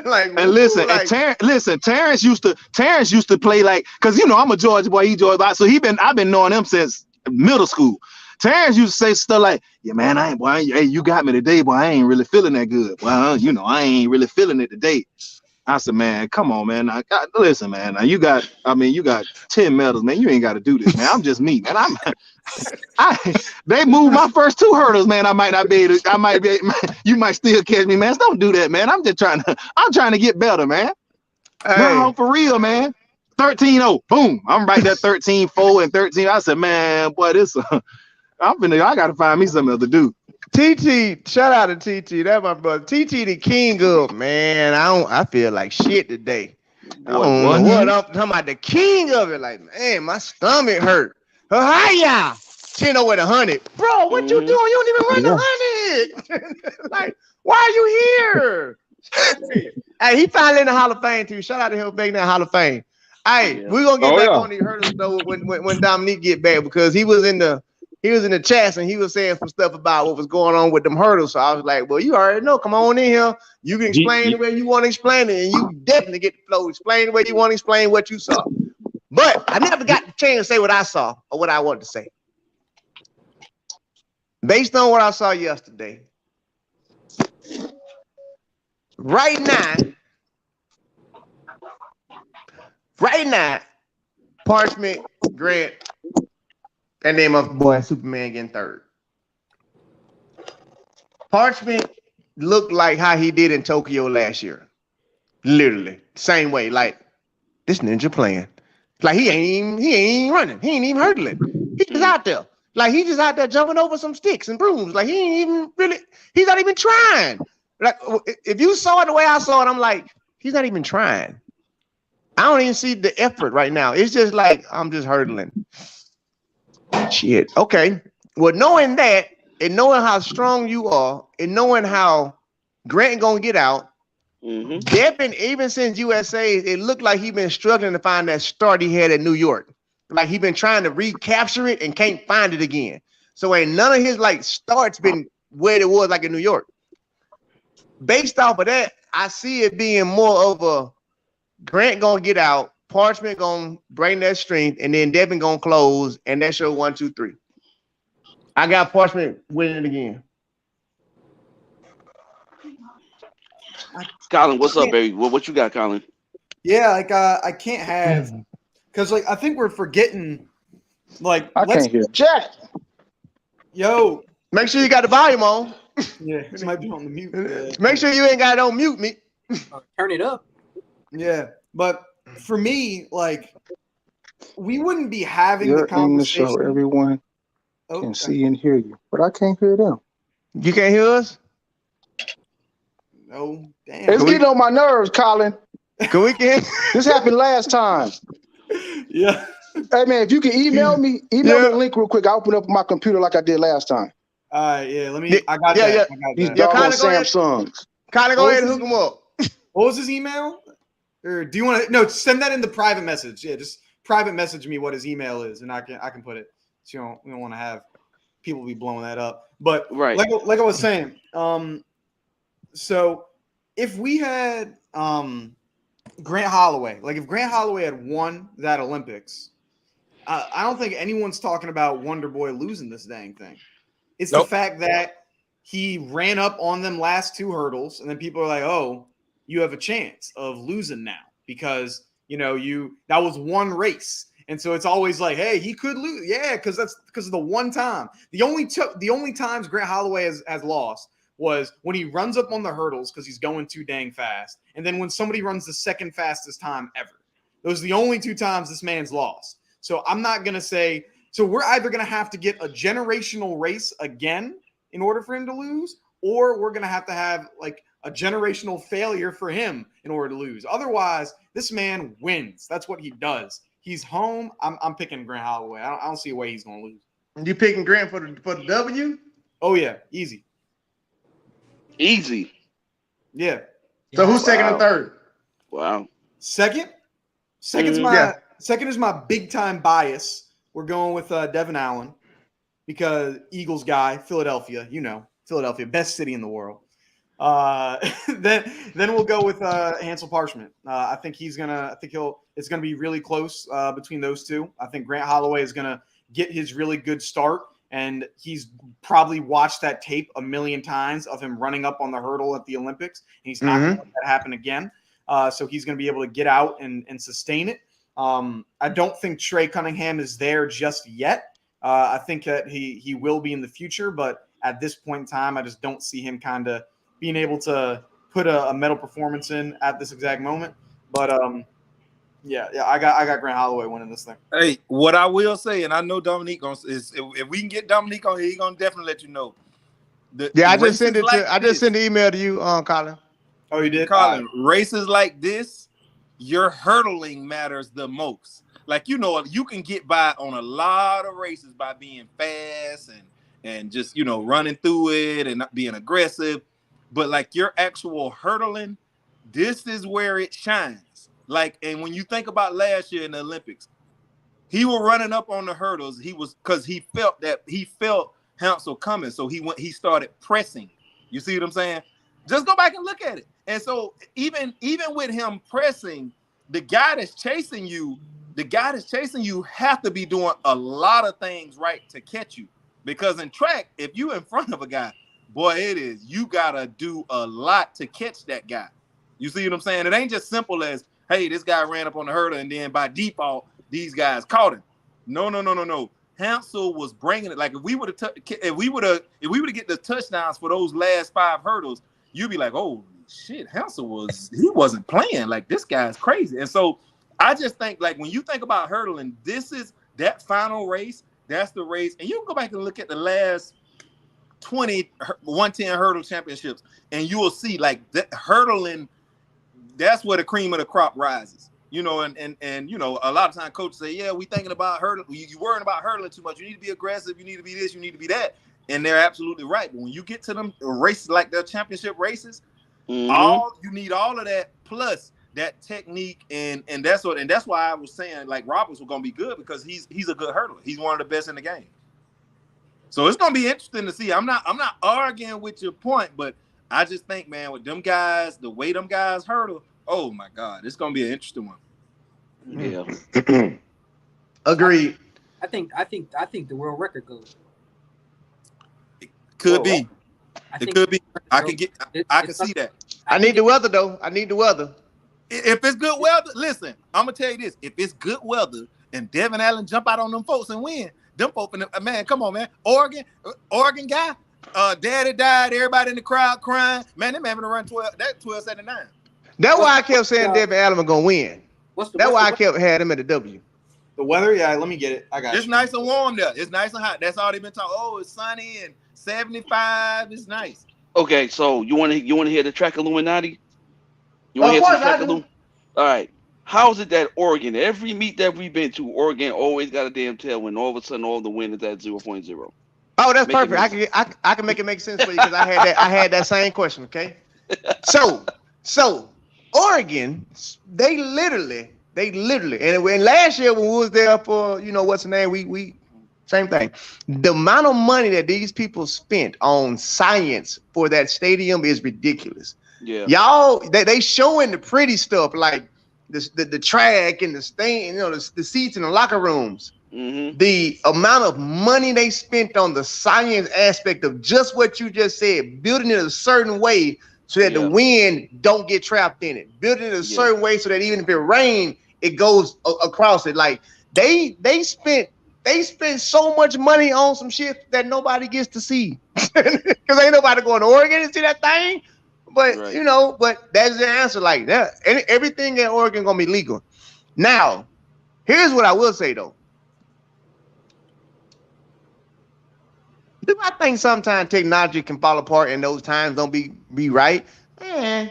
Like, and listen, like, and Terrence used to play like, cause I'm a Georgia boy, he Georgia boy, so I've been knowing him since middle school. Terrence used to say stuff like, "Yeah, man, hey, you got me today, boy. I ain't really feeling that good. Well, I ain't really feeling it today." I said, "Man, come on, man. Listen, man. You got 10 medals, man. You ain't got to do this, man. I'm just me, man. They moved my first 2 hurdles, man. I might be. You might still catch me, man. Don't do that, man. I'm trying to get better, man. Hey. No, for real, man. 13-0, boom. I'm right there, 13-4 and 13. I said, man, boy, I gotta find me something else to do. TT, shout out to TT. That's my brother. TT, the king of, man. I feel like shit today. I don't know what I'm talking about. The king of it, like, man, my stomach hurt. Hiya, 10 over the 100, bro. What you doing? You don't even run the shit. Like, why are you here? Hey, he finally in the Hall of Fame too. Shout out to him being in the Hall of Fame. Hey, we're gonna get back on the hurdles though when Dominique get back, because he was in the chats and he was saying some stuff about what was going on with them hurdles. So I was like, well, you already know. Come on in here. You can explain the way you want to explain it, and you definitely get the flow. Explain the way you want to explain what you saw. But I never got the chance to say what I saw or what I wanted to say. Based on what I saw yesterday, right now, Parchment, Grant, and then my boy Superman getting third. Parchment looked like how he did in Tokyo last year. Literally, same way. Like, this ninja playing. Like, he ain't even running. He ain't even hurdling. He just out there. Like, he just out there jumping over some sticks and brooms. Like, he's not even trying. Like, if you saw it the way I saw it, I'm like, he's not even trying. I don't even see the effort right now. It's just like, I'm just hurdling. Shit. Okay. Well, knowing that, and knowing how strong you are, and knowing how Grant gonna get out, Devin, even since USA, it looked like he been struggling to find that start he had at New York. Like, he been trying to recapture it and can't find it again. So ain't none of his like starts been where it was like in New York. Based off of that, I see it being more of a Grant gonna get out, Parchment gonna bring that strength, and then Devin gonna close, and that show 1, 2, 3. I got Parchment winning it again. Colin, what's up, baby? What you got, Colin? Yeah, like I can't have, because like I think we're forgetting. Like, I can't hear chat. Yo, make sure you got the volume on. Yeah, it might be on the mute. Make sure you ain't got it on mute, me. Turn it up. Yeah, but for me, like, we wouldn't be having You're the conversation. in the show. Everyone can see and hear you, but I can't hear them. You can't hear us? No, damn. It's getting on my nerves, Colin. Can we get This happened last time. Yeah. Hey man, if you can email me the link real quick. I'll open up my computer like I did last time. All right, yeah. Let me. I got that. Yeah. I got These that. doggone Colin, go ahead. Samsungs. Colin, go ahead and hook him up. What was his email? Or do you want to? No, send that in the private message. Yeah, just private message me what his email is, and I can put it. So we don't want to have people be blowing that up. But Right. like I was saying, so if we had Grant Holloway, like if Grant Holloway had won that Olympics, I don't think anyone's talking about Wonder Boy losing this dang thing. It's the fact that he ran up on them last two hurdles, and then people are like, "Oh, you have a chance of losing now because that was one race." And so it's always like, "Hey, he could lose." Yeah, because that's because of the one time. The only times Grant Holloway has lost was when he runs up on the hurdles because he's going too dang fast, and then when somebody runs the second fastest time ever. Those are the only two times this man's lost. So I'm not gonna say. So we're either gonna have to get a generational race again in order for him to lose, or we're gonna have to have like a generational failure for him in order to lose. Otherwise, this man wins. That's what he does. He's home. I'm picking Grant Holloway. I don't see a way he's gonna lose. You picking Grant for the W? Oh yeah, easy. Easy. Yeah. So who's second and third? Wow. Second is my big time bias. We're going with Devin Allen because Eagles guy, Philadelphia. Philadelphia, best city in the world. Then we'll go with Hansel Parchment. I think it's gonna be really close between those two. I think Grant Holloway is gonna get his really good start, and he's probably watched that tape a million times of him running up on the hurdle at the Olympics, and he's not gonna let that happen again. So he's gonna be able to get out and sustain it. I don't think Trey Cunningham is there just yet. I think that he will be in the future, but at this point in time, I just don't see him kind of being able to put a medal performance in at this exact moment. But yeah, I got Grant Holloway winning this thing. Hey, what I will say, and I know Dominique is if we can get Dominique on here, he's gonna definitely let you know. I just sent it I just sent the email to you, Colin. Oh, you did? Colin, races like this, your hurdling matters the most. Like, you can get by on a lot of races by being fast and just, you know, running through it and not being aggressive. But like your actual hurdling, this is where it shines. Like, and when you think about last year in the Olympics, he was running up on the hurdles. He was, because he felt Hansel coming. So he started pressing. You see what I'm saying? Just go back and look at it. And so even with him pressing, the guy that's chasing you have to be doing a lot of things right to catch you. Because in track, if you in front of a guy, boy, you gotta do a lot to catch that guy. You see what I'm saying? It ain't just simple as, hey, this guy ran up on the hurdle and then by default, these guys caught him. No. Hansel was bringing it. Like if we would have get the touchdowns for those last 5 hurdles, you'd be like, oh shit, Hansel wasn't playing. Like this guy's crazy. And so I just think, like, when you think about hurdling, this is that final race. That's the race. And you can go back and look at the last 20 110 hurdle championships, and you will see like that hurdling. That's where the cream of the crop rises. You know, and you know, a lot of times coaches say, yeah, we thinking about hurdling. You worrying about hurdling too much. You need to be aggressive. You need to be this. You need to be that. And they're absolutely right. But when you get to them races like their championship races, you need all of that plus that technique, and that's why I was saying like Roberts was gonna be good, because he's a good hurdler. He's one of the best in the game. So it's gonna be interesting to see. I'm not arguing with your point, but I just think, man, with them guys, the way them guys hurdle, oh my God, it's gonna be an interesting one. Yeah. Agreed. I think the world record goes. It could be. It could be. I can see that. I need the weather though. I need the weather. If it's good weather, listen, I'm gonna tell you this. If it's good weather and Devin Allen jump out on them folks and win, them folks, man, come on, man. Oregon guy, daddy died, everybody in the crowd crying. Man, them having to run 1279. That's why I kept saying Devin Allen was gonna win. That's why I kept had him at the W. The weather, yeah, let me get it. I got It's nice and warm there. It's nice and hot. That's all they've been talking. Oh, it's sunny and 75. It's nice. Okay, so you want to hear the track Illuminati? You want to hear some track Illuminati? All right. How's it that Oregon, every meet that we've been to, Oregon always got a damn tailwind. All of a sudden, all the wind is at 0.0. Oh, that's perfect. I can make it make sense for you, because I had that same question. Okay. So Oregon, they literally, and when last year when we was there for, you know, what's the name? We same thing. The amount of money that these people spent on science for that stadium is ridiculous. Yeah. Y'all, they showing the pretty stuff like the track and the stand, you know, the seats in the locker rooms. Mm-hmm. The amount of money they spent on the science aspect of just what you just said, building it a certain way so that the wind don't get trapped in it, building it a certain way so that even if it rains, it goes across it. Like they spent so much money on some shit that nobody gets to see, because ain't nobody going to Oregon and see that thing. But you know, but that's the answer. Like that, everything in Oregon gonna be legal. Now, here's what I will say though. Do I think sometimes technology can fall apart and those times don't be right? Man.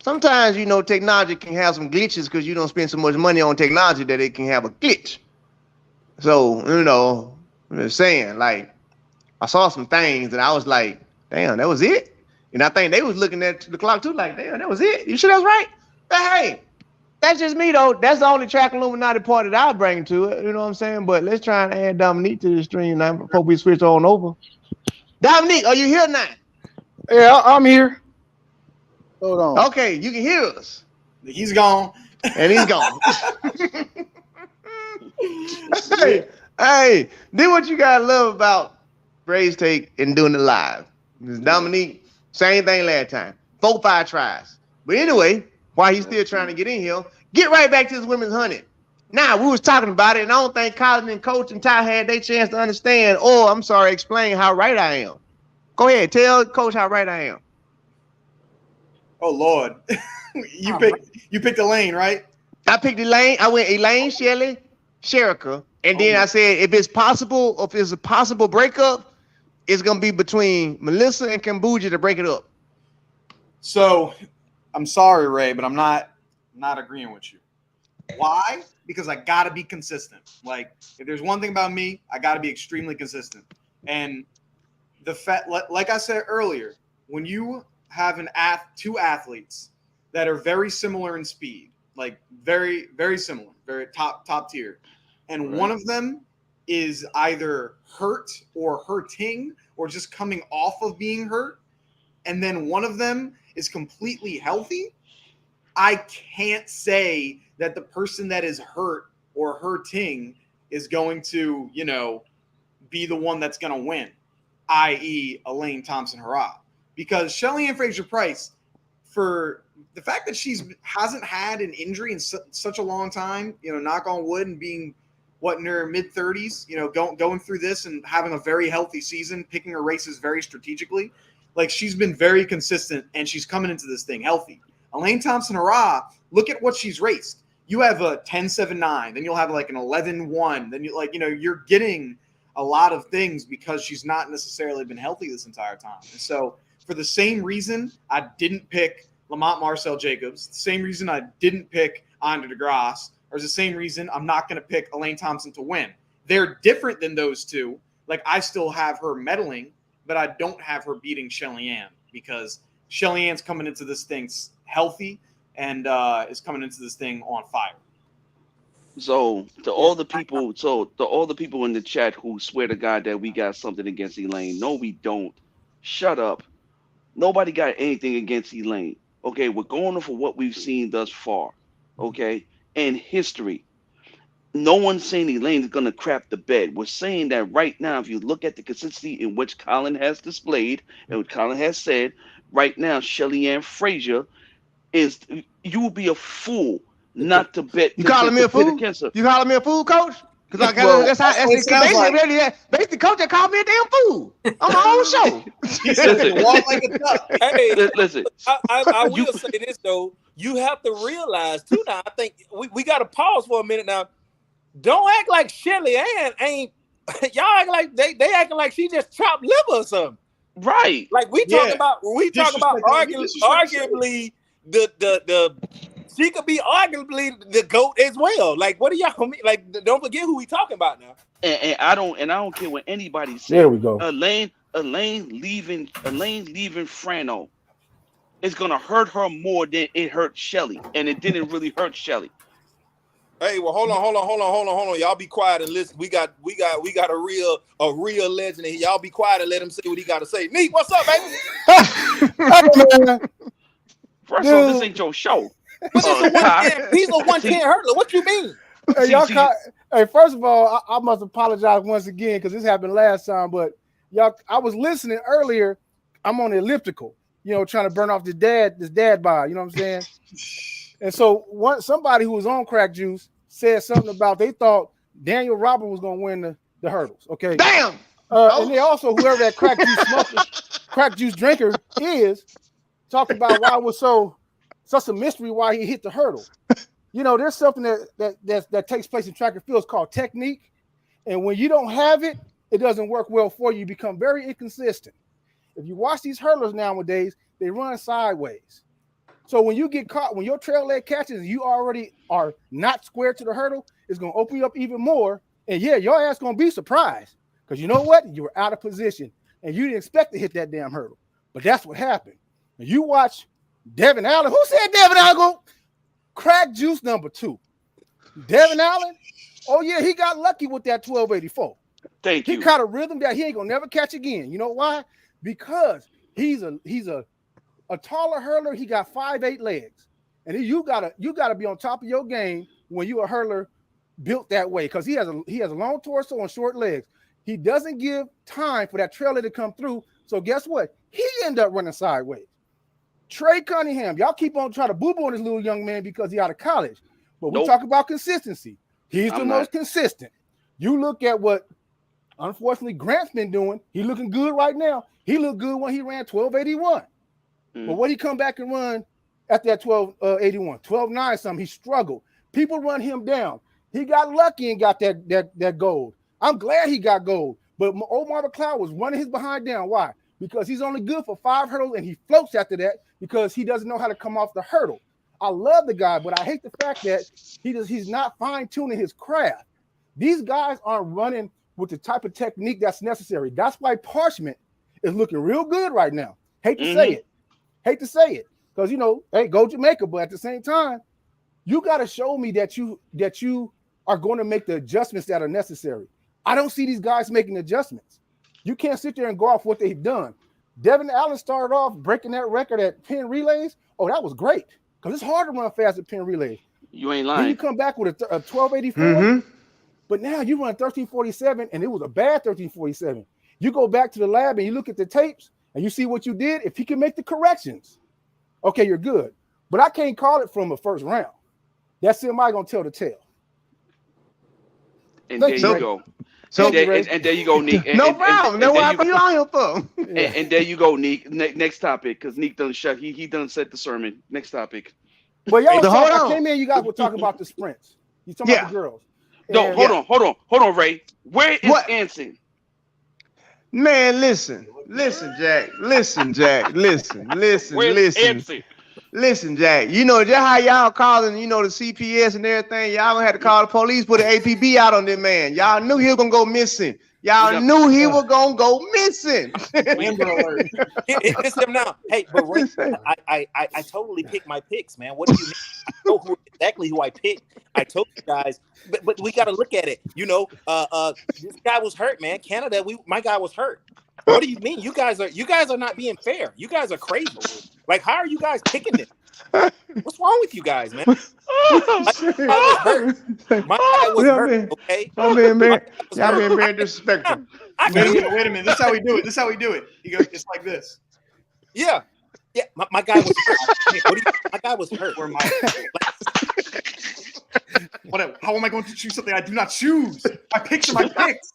Sometimes, you know, technology can have some glitches because you don't spend so much money on technology that it can have a glitch. So, you know, I'm just saying, like, I saw some things and I was like, damn, that was it? And I think they was looking at the clock too, like, damn, that was it? You sure that's right? But hey, that's just me though. That's the only track Illuminati part that I bring to it. You know what I'm saying? But let's try and add Dominique to the stream now before we switch on over. Dominique, are you here now? Yeah, I'm here. Hold on. Okay, you can hear us. He's gone. And he's gone. hey, do what you gotta love about Braves Take and doing it live. Dominique, same thing last time. 4-5 tries. But anyway, while he's still trying to get in here, get right back to this women's hunting. Now, we was talking about it, and I don't think Colin and Coach and Ty had their chance to understand, or I'm sorry, explain how right I am. Go ahead, tell Coach how right I am. Oh Lord, you picked a lane, right? I picked Elaine. I went Elaine, Shelley, Sherika, and then I said if it's a possible breakup, it's gonna be between Melissa and Kambuja to break it up. So, I'm sorry, Ray, but I'm not agreeing with you. Why? Because I got to be consistent. Like, if there's one thing about me, I got to be extremely consistent. And the fact, like I said earlier, when you have two athletes that are very similar in speed, like very, very similar, very top tier, and one of them is either hurt or hurting or just coming off of being hurt, and then one of them is completely healthy, I can't say that the person that is hurt or hurting is going to, be the one that's going to win, i.e. Elaine Thompson-Herah. Because Shelly-Ann Fraser-Pryce, for the fact that hasn't had an injury in such a long time, knock on wood, and being in her mid-30s, going through this and having a very healthy season, picking her races very strategically, like she's been very consistent and she's coming into this thing healthy. Elaine Thompson-Herah, look at what she's raced. You have a 10.79, then you'll have like an 11.1, then you're getting a lot of things because she's not necessarily been healthy this entire time. And so for the same reason I didn't pick Lamont Marcel Jacobs, the same reason I didn't pick Andre DeGrasse, or the same reason I'm not going to pick Elaine Thompson to win. They're different than those two. Like, I still have her medaling, but I don't have her beating Shelly-Ann, because Shelly-Ann's coming into this thing healthy and is coming into this thing on fire. So to all the people in the chat who swear to God that we got something against Elaine, no, we don't. Shut up. Nobody got anything against Elaine. Okay, we're going off of what we've seen thus far. Okay, and history. No one's saying Elaine is going to crap the bed. We're saying that right now, if you look at the consistency in which Colin has displayed and what Colin has said, right now, Shelly-Ann Fraser you will be a fool not to bet. You calling me a fool? You calling me a fool, coach? Because that's basically coach that called me a damn fool on my own show. He said, walk like a duck. Hey, listen. I will say this though. You have to realize too. Now, I think we got to pause for a minute now. Don't act like Shelly-Ann ain't. Y'all act like they acting like she just chopped liver or something. Right. Like we talk about arguably the she could be arguably the GOAT as well. Like, what do y'all mean? Like, don't forget who we talking about now. And I don't care what anybody says. There we go. Elaine leaving Frano is gonna hurt her more than it hurt Shelly, and it didn't really hurt Shelly. Hey, well, hold on. Y'all be quiet and listen. We got a real legend here. Y'all be quiet and let him say what he got to say. Neat, what's up, baby? First of all, this ain't your show. He's a 110 hurdler. What you mean? Hey, first of all, I must apologize once again because this happened last time. But y'all, I was listening earlier. I'm on the elliptical, trying to burn off this dad bod. You know what I'm saying? And so somebody who was on Crack Juice said something about they thought Daniel Roberts was going to win the hurdles. Okay. Damn. And they also, whoever that Crack Juice smoker, Crack Juice drinker is, talking about why it was such a mystery why he hit the hurdle. There's something that takes place in track and field called technique. And when you don't have it, it doesn't work well for you. You become very inconsistent. If you watch these hurdlers nowadays, they run sideways. So when you get caught, when your trail leg catches and you already are not square to the hurdle, it's going to open you up even more. And yeah, your ass going to be surprised because you know what? You were out of position and you didn't expect to hit that damn hurdle. But that's what happened. And you watch Devin Allen. Who said Devin Allen? Crack Juice number 2. Devin Allen. Oh yeah, he got lucky with that 1284. Thank you. He caught a rhythm that he ain't gonna never catch again. You know why? Because he's a taller hurler. He got 5'8" legs, and you gotta be on top of your game when you a hurler built that way. Because he has a long torso and short legs. He doesn't give time for that trailer to come through. So guess what? He ended up running sideways. Trey Cunningham, y'all keep on trying to boo-boo on this little young man because he out of college. But we talk about consistency. He's the most consistent. You look at what, unfortunately, Grant's been doing. He looking good right now. He looked good when he ran 1281. But what he come back and run at that 1281, 12.9 something, he struggled. People run him down. He got lucky and got that gold. I'm glad he got gold. But old Marvin Cloud was running his behind down. Why? Because he's only good for 5 hurdles and he floats after that because he doesn't know how to come off the hurdle. I love the guy, but I hate the fact that he's not fine-tuning his craft. These guys aren't running with the type of technique that's necessary. That's why Parchment is looking real good right now. Hate to say it. Because hey, go Jamaica, but at the same time, you got to show me that you are going to make the adjustments that are necessary. I don't see these guys making adjustments. You can't sit there and go off what they've done. Devin Allen started off breaking that record at pin relays. Oh, that was great. Because it's hard to run fast at pin relays. You ain't lying. Then you come back with a 1284, but now you run 1347, and it was a bad 1347. You go back to the lab and you look at the tapes and you see what you did. If he can make the corrections, okay, you're good. But I can't call it from a first round. That's somebody gonna tell the tale. And there you go. So and there you go, Nick. No problem. That's what you on here for. And there you go, Nick. Next topic, because Nick done shut. He done set the sermon. Next topic. But y'all I came in. You guys were talking about the sprints. You talking about the girls. No, hold on, Ray. Where is Anson? Man, listen, Jack. Listen. Listen, Jack. You know just how y'all calling, the CPS and everything. Y'all gonna have to call the police, put an APB out on that man. Y'all knew he was gonna go missing. Y'all knew he was gonna go missing. It's him now. Hey, but Ray, I totally pick my picks, man. What do you mean? I know exactly who I picked. I told you guys, but we got to look at it. This guy was hurt, man. Canada, my guy was hurt. What do you mean? You guys are not being fair. You guys are crazy. Like, how are you guys picking this? What's wrong with you guys, man? My guy was hurt. Okay. Y'all being very disrespectful. Wait a minute. This is how we do it. He goes, it's like this. Yeah. My guy was hurt. My guy was hurt. Where am I? How am I going to choose something I do not choose? My picks are my picks.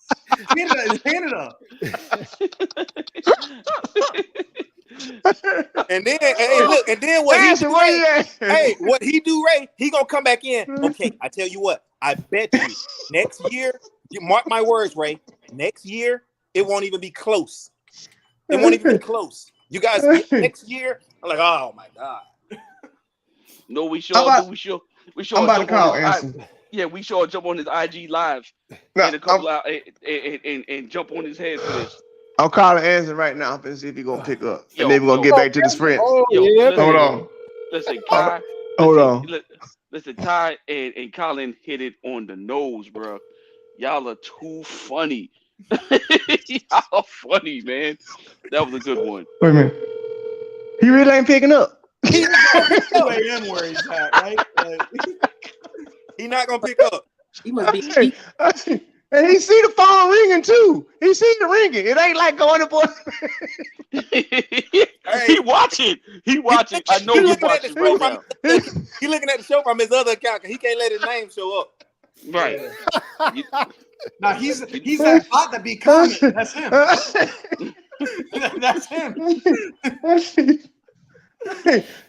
Canada is Canada. And then what he do, Ray? He gonna come back in. Okay, I tell you what. I bet you next year. You mark my words, Ray. Next year, it won't even be close. It won't even be close. You guys, next year, I'm like, oh my god. No, we sure. I'm about to call Anson. Yeah, we sure jump on his IG live and a couple out and jump on his head for this. I'm calling Anson right now and see if he's gonna pick up. And then we're gonna get back to the sprint. Hold on. Listen, Kai. Hold on. Listen, Ty and Colin hit it on the nose, bro. Y'all are too funny. Y'all are funny, man. That was a good one. Wait a minute. He really ain't picking up. 2 a.m. where he's at, right? He not gonna pick up. He must be. And he see the phone ringing too. He see the ringing. It ain't like going to He watching. I know he's watching right now. He looking at the show from his other account. He can't let his name show up. Right. Now he's that bot that be coming. That's him. That's him.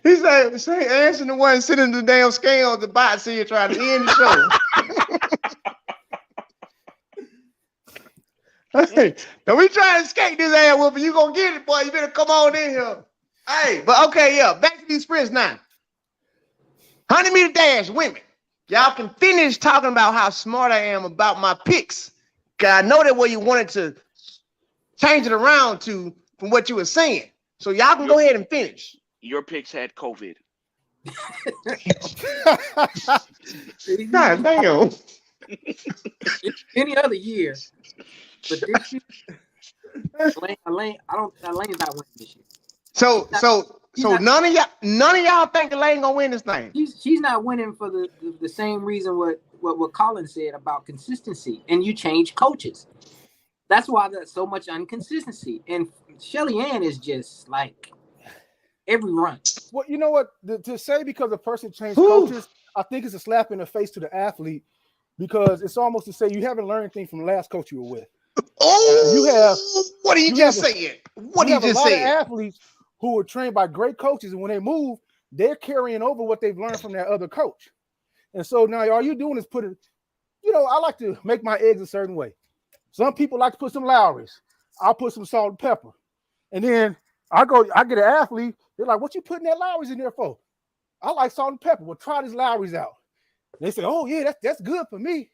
He's like, say Anson the one sitting in the damn scale of the bot, see you trying to end the show. Hey, now we trying to escape this ass whooping. You gonna get it, boy. You better come on in here. Hey, but okay, back to these sprints now. 100-meter dash, women. Y'all can finish talking about how smart I am about my picks. Cause I know that where you wanted to change it around to from what you were saying. So y'all can go ahead and finish. Your picks had COVID. God damn. Any other year, but this year, Elaine, Elaine's not winning this year. So none of y'all think Elaine gonna win this thing. She's not winning for the same reason what Colin said about consistency, and you change coaches. That's why there's so much inconsistency. And Shelly Ann is just like every run. Well, you know what? To say because a person changed coaches, I think it's a slap in the face to the athlete, because it's almost to say you haven't learned anything from the last coach you were with. What are you just saying? What are you just saying? Athletes who were trained by great coaches, and when they move, they're carrying over what they've learned from their other coach. And so now all you're doing is put it, I like to make my eggs a certain way. Some people like to put some Lowry's. I'll put some salt and pepper. And then I get an athlete, they're like, what you putting that Lowry's in there for? I like salt and pepper. Well, try this Lowry's out. They say, oh yeah, that's good for me.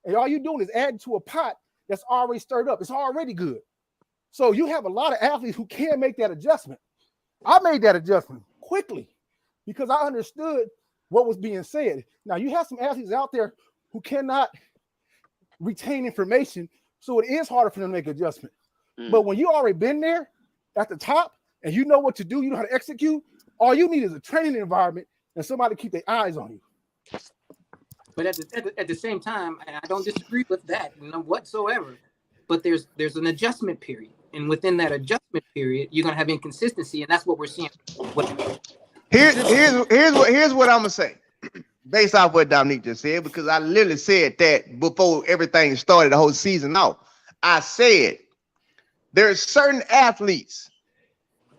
And all you're doing is adding to a pot that's already stirred up. It's already good. So you have a lot of athletes who can make that adjustment. I made that adjustment quickly because I understood what was being said. Now you have some athletes out there who cannot retain information, so it is harder for them to make adjustment. But when you already been there at the top and you know what to do, you know how to execute, all you need is a training environment and somebody to keep their eyes on you. But at the same time, I don't disagree with that whatsoever. But there's an adjustment period, and within that adjustment period, you're gonna have inconsistency, and that's what we're seeing. Here's what I'm gonna say, based off what Dominique just said, because I literally said that before everything started, the whole season out. I said there's certain athletes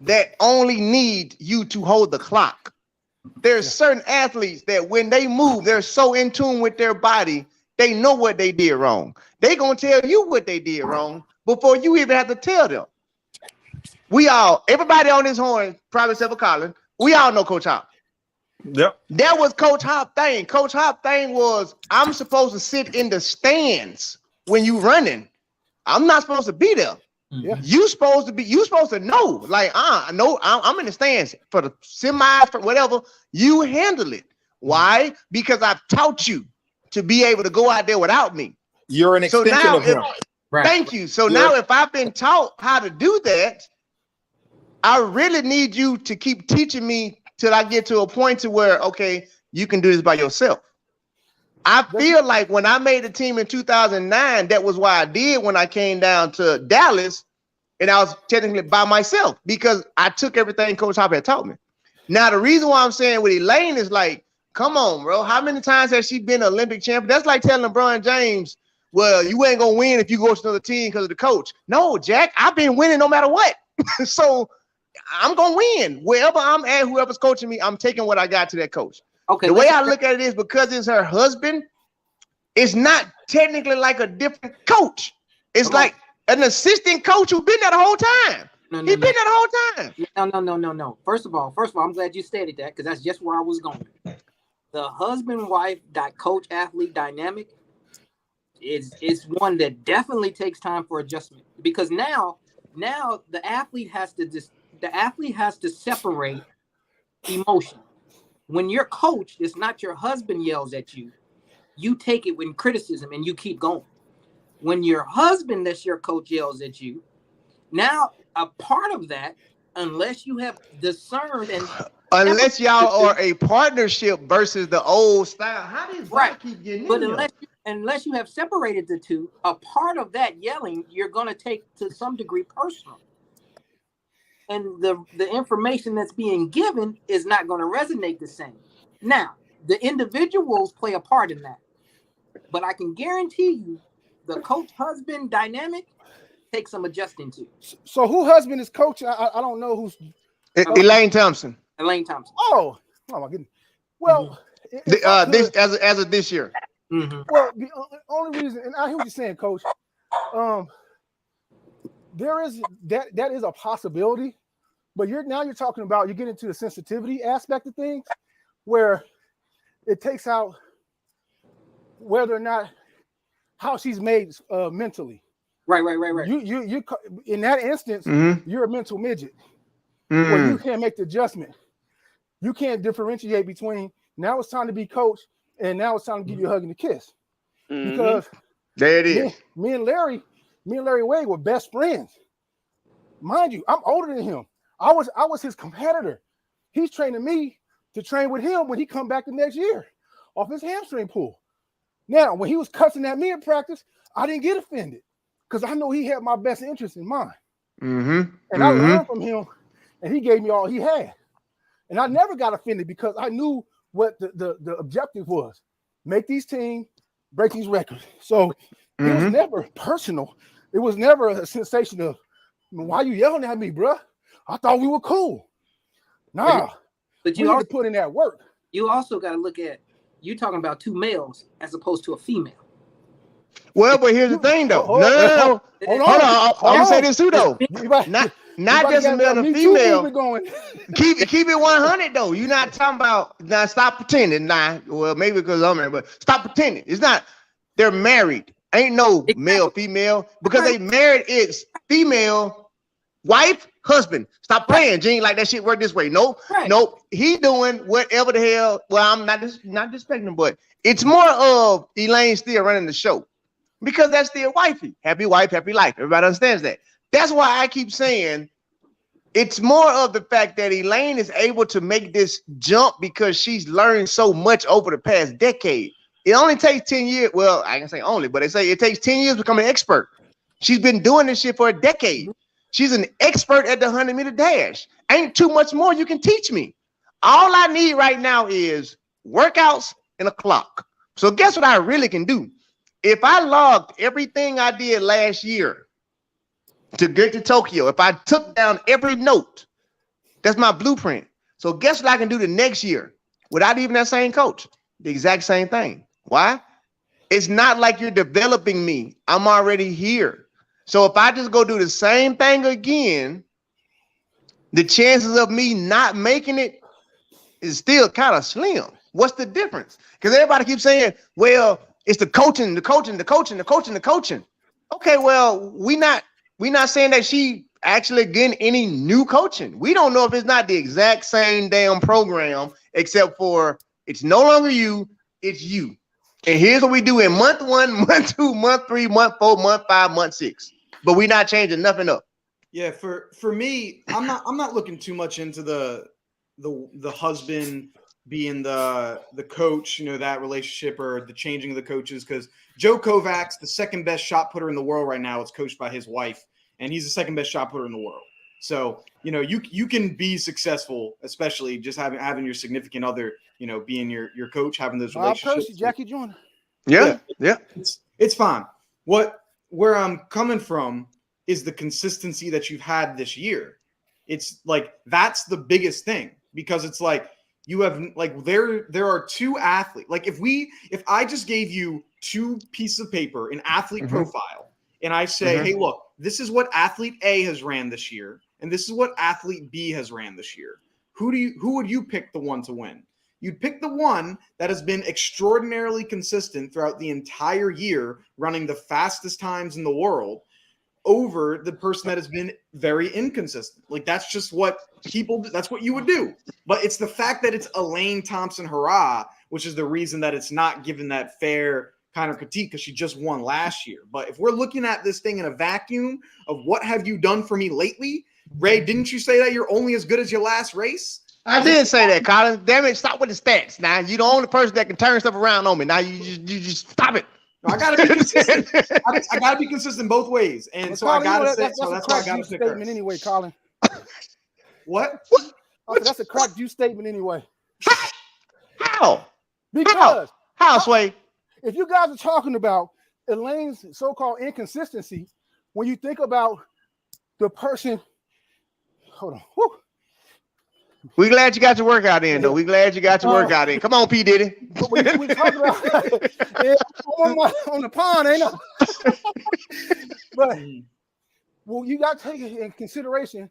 that only need you to hold the clock. There's certain athletes that when they move, they're so in tune with their body, they know what they did wrong. They're gonna tell you what they did wrong before you even have to tell them. Everybody on this horn, probably except for Colin, we all know Coach Hop. Yep. That was Coach Hop thing. Coach Hop thing was, I'm supposed to sit in the stands when you running. I'm not supposed to be there. Yeah. You supposed to know, like, no, I'm in the stands for the semi, for whatever. You handle it. Why? Because I've taught you to be able to go out there without me. You're an extension of him. Thank you. So now if I've been taught how to do that, I really need you to keep teaching me till I get to a point to where, okay, you can do this by yourself. I feel like when I made the team in 2009, that was why I did when I came down to Dallas, and I was technically by myself because I took everything Coach Hop had taught me. Now, the reason why I'm saying with Elaine is like, come on, bro. How many times has she been an Olympic champion? That's like telling LeBron James, well, you ain't going to win if you go to another team because of the coach. No, Jack, I've been winning no matter what. So I'm going to win. Wherever I'm at, whoever's coaching me, I'm taking what I got to that coach. Okay. The way I look at it is because it's her husband, it's not technically like a different coach. It's like an assistant coach who's been there the whole time. He's been there the whole time. No. First of all, I'm glad you stated that because that's just where I was going. The husband-wife coach-athlete dynamic is one that definitely takes time for adjustment because now the athlete has to separate emotion. When your coach is not your husband yells at you, you take it with criticism and you keep going. When your husband that's your coach yells at you, now a part of that, unless you have discerned and unless y'all are a partnership versus the old style, how does that keep getting but in unless you have separated the two, a part of that yelling you're going to take to some degree personal. And the information that's being given is not going to resonate the same. Now, the individuals play a part in that. But I can guarantee you the coach-husband dynamic takes some adjusting to. So who husband is coach? I don't know who's... Elaine Thompson. Elaine Thompson. Oh my goodness. Well... This as of this year. Mm-hmm. Well, the only reason, and I hear what you're saying, Coach. There is that is a possibility, but you're talking about you're getting to the sensitivity aspect of things, where it takes out whether or not how she's made mentally. Right. You in that instance, you're a mental midget, Mm-hmm. where you can't make the adjustment. You can't differentiate between now it's time to be coach and now it's time to give you a hug and a kiss. Because there it is. Me and Larry Wade were best friends. Mind you, I'm older than him. I was his competitor. He's training me to train with him when he come back the next year off his hamstring pull. Now, when he was cussing at me in practice, I didn't get offended because I know he had my best interest in mind. And I learned from him, and he gave me all he had. And I never got offended because I knew what the objective was. Make these teams, break these records. So it was never personal. It was never a sensation of, why you yelling at me, bro? I thought we were cool. Nah, but you need also to put in that work. You also got to look at, you're talking about two males as opposed to a female. Well, but here's the thing, though. No. Hold on. I'm gonna say this too, though. not Everybody just a got male that and Me Too female. movement going. Keep it 100 though. You're not talking about now. Stop pretending. Nah, well maybe because I'm married, but stop pretending. It's not. They're married. Ain't no male female because they married. It's female, wife, husband. Stop playing, Gene. Like that shit work this way. Nope, nope. He doing whatever the hell. Well, I'm not disrespecting him, but it's more of Elaine still running the show because that's still wifey. Happy wife, happy life. Everybody understands that. That's why I keep saying. It's more of the fact that Elaine is able to make this jump because she's learned so much over the past decade. It only takes 10 years. Well, I can say only, but they say it takes 10 years to become an expert. She's been doing this shit for a decade. She's an expert at the 100-meter dash. Ain't too much more you can teach me. All I need right now is workouts and a clock. So guess what I really can do? If I logged everything I did last year to get to Tokyo, if I took down every note, that's my blueprint. So guess what I can do the next year without even that same coach? The exact same thing. Why? It's not like you're developing me. I'm already here. So if I just go do the same thing again, the chances of me not making it is still kind of slim. What's the difference? Because everybody keeps saying, well, it's the coaching. Okay, well, we not saying that she actually getting any new coaching. We don't know if it's not the exact same damn program, except for it's no longer you, it's you. And here's what we do in month 1, month 2, month 3, month 4, month 5, month 6. But we're not changing nothing up. Yeah, for me, I'm not looking too much into the husband being the coach, that relationship or the changing of the coaches, because Joe Kovacs, the second best shot putter in the world right now, is coached by his wife, and he's the second best shot putter in the world. So, you can be successful, especially just having your significant other, being your coach, having those relationships. Percy, Jackie Joyner. Yeah. It's fine. Where I'm coming from is the consistency that you've had this year. It's like that's the biggest thing, because it's like you have like there are two athletes. Like if I just gave you 2 pieces of paper, an athlete profile, and I say, hey, look, this is what athlete A has ran this year, and this is what athlete B has ran this year. Who would you pick the one to win? You'd pick the one that has been extraordinarily consistent throughout the entire year, running the fastest times in the world, over the person that has been very inconsistent. Like that's just what people do. That's what you would do. But it's the fact that it's Elaine Thompson-Herah, which is the reason that it's not given that fair kind of critique, because she just won last year. But if we're looking at this thing in a vacuum of what have you done for me lately, Ray, didn't you say that you're only as good as your last race? I did say that, Colin. Damn it, stop with the stats. Now you're the only person that can turn stuff around on me. Now you just stop it. No, I gotta be consistent. I gotta be consistent both ways, and Well, so Colin, I gotta say. that's So a that's why I crack gotta juice pick statement her. anyway, Colin. What? I said, that's a crack juice statement anyway. How? Because How, Sway? if you guys are talking about Elaine's so-called inconsistency, when you think about the person, hold on. Whew. We glad you got your workout in, though. We glad you got your workout in. Come on, P. Diddy. But we talking about yeah, on the pond, ain't no. But well, you got to take in consideration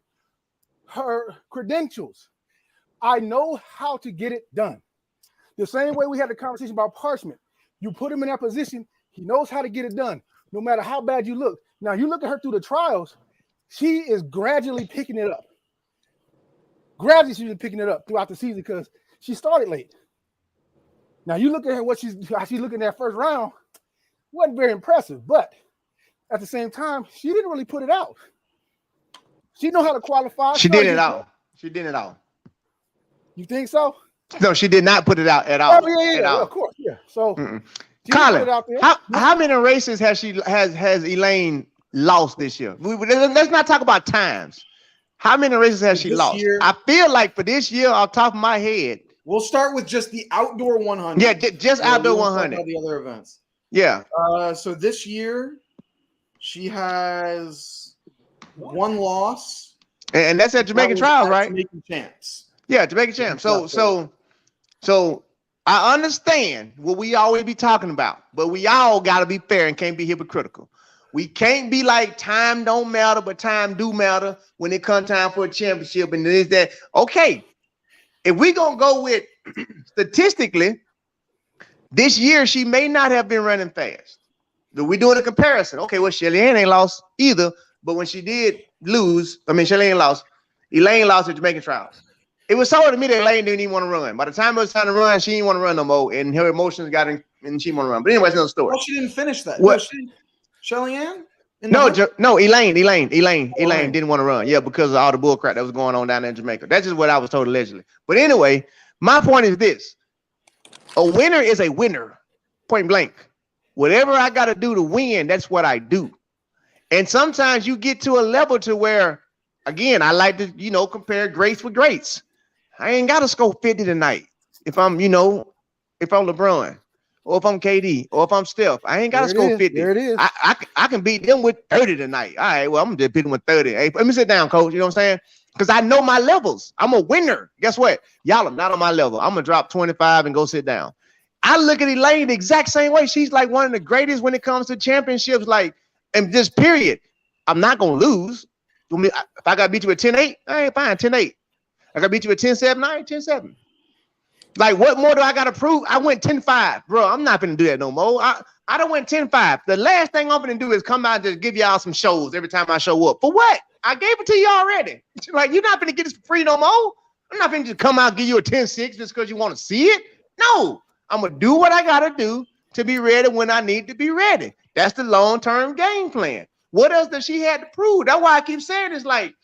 her credentials. I know how to get it done. The same way we had the conversation about Parchment. You put him in that position, he knows how to get it done, no matter how bad you look. Now, you look at her through the trials, she is gradually picking it up. Gradually, she's been picking it up throughout the season because she started late. Now, you look at her, how she's looking at that first round, wasn't very impressive, but at the same time, she didn't really put it out. She know how to qualify. She did it all. She did it all. You think so? No, she did not put it out at all. Oh, yeah, At all. well, of course, yeah. So, she Colin, put it out there. how many races has Elaine lost this year? Let's not talk about times. How many races has she lost? I feel like for this year, off the top of my head, we'll start with just the outdoor 100. Yeah, just outdoor 100. The other events. Yeah. So this year, she has 1 loss, and that's at Jamaican Trials, right? Jamaican Champs. Yeah, Jamaican Champs. So I understand what we always be talking about, but we all got to be fair and can't be hypocritical. We can't be like time don't matter, but time do matter when it comes time for a championship. And is that okay? If we gonna go with statistically, this year she may not have been running fast. But we doing a comparison. Okay, well, Shelly Ann ain't lost either, but when she did lose, I mean, Shelly Ann lost. Elaine lost at Jamaican Trials. It was told to me that Elaine didn't even want to run. By the time it was time to run, she didn't want to run no more, and her emotions got in, and she want to run. But anyway, it's another story. Well, she didn't finish that. What? No, Shelly Ann? No, Elaine didn't want to run. Yeah, because of all the bull crap that was going on down there in Jamaica. That's just what I was told allegedly. But anyway, my point is this. A winner is a winner, point blank. Whatever I got to do to win, that's what I do. And sometimes you get to a level to where, again, I like to, compare greats with greats. I ain't got to score 50 tonight if I'm LeBron, or if I'm KD, or if I'm Steph. I ain't got to score 50. There it is. I can beat them with 30 tonight. All right, well, I'm just beating them with 30. Hey, let me sit down, coach. You know what I'm saying? Because I know my levels. I'm a winner. Guess what? Y'all are not on my level. I'm going to drop 25 and go sit down. I look at Elaine the exact same way. She's like one of the greatest when it comes to championships, and just period. I'm not going to lose. If I got to beat you at 10-8, all right, fine, 10-8. I got to beat you at 10-7, all right, 10-7. Like, what more do I got to prove? I went 10-5. Bro, I'm not going to do that no more. I don't went 10-5. The last thing I'm going to do is come out and just give y'all some shows every time I show up. For what? I gave it to you already. Like, you're not going to get this for free no more. I'm not going to just come out and give you a 10-6 just because you want to see it. No. I'm going to do what I got to do to be ready when I need to be ready. That's the long-term game plan. What else does she have to prove? That's why I keep saying it's like,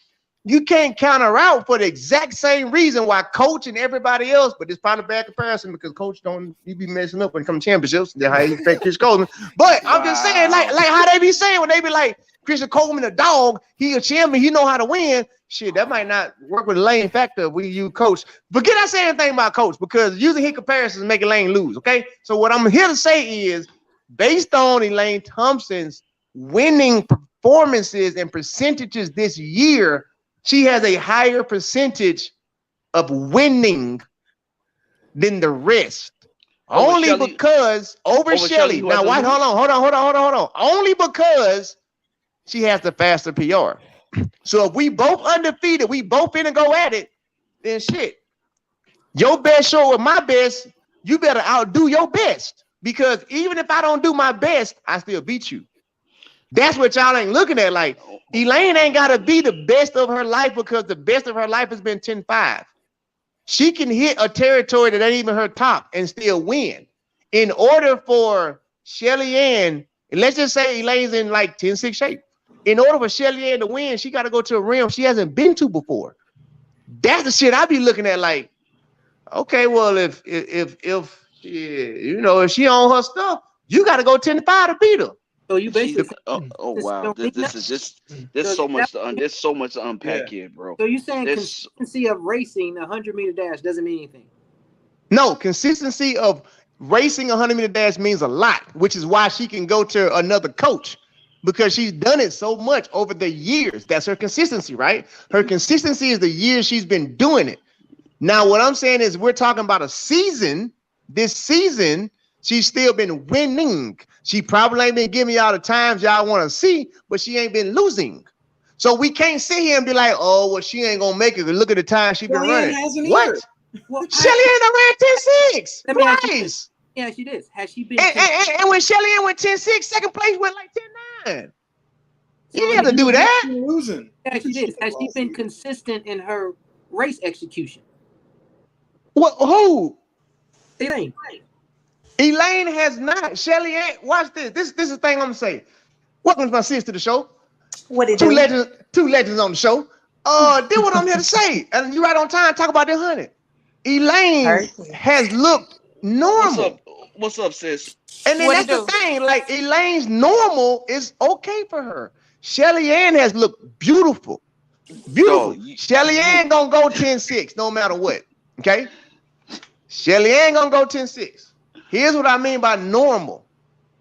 you can't counter out for the exact same reason why Coach and everybody else, but it's probably a bad comparison because Coach you be messing up when it comes to championships. That's how you expect Chris Coleman. But I'm just saying, like how they be saying when they be like, Christian Coleman a dog, he a champion, he know how to win. Shit, that might not work with the Lane factor when you Coach. But can I say anything about Coach? Because using his comparisons make Elaine lose, okay? So what I'm here to say is, based on Elaine Thompson's winning performances and percentages this year, she has a higher percentage of winning than the rest. Only because over Shelly. Now, why? Hold on. Only because she has the faster PR. So if we both undefeated, we both finna go at it, then shit. Your best show with my best, you better outdo your best. Because even if I don't do my best, I still beat you. That's what y'all ain't looking at. Like, Elaine ain't got to be the best of her life because the best of her life has been 10-5. She can hit a territory that ain't even her top and still win. In order for Shelly Ann, and let's just say Elaine's in like 10-6 shape. In order for Shelly Ann to win, she got to go to a realm she hasn't been to before. That's the shit I be looking at like, okay, well, if she on her stuff, you got to go 10-5 to beat her. So you basically wow, there's so much to unpack here, bro. So you saying consistency of racing a 100-meter dash doesn't mean anything? No, consistency of racing a 100-meter dash means a lot, which is why she can go to another coach because she's done it so much over the years. That's her consistency, right? Her consistency is the years she's been doing it. Now, what I'm saying is we're talking about a season. This season, she's still been winning. She probably ain't been giving y'all the times y'all want to see, but she ain't been losing. So we can't sit here and be like, oh, well, she ain't going to make it. Look at the time she's been running. What? Well, Shelly Ann ran 10-6 twice. Yeah, she did. Has she been? And when Shelly Ann went 10-6, second place went like 10-9. You didn't have to do that. Losing. Yeah, she did. Has she been consistent in her race execution? What? Who? Elaine has not. Shelly Ann, watch this. This is the thing I'm gonna say. Welcome my sis to the show. What did two legends on the show. Did what I'm here to say. And you right on time. Talk about the 100. Elaine has looked normal. What's up, sis? And then that's the thing. Like Elaine's normal is okay for her. Shelly Ann has looked beautiful. Beautiful. Shelly Ann gonna go 10-6 no matter what. Okay. Shelly Ann gonna go 10-6. Here's what I mean by normal.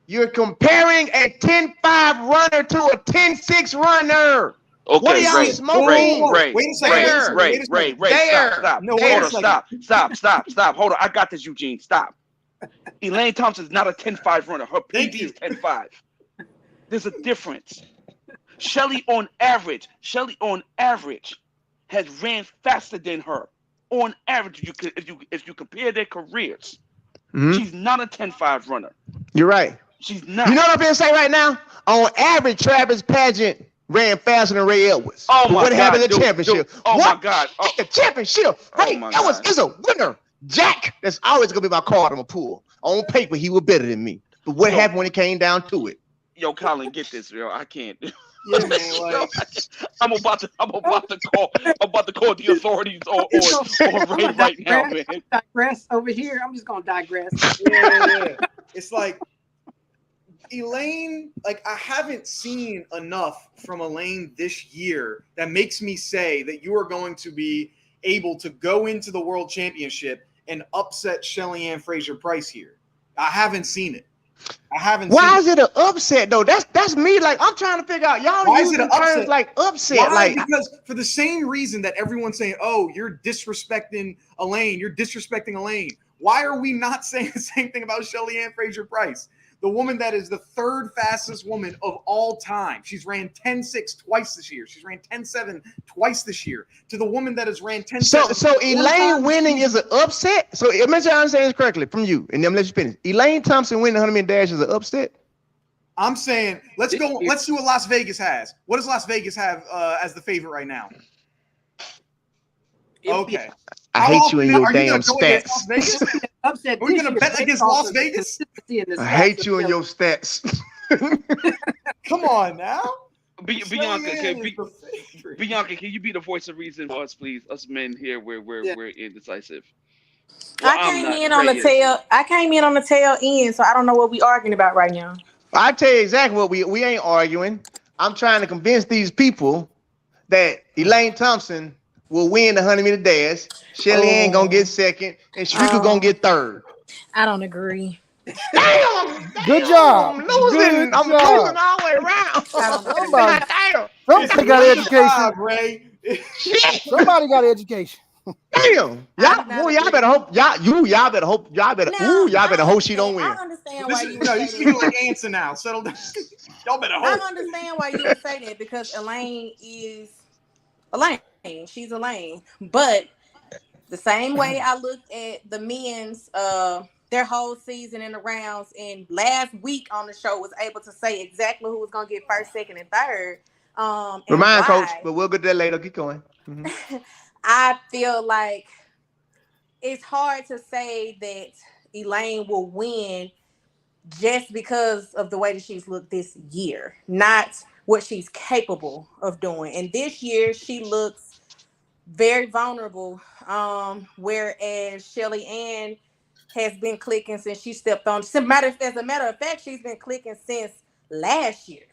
You're comparing a 10-5 runner to a 10-6 runner. Okay, what are y'all smoking? Ray, stop. Hold on, I got this, Eugene. Stop. Elaine Thompson's not a 10-5 runner. Her PB is 10-5. There's a difference. Shelly on average has ran faster than her. On average, if you compare their careers, she's not a 10-5 runner. You're right. She's not. You know what I'm going to say right now? On average, Travis Pageant ran faster than Ray Edwards. Oh but my what God, happened at the championship? Oh what? my God. Oh. The championship. Ray Edwards is a winner. Jack, that's always going to be my card I'm going to pull. On paper, he was better than me. But what happened when it came down to it? Yo, Colin, get this, yo. I can't. Yeah, man, like, I'm about to call the authorities on Ray right now, man. Digress over here. I'm just gonna digress. yeah. It's like Elaine, like I haven't seen enough from Elaine this year that makes me say that you are going to be able to go into the World Championship and upset Shelly Ann Fraser-Price here. I haven't seen it. Why is it an upset though? That's me. Like I'm trying to figure out y'all using terms like upset. Why? Like Because for the same reason that everyone's saying, "Oh, you're disrespecting Elaine. You're disrespecting Elaine." Why are we not saying the same thing about Shelly Ann Fraser-Price, the woman that is the third fastest woman of all time? She's ran 10.6 twice this year. She's ran 10.7 twice this year. To the woman that has ran 10.7. So Elaine winning is an upset. So make sure I understand this correctly from you, and then let you finish. Elaine Thompson winning 100 meter dash is an upset. I'm saying let's go. Let's see what Las Vegas has. What does Las Vegas have as the favorite right now? Okay. I hate you and your damn stats. Upset. Are we gonna bet against Las Vegas? I hate you and your stats. Come on now. Bianca, can you be the voice of reason for us, please? Us men here, we're indecisive. Well, I came in on the tail end, so I don't know what we arguing about right now. I tell you exactly what we ain't arguing. I'm trying to convince these people that Elaine Thompson will win the 100 meter dash. Shelly Ann gonna get second, and Shrika gonna get third. I don't agree. Damn! Good job. I'm losing all the way around. Somebody got an education. Ray. Somebody got an education. Damn! Y'all better hope. Y'all better hope she don't win. I understand why you. You speaking like Anson now. Settle down. Y'all better hope. I understand why you would say that because Elaine is Elaine. She's Elaine, but the same way I looked at the men's their whole season in the rounds, and last week on the show was able to say exactly who was gonna get first, second, and third. Remind coach, but we'll get that later. Keep going. Mm-hmm. I feel like it's hard to say that Elaine will win just because of the way that she's looked this year, not what she's capable of doing. And this year she looks very vulnerable, whereas Shelly Ann has been clicking since she stepped on. As a matter of fact, she's been clicking since last year.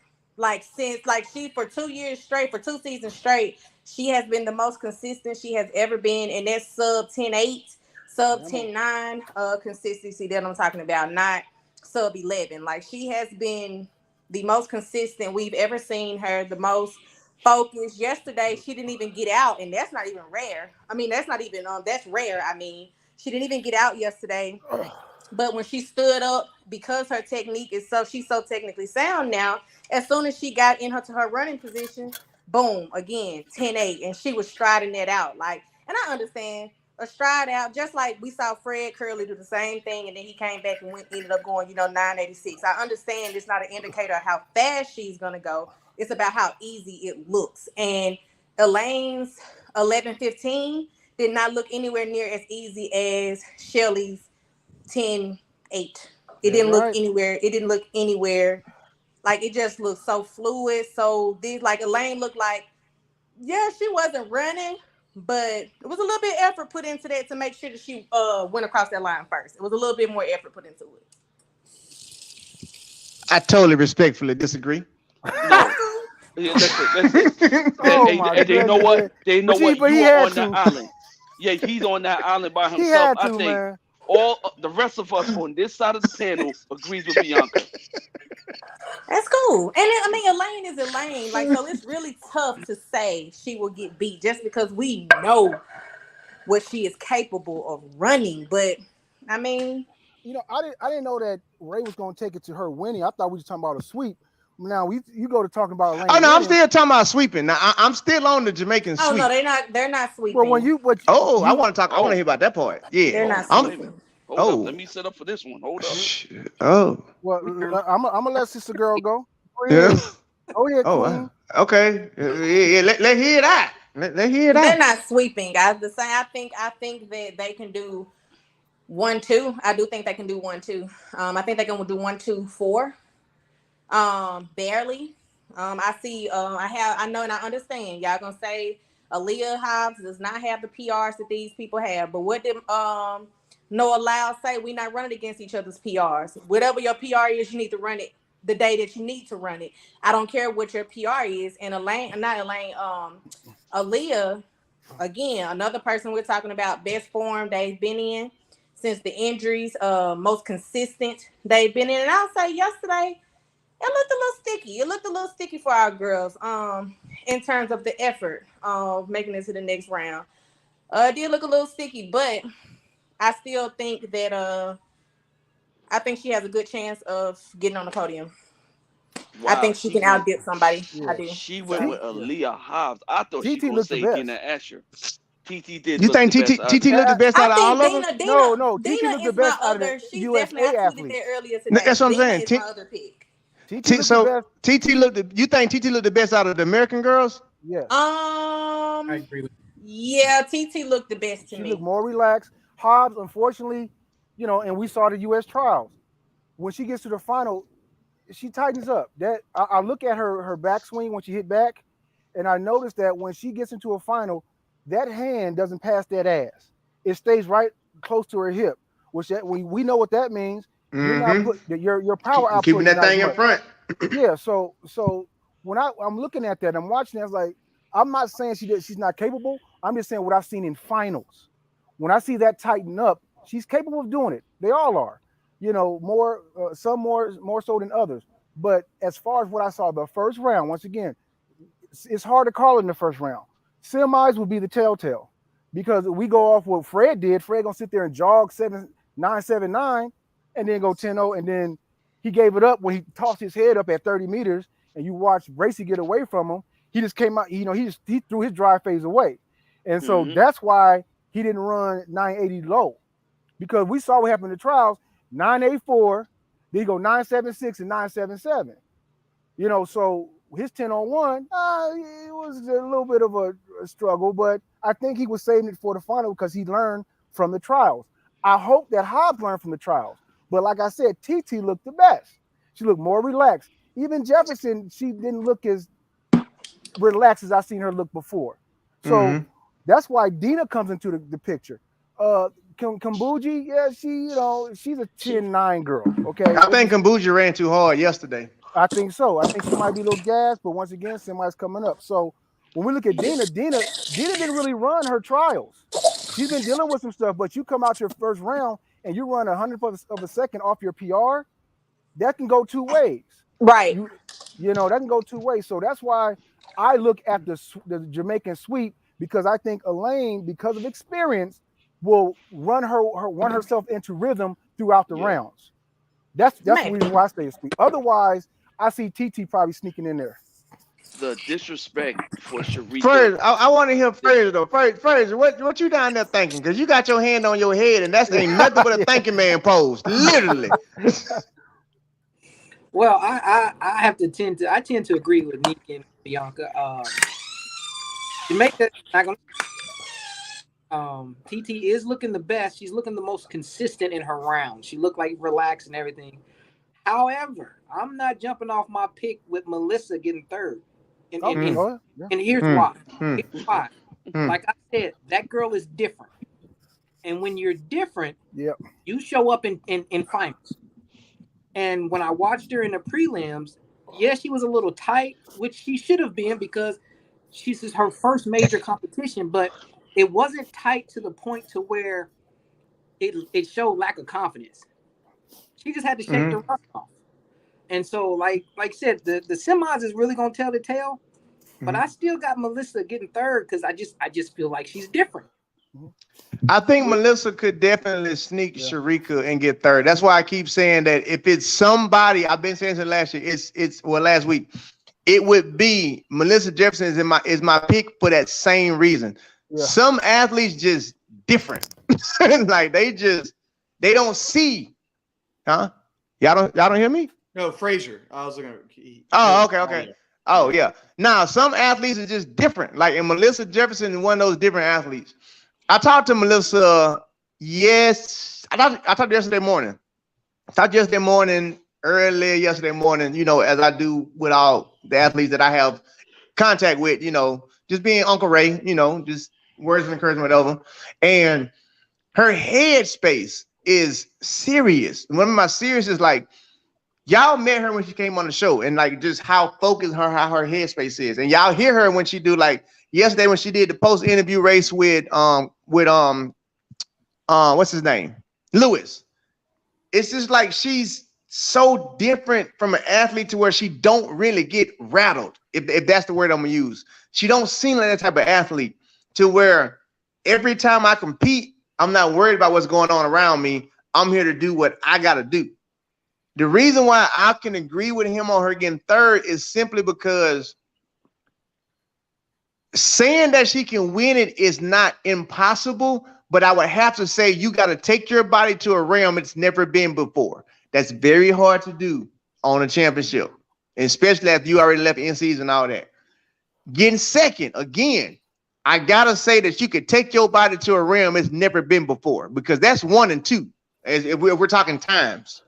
She for 2 years straight, for 2 seasons straight, she has been the most consistent she has ever been, and that's sub 10.8, sub 10.9 consistency that I'm talking about, not sub 11. Like she has been the most consistent we've ever seen her, the most focused. Yesterday, she didn't even get out, and that's not even rare. I mean, that's not even that's rare. I mean, she didn't even get out yesterday. But when she stood up, because her technique is she's so technically sound now, as soon as she got into her running position, boom, again, 10.8, and she was striding that out. Like, and I understand a stride out, just like we saw Fred Curley do the same thing, and then he came back and ended up going, 9.86. I understand it's not an indicator of how fast she's gonna go. It's about how easy it looks. And Elaine's 11.15 did not look anywhere near as easy as Shelly's 10.8. It didn't look anywhere. It didn't look anywhere. Like, it just looked so fluid. So Elaine looked like, yeah, she wasn't running, but it was a little bit effort put into that to make sure that she went across that line first. It was a little bit more effort put into it. I totally respectfully disagree. Listen. And they know what? They know what you are on that island. Yeah, he's on that island by himself. I think all the rest of us on this side of the panel agrees with Bianca. That's cool. And Elaine is Elaine. So it's really tough to say she will get beat just because we know what she is capable of running. But I didn't know that Ray was going to take it to her winning. I thought we were talking about a sweep. Now you go to talking about Elaine Oh no, I'm Williams. still talking about sweeping. Now I'm still on the Jamaican Oh sweep. no, they're not sweeping. Well, when you Oh, I want to talk. I want to hear about that part. Yeah. They're not I'm- Wait a minute. sweeping. Hold Oh. up. Let me set up for this one. Hold up. Oh. well, I'm gonna let sister girl go. Go Yeah. ahead. Oh yeah, Oh. queen. Okay. Yeah. Let hear that. Let hear They're that. not sweeping. I think that they can do 1-2. I do think they can do 1-2. I think they can do 1-2-4. Barely. I see. I know and I understand. Y'all gonna say Aaliyah Hobbs does not have the PRs that these people have. But what did Noah Lyles say? We're not running against each other's PRs. Whatever your PR is, you need to run it the day that you need to run it. I don't care what your PR is. And Aaliyah, again, another person we're talking about, best form they've been in since the injuries, most consistent they've been in. And I'll say yesterday, it looked a little sticky. It looked a little sticky for our girls in terms of the effort of making it to the next round. It did look a little sticky, but I still think that I think she has a good chance of getting on the podium. Wow, I think she can outdip somebody. Yeah. I do. She went with Aaliyah Hobbs. I thought she TT gonna looked the say best. Dina Asher. TT did. You look think the TT best out of looked the best out of all I of them? think Dina. No, TT Dina looked the is best my out of other. the She's USA definitely. I tweeted athletes. that earlier today. That's what I'm Dina saying. is my other pick. TT looked the So best. TT looked. You think TT looked the best out of the American girls? Yes. I agree with Yeah, TT looked the best to She me. looked more relaxed. Hobbs, unfortunately, and we saw the U.S. trials. When she gets to the final, she tightens up. That I look at her backswing when she hit back, and I noticed that when she gets into a final, that hand doesn't pass that ass. It stays right close to her hip, which we know what that means. You're not put your power output. Keeping that is not thing in much. front. Yeah. So when I'm looking at that, I'm watching it, it's like, I'm not saying she's not capable. I'm just saying what I've seen in finals. When I see that tighten up, she's capable of doing it. They all are. More some more so than others. But as far as what I saw the first round, once again, it's hard to call it in the first round. Semis will be the telltale, because we go off what Fred did. Fred gonna sit there and jog 7.979 and then go 10-0, and then he gave it up when he tossed his head up at 30 meters, and you watch Bracy get away from him. He just came out, he threw his drive phase away. And so that's why he didn't run 980 low, because we saw what happened in the trials. 984, then he go 976 and 977. So his 10-on-1, it was a little bit of a struggle, but I think he was saving it for the final because he learned from the trials. I hope that Hobbs learned from the trials. But like I said, TT looked the best. She looked more relaxed. Even Jefferson, she didn't look as relaxed as I've seen her look before. So that's why Dina comes into the picture. Kambuji, yeah, she's a 10-9 girl. Okay. I think Kambuji ran too hard yesterday. I think so. I think she might be a little gassed, but once again, somebody's coming up. So when we look at Dina didn't really run her trials. She's been dealing with some stuff, but you come out your first round and you run 100th of a second off your PR, that can go two ways. Right. That can go two ways. So that's why I look at the Jamaican sweep, because I think Elaine, because of experience, will run herself into rhythm throughout the rounds. That's the reason why I say a sweep. Otherwise, I see TT probably sneaking in there. The disrespect for Sharika. First, I want to hear Fraser though. Fraser, what you down there thinking? Because you got your hand on your head, and that's ain't nothing but a thinking man pose, literally. Well, I tend to agree with Nick and Bianca. Jamaica not gonna. TT is looking the best. She's looking the most consistent in her round. She looked like relaxed and everything. However, I'm not jumping off my pick with Melissa getting third. And here's why. Here's why. Like I said, that girl is different. And when you're different, you show up in finals. And when I watched her in the prelims, she was a little tight, which she should have been, because this is her first major competition, but it wasn't tight to the point to where it showed lack of confidence. She just had to shake the rust off. And so, like I said, the semis is really gonna tell the tale. But I still got Melissa getting third because I just feel like she's different. I think Melissa could definitely sneak Sharika and get third. That's why I keep saying that if it's somebody, I've been saying since last year, last week, it would be Melissa Jefferson is my pick for that same reason. Yeah. Some athletes just different. Like they don't see. Huh? Y'all don't hear me? No, Frazier. I was looking at okay. Oh yeah. Now some athletes are just different. Like, and Melissa Jefferson is one of those different athletes. I talked to Melissa. Yes, I talked yesterday morning. Early yesterday morning. You know, as I do with all the athletes that I have contact with. You know, just being Uncle Ray. You know, just words of encouragement, whatever. And her headspace is serious. One of my serious is like, y'all met her when she came on the show, and like just how focused how her headspace is, and y'all hear her when she do like yesterday when she did the post interview race with what's his name, Lewis. It's just like she's so different from an athlete to where she don't really get rattled, if that's the word I'm gonna use. She don't seem like that type of athlete to where every time I compete, I'm not worried about what's going on around me. I'm here to do what I gotta do. The reason why I can agree with him on her getting third is simply because saying that she can win it is not impossible, but I would have to say you got to take your body to a realm it's never been before. That's very hard to do on a championship, especially after you already left in season and all that. Getting second, again, I got to say that you could take your body to a realm it's never been before, because that's 1 and 2. If we're talking times.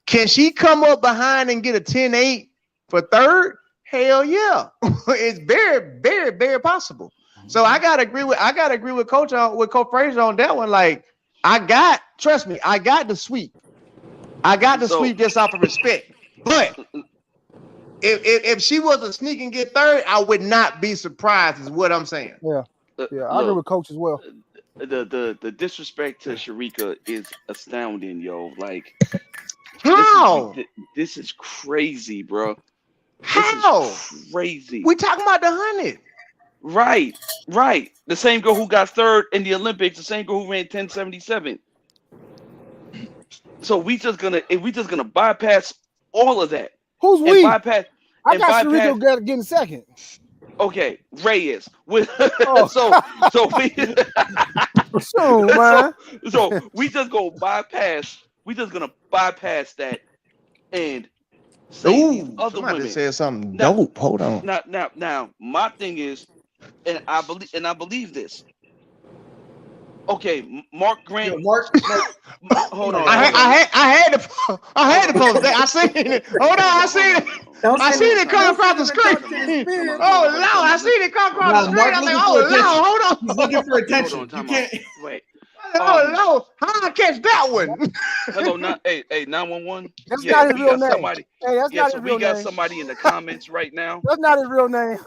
Can she come up behind and get a 10-8 for third? Hell yeah. It's very, very, very possible. So I gotta agree with Coach Frazier on that one. Like, trust me, I got the sweep. I got the sweep just off of respect. But if she was to sneak and get third, I would not be surprised, is what I'm saying. Yeah. I agree with Coach as well. The disrespect to Sharika is astounding, yo. Like, how? This is crazy, bro. How? This is crazy. We talking about the 100. Right. The same girl who got third in the Olympics, the same girl who ran 10.77. So we just gonna bypass all of that. Who's we? I got Sharika getting second. Okay, Ray is. So we just go bypass. We just gonna bypass that and say these other women. Said something dope. Hold on. Now, my thing is, and I believe this. Okay, Mark Grant. Hold on. I had to post that. I seen it. Hold on, I seen it. I seen it come across the screen. Oh Lord, I seen it come across the screen. I'm like, oh Lord, hold on. He's looking for attention. You can't wait. Oh Lord, how did I catch that one? Hello, 911. That's not his real name. Somebody. Hey, that's not his real name. We got somebody in the comments right now. That's not his real name.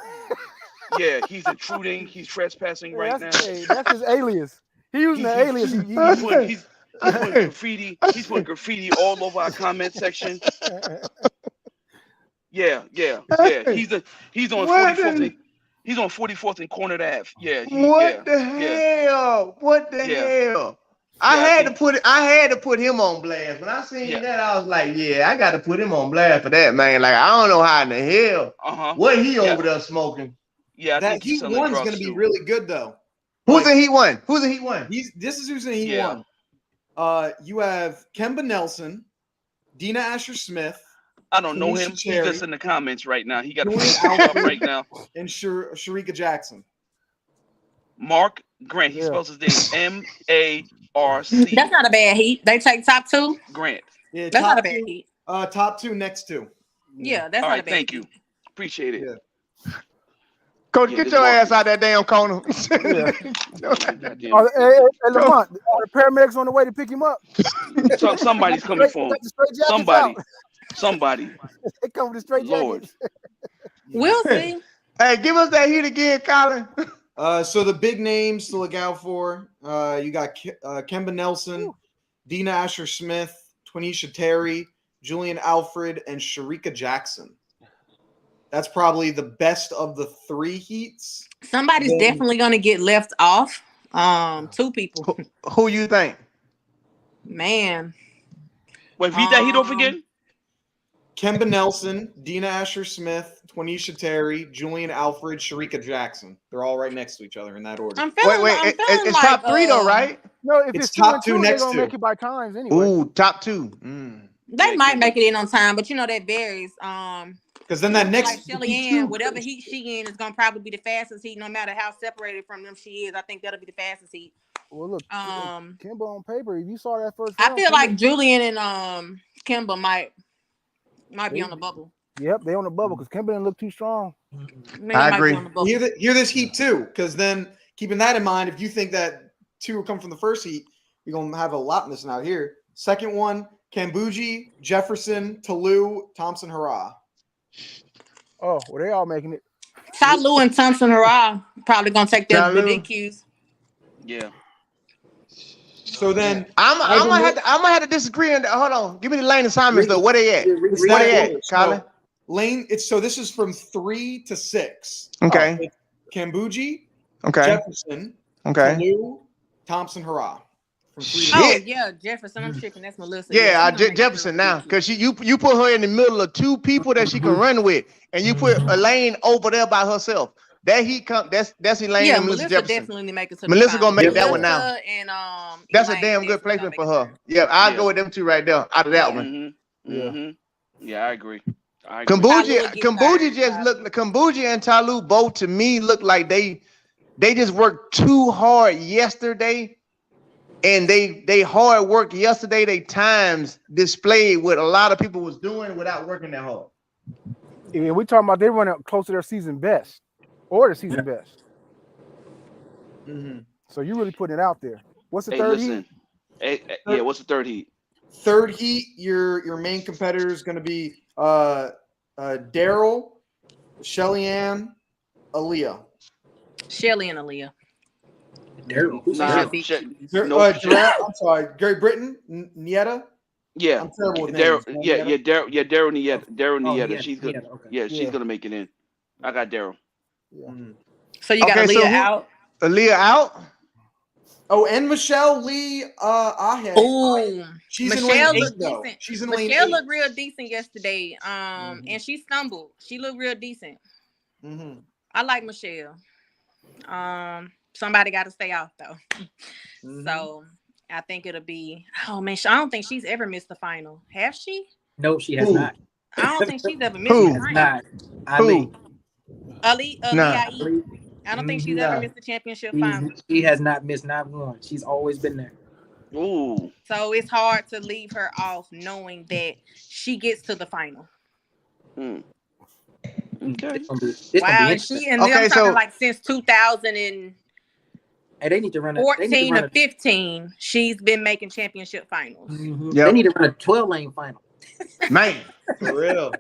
Yeah, he's intruding. He's trespassing right now. Hey, that's his alias. He's using the alias. He's putting graffiti. He's putting graffiti all over our comment section. Yeah. He's on 44th. He's on 44th and Corner Ave. Yeah. What the hell? I had to put him on blast. When I seen that, I was like, I got to put him on blast for that, man. Like, I don't know how in the hell what he over there smoking. Yeah, I that Heat 1's gonna be really good though. Who's in Heat 1? This is who's in Heat 1. You have Kemba Nelson, Dina Asher-Smith. I don't know him. He's just in the comments right now. He got to put up right now. And Sharika Jackson. Mark Grant. He spells his name M-A-R-C. That's not a bad Heat. They take top 2. Grant. Yeah, that's not a bad Heat. Top 2, next 2. Yeah, that's all not right, a bad thank you. Appreciate it. Yeah. Coach, get your ass out that damn corner. Hey, Lamont, are the paramedics on the way to pick him up? So somebody's coming for him. Somebody. They come with the straight jackets. We'll see. Hey, give us that Heat again, Colin. So the big names to look out for. You got Kemba Nelson, Dina Asher-Smith, Twanisha Terry, Julian Alfred, and Sharika Jackson. That's probably the best of the 3 heats. Somebody's definitely going to get left off. Two people. Who you think? Man. Wait, read that heat off again. Kemba Nelson, Dina Asher-Smith, Twanisha Terry, Julian Alfred, Sharika Jackson. They're all right next to each other in that order. I'm feeling, it's top three though, right? No, if It's it's top 2 two and 2, they're next gonna to. make it by times anyway. Ooh, top 2. They might make it in on time, but you know that varies. Because then that next like Shelly Ann, whatever heat she in is gonna probably be the fastest heat, no matter how separated from them she is. I think that'll be the fastest heat. Well, look, Kimba on paper. If you saw that first, I round, feel Kimba, like Julian and Kimba might be on the bubble. Yep, they on the bubble because Kimba didn't look too strong. I agree. Hear this heat too, because then keeping that in mind, if you think that 2 will come from the first heat, you're gonna have a lot missing out here. Second one, Kambuji, Jefferson, Talou, Thompson Hurrah. Oh, well, they all making it. Talou and Thompson Hurrah probably gonna take their BDQs. Yeah. So then I'm gonna have to disagree on that. Hold on. Give me the lane assignments though. Where they at? Where they at, Colin? Lane, this is from 3 to 6. Okay. It's Kambuji, Okay. Jefferson, Okay. Talou, Thompson Hurrah. From 3 to 6. Oh yeah, Jefferson. I'm tripping. That's Melissa. Yeah, Jefferson now, because you put her in the middle of 2 people that she can run with, and you put Elaine over there by herself. That heat come. That's Elaine Yeah, and Melissa Melissa Jefferson. definitely make it to Melissa the gonna final. make that one now. And That's Elaine a damn good definitely placement for her. Yeah, I'll go with them 2 right there out of that one. Yeah, I agree. Kambuji just look. Kambuji and Talou both to me look like they just worked too hard yesterday, and they hard work yesterday. They times displayed what a lot of people was doing without working that hard. Yeah, we talking about they running close to their season best or the season best. So you really putting it out there. What's the third heat? Yeah, what's the third heat? Third heat, your main competitor is going to be Daryl, Shelly Ann, Aaliyah. Shelly and Aaliyah. Daryl. I'm sorry, Gary Britton, Nieta. Yeah, I'm terrible with Daryl. names. Daryl Nieta. Daryl Nieta. Nieta, She's good. Nieta, okay. Yeah, she's gonna make it in. I got Daryl. So you got Aaliyah out. Aaliyah out. Oh, and Michelle Lee Ahead. Oh, she's Michelle in lane 8, looked though. decent. She's in lane Michelle 8. looked real decent yesterday. And she stumbled. She looked real decent. I like Michelle. Somebody got to stay off though. So I think it'll be. Oh man, I don't think she's ever missed the final. Have she? No, she has not. I don't think she's ever missed the final. Not. Ali. I don't think she's ever missed the championship final. She has not missed not one. She's always been there. Ooh. So it's hard to leave her off knowing that she gets to the final. Okay. Wow, and I'm talking like since 2000 and they need to run 14 to 15, she's been making championship finals. They need to run a 12-lane final. Man, for real.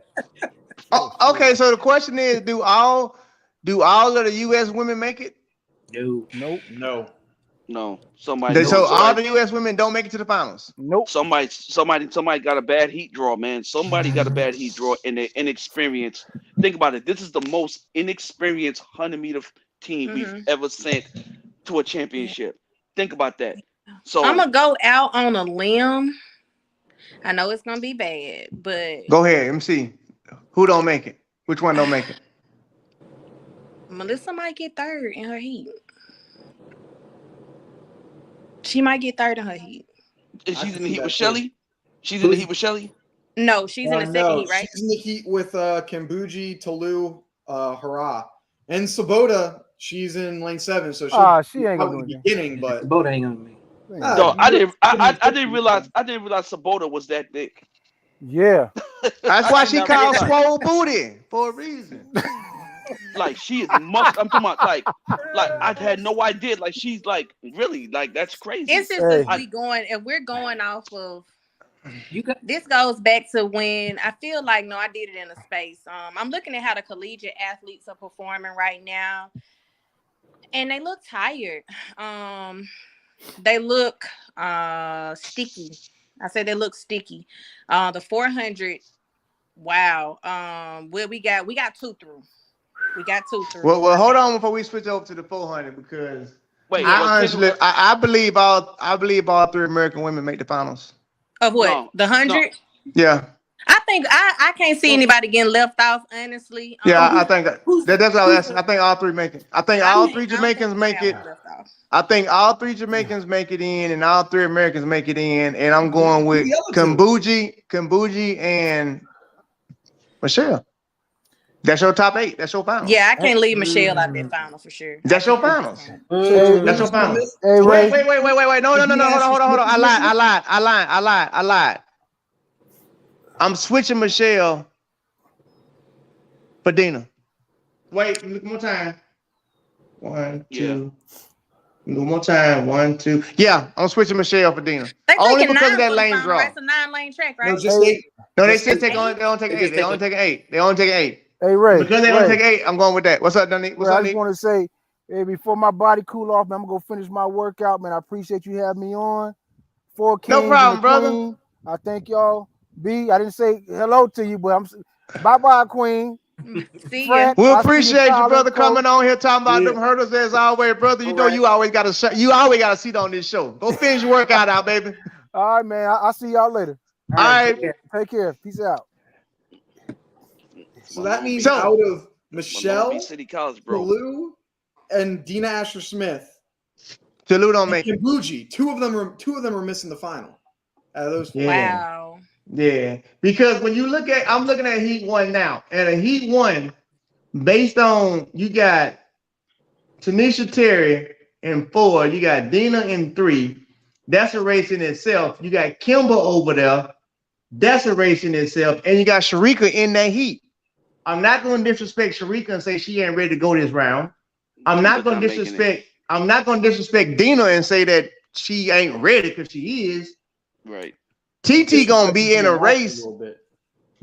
Okay, so the question is, do all of the U.S. women make it? No. Somebody. So all the U.S. women don't make it to the finals. Nope. Somebody got a bad heat draw, man. Somebody got a bad heat draw, and they're inexperienced. Think about it. This is the most inexperienced 100-meter team we've ever sent to a championship. Think about that. So I'm gonna go out on a limb. I know it's gonna be bad, but go ahead. Let me see. Who don't make it? Which one don't make it? Melissa might get third in her heat. She might get third in her heat. Is she in the heat with Shelly? She's in the heat with Shelly? No, she's in the second heat, right? She's in the heat with Kambuji, Talou, Hurrah. And Sabota, she's in lane 7, so she ain't gonna do the beginning, but Sabota ain't gonna be. No, I didn't realize Sabota was that thick. Yeah. That's why she called swole booty for a reason. Like she is I'm talking about like I had no idea. Like she's like really like that's crazy. It's just if we're going off of this goes back to when I feel like I did it in a space. I'm looking at how the collegiate athletes are performing right now, and they look tired. They look sticky. I said they look sticky. The 400, wow. We got 2 through. We got 2 through. Well, hold on before we switch over to the 400 because Wait, I believe all 3 American women make the finals. Of what? The 100? Yeah. I think I can't see anybody getting left off, honestly. Yeah, I think that's what I was asking. I think all 3 make it. I think all 3 Jamaicans make it. I think all 3 Jamaicans make it in, and all 3 Americans make it in. And I'm going with Kumbuji, and Michelle. That's your top 8. That's your finals. Yeah, I can't leave Michelle out that final for sure. That's your finals. That's your finals. Wait. No. Hold on. I lied. I'm switching Michelle for Dina. Wait, look one more time. 1, 2. One more time. 1, 2. Yeah, I'm switching Michelle for Dina. Only because of that lane draw. It's a 9-lane track, right? No, they said they don't take 8. They only take 8. They only take 8. Hey, Ray. Because they only take 8, I'm going with that. What's up, Dunny? What's up, I just want to say, hey, before my body cool off, man, I'm going to finish my workout, man. I appreciate you having me on. 4 Kings. No problem, brother. Queen. I thank y'all. B, I didn't say hello to you, but I'm bye-bye, Queen. See Fred, we appreciate you, brother, coming on here talking about them hurdles as always, brother. You know you always got a seat on this show. Go finish your workout out, baby. All right, man. I'll see y'all later. All right. Take care. Peace out. So that means out of Michelle, City College, bro, Blue, and Dina Asher Smith, Jalou don't make it. Kumbuji, two of them are missing the final. Out of those 4. Wow. Yeah, because when you look at, I'm looking at Heat 1 now, and a Heat 1, based on you got Tanisha Terry in 4, you got Dina in 3. That's a race in itself. You got Kimber over there. That's a race in itself, and you got Sharika in that heat. I'm not going to disrespect Sharika and say she ain't ready to go this round. I'm not going to disrespect Dina and say that she ain't ready because she is. Right. TT gonna be in a race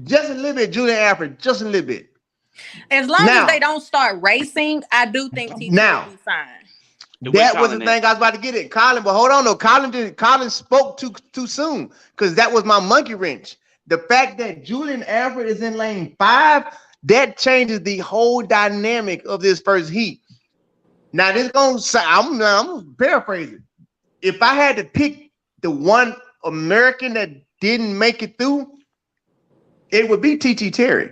just a little bit. Julian Alfred, just a little bit. As long as they don't start racing, I do think TT will be fine. That was the thing I was about to get at. Colin, but hold on though. Colin spoke too soon because that was my monkey wrench. The fact that Julian Alfred is in lane 5, that changes the whole dynamic of this first heat. Now this gonna say I'm gonna paraphrase it. If I had to pick the one American that didn't make it through, it would be TT Terry,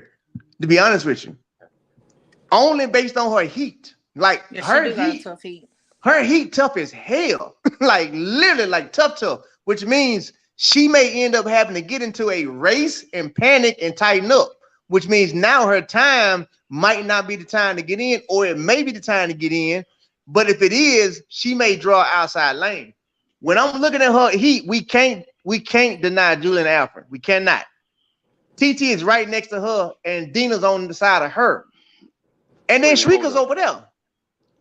to be honest with you. Only based on her heat. Like her heat tough as hell. Like literally like tough, which means she may end up having to get into a race and panic and tighten up, which means now her time might not be the time to get in, or it may be the time to get in. But if it is, she may draw outside lane. When I'm looking at her heat, we can't deny Julian Alfred. We cannot. TT is right next to her, and Dina's on the side of her. And then Shrika's over there.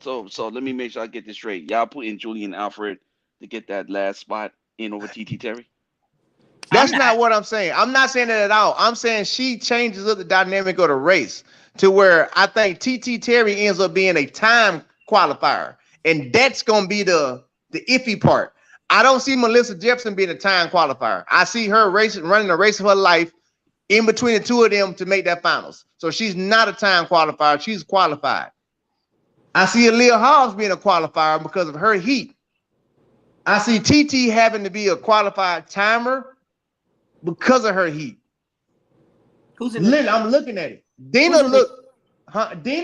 So let me make sure I get this straight. Y'all put in Julian Alfred to get that last spot in over TT Terry? That's not what I'm saying. I'm not saying that at all. I'm saying she changes up the dynamic of the race to where I think TT Terry ends up being a time qualifier. And that's going to be the iffy part. I don't see Melissa Jefferson being a time qualifier. I see her running the race of her life in between the two of them to make that finals. So she's not a time qualifier. She's qualified. I see Aaliyah Hobbs being a qualifier because of her heat. I see TT having to be a qualified timer because of her heat. Who's in the I'm looking at it. Dina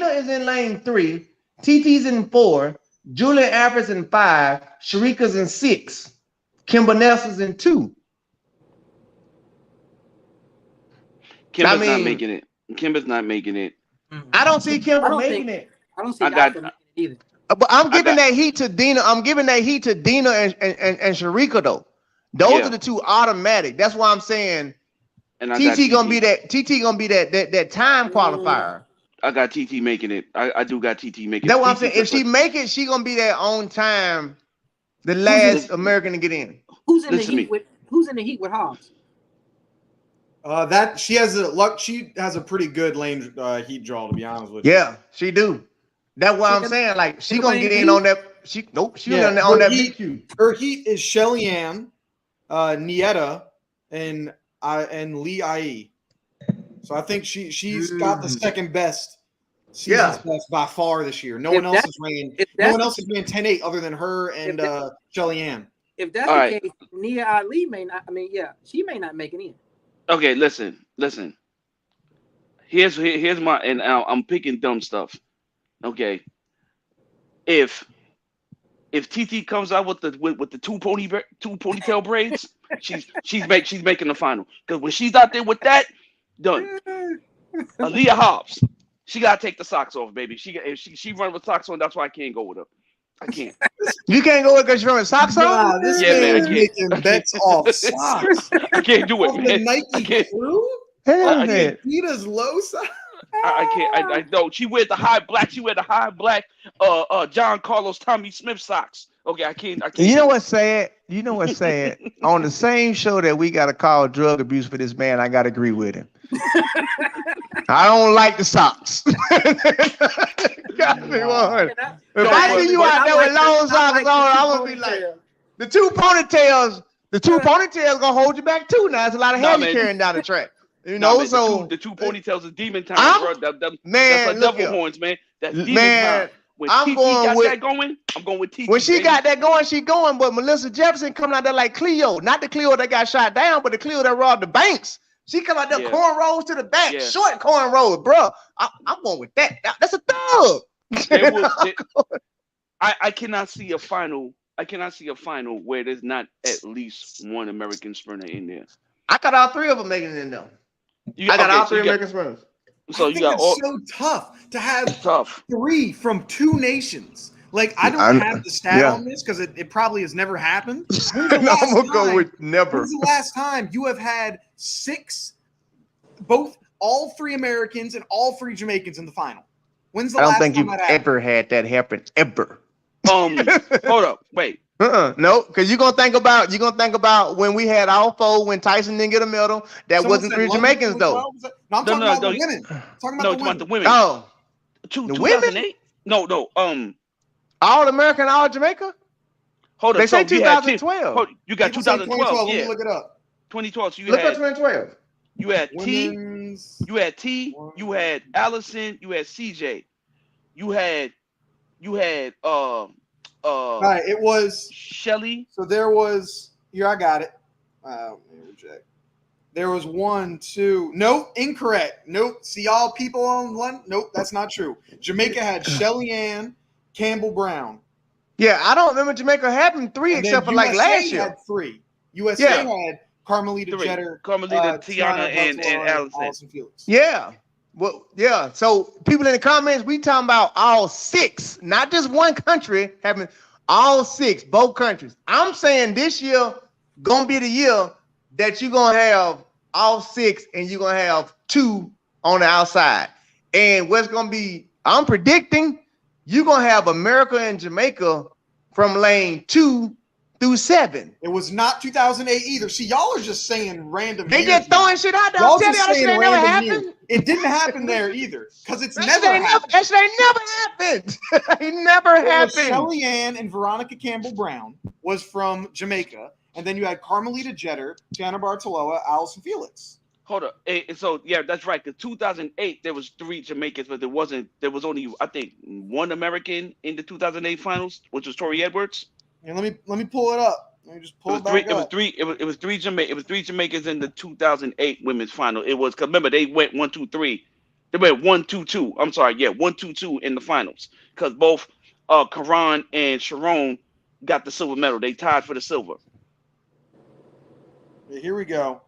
is in lane 3. TT's in 4. Julian Alfred's in 5. Sharika's in 6. Kimber Nelson's in 2. Kimber's not making it. Kimber's not making it. I don't see Kimber making it. I don't see Alfred making it either. But I'm giving that heat to Dina. I'm giving that heat to Dina and Sharika though. Those are the two automatic. That's why I'm saying TT gonna be that time qualifier. I got TT making it. I do got TT making it. That's what I'm saying. If she make it, she gonna be that on time, the last American to get in. Who's in the heat with Hobbs? She has a pretty good lane heat draw, to be honest with you. Yeah, she do. That's what I'm saying. Like she gonna get in on that. She on that BQ. Her heat is Shelly Ann, Nieta, and Lee IE. So I think she's got the second best season's best by far this year. No one else has ran. No one else has ran 10-8 other than her and Shelly Ann. If that's the case, Nia Ali may not. I mean, yeah, she may not make it in. Okay, listen. Here's my, and I'm picking dumb stuff. Okay, if TT comes out with the two ponytail braids, she's making the final. Because when she's out there with that, done. Aaliyah Hobbs, she gotta take the socks off, baby. If she run with socks on, that's why I can't go with her. I can't. You can't go with because you're running socks on? This Yeah, man, I is can't. making bets off socks. I can't do it, Off the man. I Nike can't. Crew? Hell, I man. Adidas low socks. I can't. I know she wear the high black. She wear the high black. John Carlos Tommy Smith socks. Okay, I can't. You know what's sad? You know what's sad? On the same show that we got to call drug abuse for this man, I got to agree with him. I don't like the socks. Got me one. If I see you out there with long socks on, I'm gonna be like, the two ponytails gonna hold you back too. Now it's a lot of hair carrying down the track. You know, man, so the two ponytails is demon time, bro. Man, that's like devil horns, man. That's demon time. When I'm TT going got with that going, I'm going with TT. when she baby. got that going, she going. But Melissa Jefferson coming out there like Cleo, not the Cleo that got shot down, but the Cleo that robbed the banks. She come out there cornrows to the back, short cornrows, bro. I'm going with that. That's a thug. I cannot see a final. I cannot see a final where there's not at least one American sprinter in there. I got all three of them making it in though. I got all three American sprinters. So I you think got it's all so tough to have tough. 3 from 2 nations. Like I don't have the stat on this because it probably has never happened. I'm gonna go with never. When's the last time you have had 6, all 3 Americans and all 3 Jamaicans in the final? When's the I don't last think time you've that happened? ever had that happen ever. Hold up, wait. No, because you're gonna think about when we had our 4 when Tyson didn't get a medal. That Someone wasn't said 3 London Jamaicans though. 2012? No, I'm talking about the women. Talking about the women. Oh, the 2008? women? No. All American, all Jamaica. Hold on. They say so you had 2012. You got People say 2012. Let Yeah. me look it up. 2012. So you Look had at 2012. you had Women's T, you had Allison, you had CJ, you had Right, it was Shelly. So there was here. I got it. Let me reject. There was 1, 2. Nope, incorrect. Nope. See all people on one. Nope, that's not true. Jamaica had Shelly Ann, Campbell Brown. Yeah, I don't remember Jamaica having 3 And except for then like USA last year. had 3. USA had Carmelita 3. Jeter, Carmelita, Tiana, and Allison. Felix. Yeah. Well, yeah. So people in the comments, we talking about all 6, not just one country having all 6, both countries. I'm saying this year gonna be the year that you're gonna have all 6 and you're gonna have 2 on the outside. And what's gonna be, I'm predicting you're gonna have America and Jamaica from lane 2 through 7. It was not 2008 either. See, y'all are just saying random. They years just throwing shit out there. Y'all I'm telling just y'all, that saying shit ain't never random happened. years. It didn't happen there either because it's That never shit ain't happened. that shit ain't never happened. It never happened. Shelly Ann and Veronica Campbell Brown was from Jamaica, and then you had Carmelita Jeter, Tiana Bartoloa, Allison Felix. Hold up. So yeah, that's right. Because 2008 there was 3 Jamaicans, but there was only I think 1 American in the 2008 finals, which was Tori Edwards. And let me pull it up. Let me just pull it back up. It was three Jamaicans in the 2008 women's final. It was, cause remember they went 1-2-3. They went 1-2-2. I'm sorry, 1-2-2 in the finals. Cause both Karan and Sharon got the silver medal. They tied for the silver. Here we go.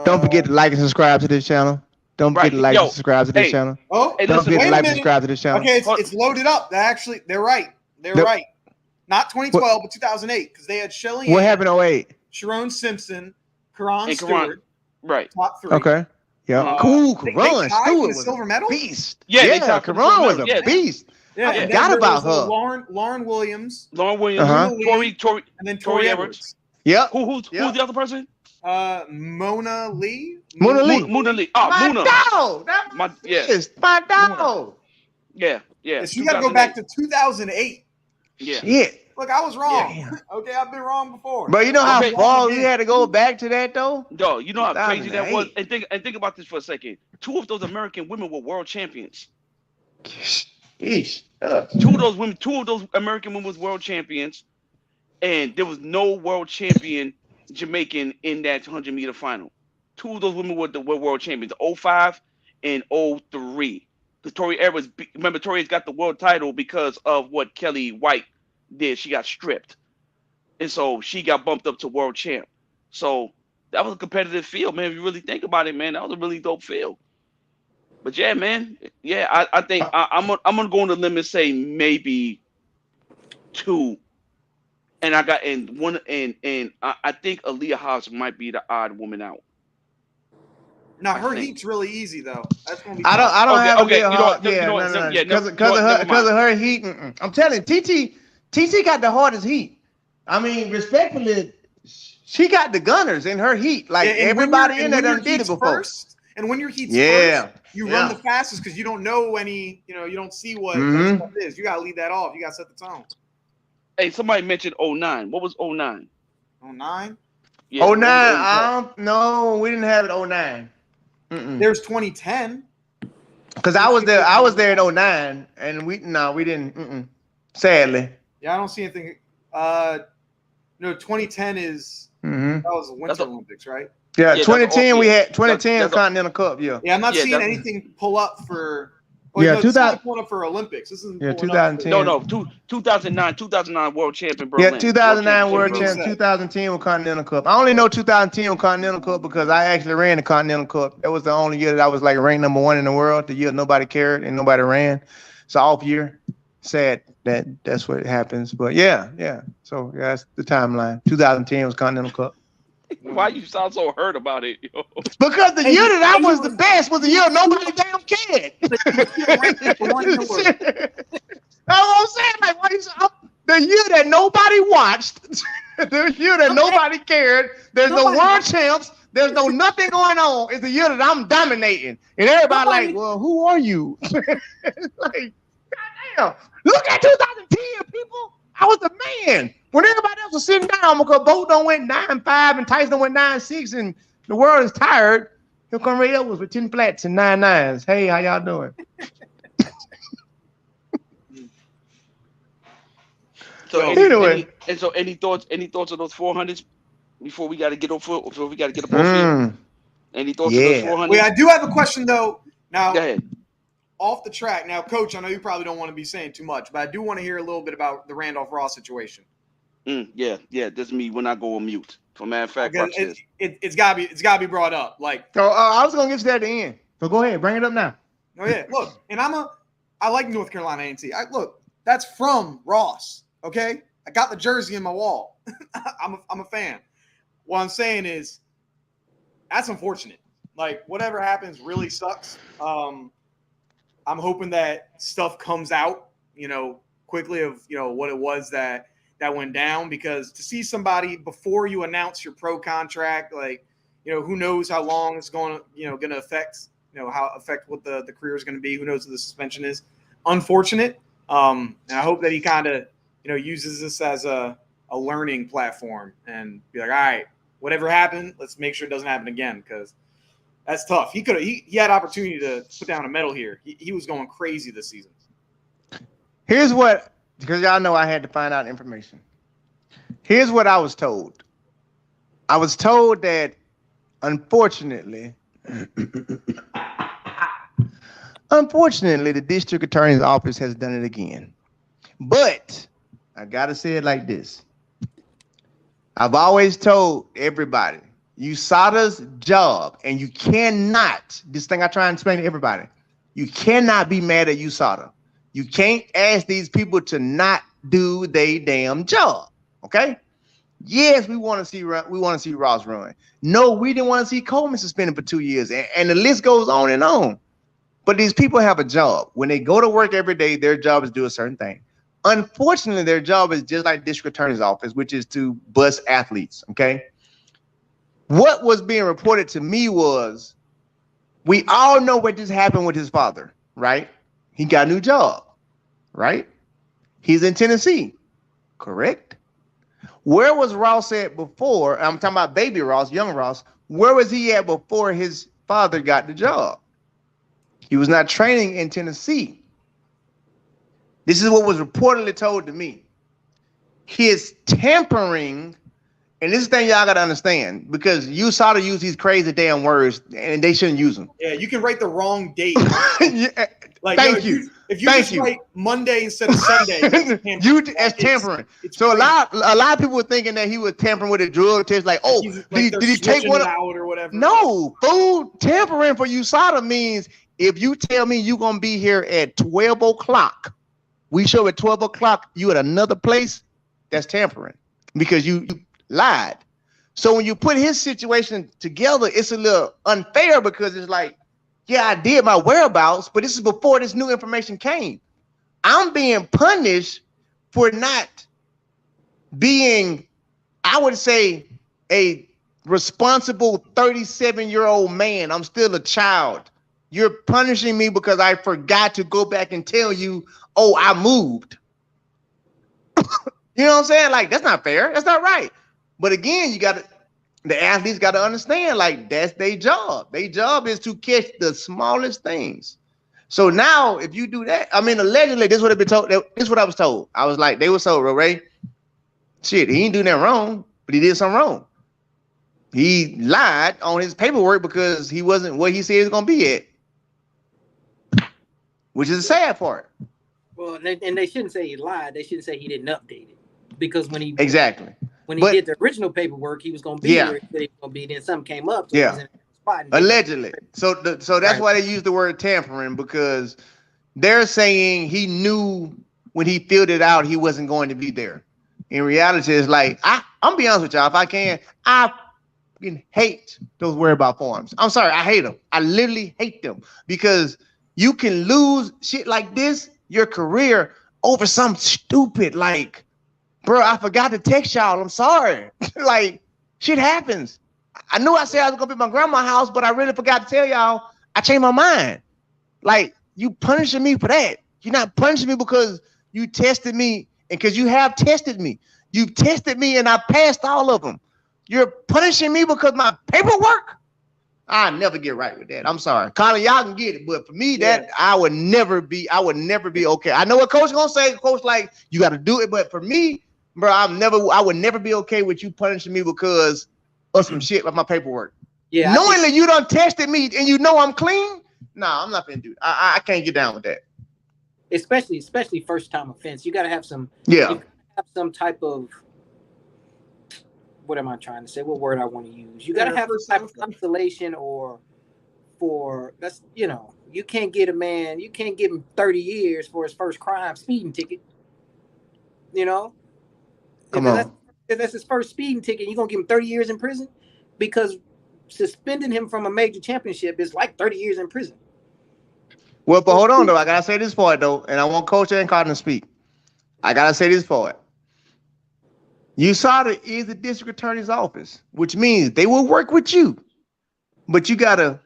Don't forget to like and subscribe to this channel. Don't forget to like and subscribe to this channel. Oh, don't forget to like and subscribe to this channel. Okay, it's loaded up. They're right. They're right. Not 2012, but 2008, because they had Shelly. What happened in 08? Sharon Simpson, Karan Stewart. Right. Top 3. Okay. Yeah. Cool. They Karan tied Stewart for was the silver a medal. beast. Yeah, Karan was a beast. Yeah, I forgot about her. Lauren Williams. Tori, and then Tori Edwards. Yep. Who's the other person? Mona Lee. Mona Lee. Oh, my Mona. Dog. My dog. Yeah. So you got to go back to 2008. Yeah. Shit. Look, I was wrong. Yeah. Okay, I've been wrong before. But you know how far we had to go back to that though? Yo, you know how crazy that was? And think about this for a second. 2 of those American women were world champions. Sheesh. Two of those American women was world champions, and there was no world champion Jamaican in that 100-meter final. Two of those women were world champions, 05 and 03. Remember, Toria's got the world title because of what Kelly White did. She got stripped, and so she got bumped up to world champ. So that was a competitive field, man. If you really think about it, man, that was a really dope field. But yeah, man, yeah, I think I'm gonna go on the limb and say maybe 2. And I think Aaliyah Hobbs might be the odd woman out. Now her heat's really easy though. That's gonna be. I don't have okay. Because of her heat. I'm telling you, TT got the hardest heat. I mean, respectfully, she got the gunners in her heat. Like everybody in there done did it before. And when your heat's first, you run the fastest because you don't know any. You don't see what that stuff is. You gotta leave that off. You gotta set the tone. Hey, somebody mentioned 09. What was 09? 09? Yeah, 09. No, we didn't have it 09. There's 2010. Because I was there in 09, and we didn't. Sadly. Yeah, I don't see anything. No, 2010 is that was the Winter Olympics, right? Yeah, 2010 we had 2010 Continental Cup. Yeah. Yeah, I'm not seeing anything pull up for. Yeah, 2000 pull up for Olympics. This isn't 2010. No, 2009 world champion Berlin. Yeah, 2009 world champion. 2010 was Continental Cup. I only know 2010 was Continental Cup because I actually ran the Continental Cup. That was the only year that I was like ranked #1 in the world. The year nobody cared and nobody ran. It's an off year. Sad that's what happens. But yeah. So yeah, that's the timeline. 2010 was Continental Cup. Why you sound so hurt about it? Yo? Because the year that I was the best was the year nobody damn cared. That's what I'm saying. Like, the year that nobody watched, the year that nobody cared, there's no world champs, there's no nothing going on. It's the year that I'm dominating. And everybody like, well, who are you? Like, goddamn. Look at 2010, people. I was the man. When everybody else was sitting down because Bolt done went 9-5 and Tyson went 9-6 and the world is tired, here come Ray Edwards with 10 flats and 9 nines. Hey, how y'all doing? So anyway, any thoughts on those 400s before we got to get up on field? Any thoughts on those 400s? Wait, I do have a question though. Now, go ahead. Off the track. Now, Coach, I know you probably don't want to be saying too much, but I do want to hear a little bit about the Randolph Ross situation. Yeah. That's me when I go on mute. For matter of fact, it's gotta be brought up. Like, I was gonna get to that at the end, but go ahead, bring it up now. Oh yeah, look, and I like North Carolina A&T. Look, that's from Ross. Okay, I got the jersey in my wall. I'm a fan. What I'm saying is, that's unfortunate. Like, whatever happens really sucks. I'm hoping that stuff comes out, quickly of, what it was that went down, because to see somebody before you announce your pro contract, like, who knows how long it's going to affect, what the career is going to be. Who knows what the suspension is. Unfortunate. And I hope that he kind of, uses this as a learning platform and be like, all right, whatever happened, let's make sure it doesn't happen again. Because that's tough. He had opportunity to put down a medal here. He was going crazy this season. Here's what, because y'all know I had to find out information. Here's what I was told. I was told that, unfortunately, the district attorney's office has done it again. But I gotta say it like this. I've always told everybody, USADA's job, and you cannot, this thing I try and explain to everybody, you cannot be mad at USADA. You can't ask these people to not do their damn job. Okay? Yes, we want to see Ross run. No, we didn't want to see Coleman suspended for 2 years, and the list goes on and on. But these people have a job. When they go to work every day, their job is to do a certain thing. Unfortunately, their job is just like district attorney's office, which is to bust athletes. Okay? What was being reported to me was, we all know what just happened with his father, right? He got a new job, right? He's in Tennessee, correct? Where was Ross at before? I'm talking about baby Ross, young Ross. Where was he at before his father got the job? He was not training in Tennessee. This is what was reportedly told to me. His tampering, and this is the thing y'all gotta understand, because USADA use these crazy damn words and they shouldn't use them. Yeah, you can write the wrong date. Yeah, Like, thank yo, you. If you Thank just you. write Monday instead of Sunday, as tampering. So a lot of people were thinking that he was tampering with a drug test. Like, oh, did he take one out or whatever? No, fool. Tampering for USADA means if you tell me you're gonna be here at 12 o'clock, we show at 12 o'clock, you at another place, that's tampering because you lied. So when you put his situation together, it's a little unfair because it's like, yeah, I did my whereabouts, but this is before this new information came. I'm being punished for not being, I would say, a responsible 37-year-old man. I'm still a child. You're punishing me because I forgot to go back and tell you, oh, I moved. You know what I'm saying? Like, that's not fair. That's not right. But again, the athletes got to understand, like, that's their job. Their job is to catch the smallest things. So now, if you do that, I mean, allegedly, this would have been told. This is what I was told. I was like, they were told, Ray, shit, he ain't doing that wrong, but he did something wrong. He lied on his paperwork because he wasn't what he said he was gonna be at, which is the sad part. Well, and they shouldn't say he lied. They shouldn't say he didn't update it, because when he But, did the original paperwork, he was going to be here. He was going to be. Then something came up. So he was in a spot allegedly. So that's why they use the word tampering, because they're saying he knew when he filled it out he wasn't going to be there. In reality, it's like I'm be honest with y'all. If I can, I hate those whereabout forms. I'm sorry, I hate them. I literally hate them because you can lose shit like this, your career, over some stupid like, bro, I forgot to text y'all. I'm sorry. Like, shit happens. I knew I said I was gonna be at my grandma's house, but I really forgot to tell y'all I changed my mind. Like, you punishing me for that. You're not punishing me because you tested me and because you have tested me. You've tested me and I passed all of them. You're punishing me because my paperwork? I never get right with that. I'm sorry. Colin, y'all can get it, but for me, that I would never be okay. I know what coach gonna say. Coach, like, you got to do it, but for me, bro, I would never be okay with you punishing me because of some shit with my paperwork. Yeah, knowing that you done tested me and you know I'm clean. Nah, I'm not gonna do it. I can't get down with that. Especially first time offense. You gotta have some some type of, what am I trying to say? What word I want to use? You gotta have some type of consolation or that's, you can't get a man, you can't give him 30 years for his first crime speeding ticket. Come on. If that's his first speeding ticket, you're gonna give him 30 years in prison? Because suspending him from a major championship is like 30 years in prison. Well, but hold on though. I gotta say this part though, and I want Coach and Cotton to speak. I gotta say this part. USADA is the district attorney's office, which means they will work with you. But you gotta,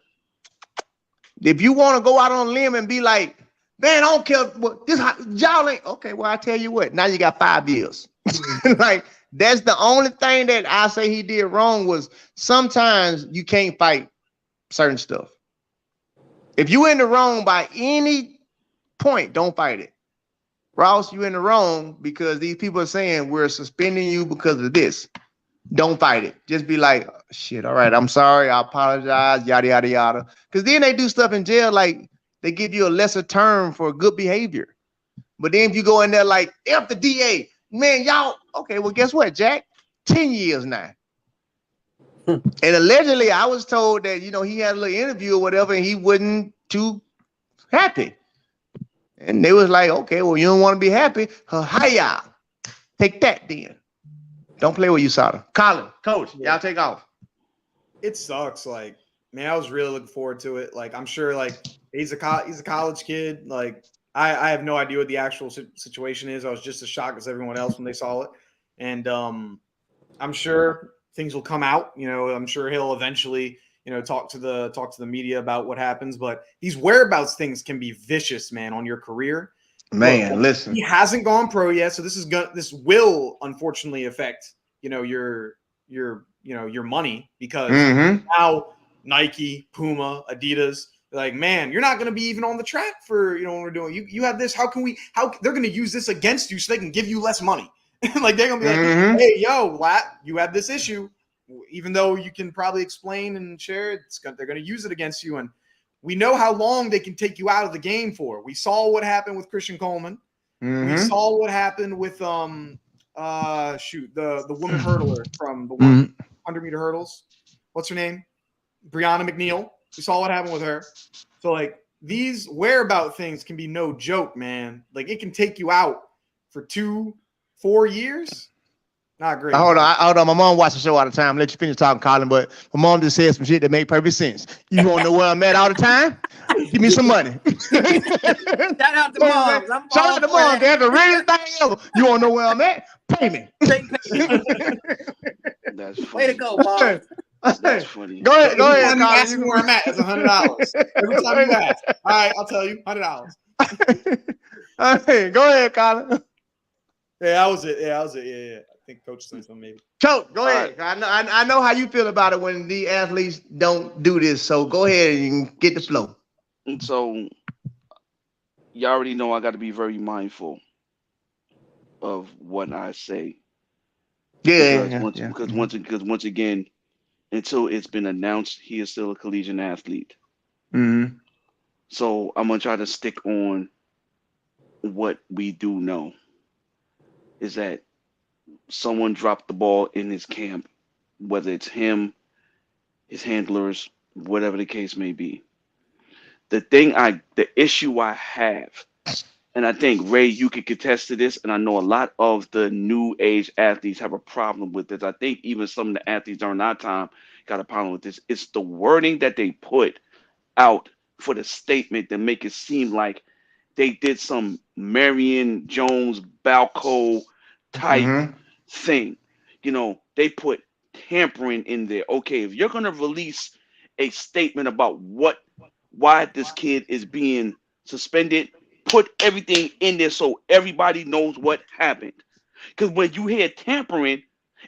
if you want to go out on a limb and be like, man, I don't care what this y'all ain't okay. Well, I tell you what, now you got 5 years. Like, that's the only thing that I say he did wrong was sometimes you can't fight certain stuff. If you in the wrong by any point, don't fight it. Ross, you in the wrong because these people are saying we're suspending you because of this. Don't fight it. Just be like, oh, shit, all right, I'm sorry, I apologize, yada, yada, yada. Because then they do stuff in jail like they give you a lesser term for good behavior. But then if you go in there like, F the DA, man, y'all, okay, well, guess what, Jack? 10 years now. And allegedly, I was told that, he had a little interview or whatever, and he wasn't too happy. And they was like, okay, well, you don't want to be happy. Hiya. Take that then. Don't play with USADA. Colin, Coach, y'all take off. It sucks. Like, man, I was really looking forward to it. Like, I'm sure, like, he's a college kid. Like, I have no idea what the actual situation is. I was just as shocked as everyone else when they saw it. And I'm sure things will come out. I'm sure he'll eventually, talk to the media about what happens. But these whereabouts things can be vicious, man, on your career. Man, well, listen. He hasn't gone pro yet, so this will unfortunately affect, your money because now Nike, Puma, Adidas, Like, man, you're not going to be even on the track for, when we're doing, you have this. How they're going to use this against you so they can give you less money. Like, they're going to be like, hey, yo, Lat, you have this issue. Even though you can probably explain and share, they're going to use it against you. And we know how long they can take you out of the game for. We saw what happened with Christian Coleman. We saw what happened with, the woman hurdler from the 100-meter hurdles. What's her name? Brianna McNeil. We saw what happened with her. So, like, these whereabout things can be no joke, man. Like, it can take you out for 2-4 years. Not great. Hold on. My mom watches the show all the time. Let you finish talking, Colin. But my mom just said some shit that made perfect sense. You want to know where I'm at all the time? Give me some money. Shout out to moms. Shout out to moms. They're the realest thing ever. You want to know where I'm at? Pay me. That's funny. Way to go, mom. That's funny. Go ahead, Colin. Colin. Ask me where I'm at. It's $100. Every time you ask. All right, I'll tell you. $100. Hey, go ahead, Colin. Yeah, that was it. Yeah. I think Coach said something maybe. Coach, go ahead. I know how you feel about it when the athletes don't do this. So go ahead and get the flow. And so, you already know I got to be very mindful of what I say. Because once again, until it's been announced, he is still a collegiate athlete. Mm-hmm. So I'm gonna try to stick on what we do know. Is that someone dropped the ball in his camp, whether it's him, his handlers, whatever the case may be. The issue I have, and I think Ray, you could contest to this, and I know a lot of the new age athletes have a problem with this. I think even some of the athletes during our time got a problem with this. It's the wording that they put out for the statement that make it seem like they did some Marion Jones Balco type thing. They put tampering in there. Okay, if you're gonna release a statement about why this kid is being suspended, put everything in there so everybody knows what happened. Because when you hear tampering,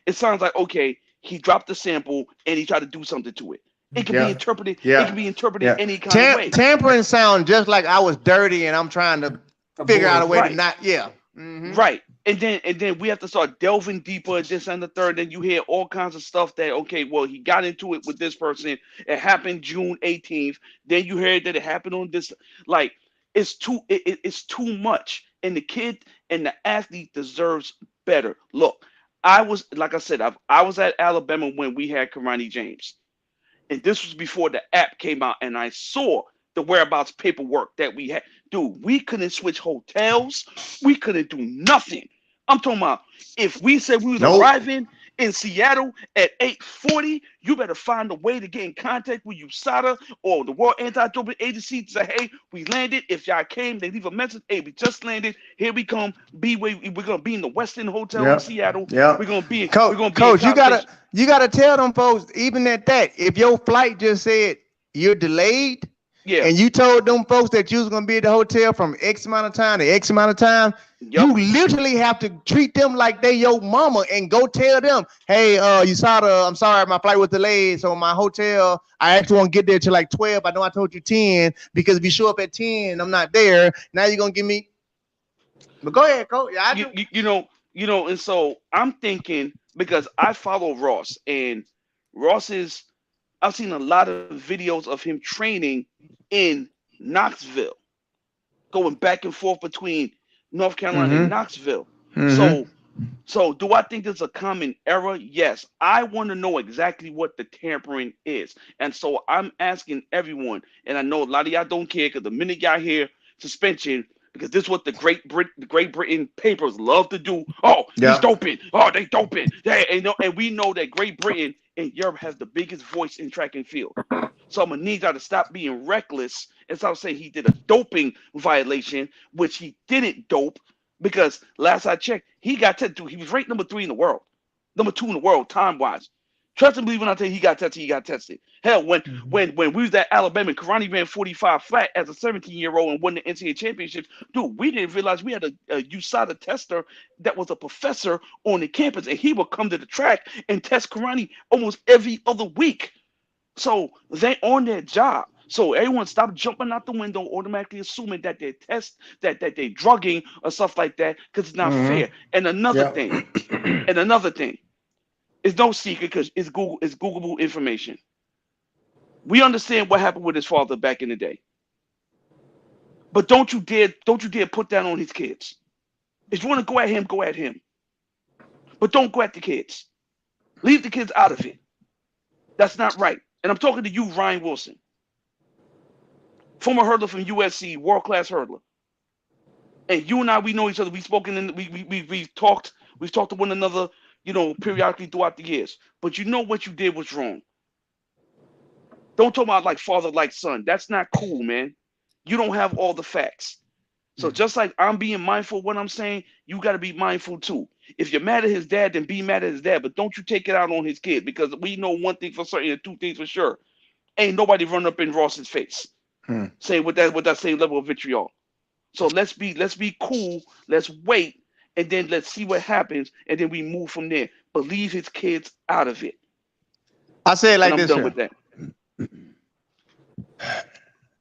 it sounds like, okay, he dropped the sample and he tried to do something to it. It can be interpreted. It can be interpreted any kind of way. Tampering sounds just like I was dirty and I'm trying to figure out a way to not. Yeah. Right. And then we have to start delving deeper and this and the third. Then you hear all kinds of stuff that, okay, well, he got into it with this person. It happened June 18th. Then you heard that it happened on this. Like, it's too much. And the kid and the athlete deserves better. Look, I was at Alabama when we had Karani James. And this was before the app came out, and I saw the whereabouts paperwork that we had. Dude, we couldn't switch hotels. We couldn't do nothing. I'm talking about if we said we was arriving in Seattle at 8:40, you better find a way to get in contact with USADA or the World Anti-Doping Agency to say, hey, we landed. If y'all came, they leave a message. Hey, we just landed. Here we come. We're gonna be in the Westin Hotel in Seattle. We're gonna be. Coach, you gotta tell them folks, even at that, if your flight just said you're delayed, and you told them folks that you was gonna be at the hotel from X amount of time to X amount of time, you literally have to treat them like they your mama and go tell them, hey, USADA, I'm sorry, my flight was delayed, so my hotel, I actually won't get there till like 12. I know I told you 10 because if you show up at 10, I'm not there. Now you're gonna give me. But go ahead, Coach. And so I'm thinking, because I follow Ross, and I've seen a lot of videos of him training in Knoxville, going back and forth between North Carolina and Knoxville. So do I think there's a common error? Yes. I want to know exactly what the tampering is. And so I'm asking everyone, and I know a lot of y'all don't care because the minute y'all hear suspension, because this is what the Great Britain papers love to do. Oh, he's doping. Oh, they doping. And we know that Great Britain and Europe has the biggest voice in track and field. So I'm gonna need y'all to stop being reckless and stop saying he did a doping violation, which he didn't dope, because last I checked, he got tested. He was ranked number 3 in the world, number 2 in the world time-wise. Trust and believe when I tell you he got tested. Hell, when we was at Alabama, Karani ran 45 flat as a 17-year-old and won the NCAA championships. Dude, we didn't realize we had a USADA tester that was a professor on the campus, and he would come to the track and test Karani almost every other week. So they on their job. So everyone stop jumping out the window, automatically assuming that they're that they're drugging or stuff like that, because it's not fair. And another thing, it's no secret because it's Googleable information. We understand what happened with his father back in the day. But don't you dare put that on his kids. If you want to go at him, go at him. But don't go at the kids. Leave the kids out of it. That's not right. And I'm talking to you, Ryan Wilson. Former hurdler from USC, world-class hurdler. And you and I, we know each other. We've spoken and we've talked to one another, periodically throughout the years. But you know what you did was wrong. Don't talk about like father, like son. That's not cool, man. You don't have all the facts. So just like I'm being mindful of what I'm saying, you got to be mindful too. If you're mad at his dad, then be mad at his dad, but don't you take it out on his kid, because we know one thing for certain and two things for sure. Ain't nobody run up in Ross's face saying with that same level of vitriol. So let's be cool. Let's wait, and then let's see what happens, and then we move from there. But leave his kids out of it. I say it like and I'm this. done with that.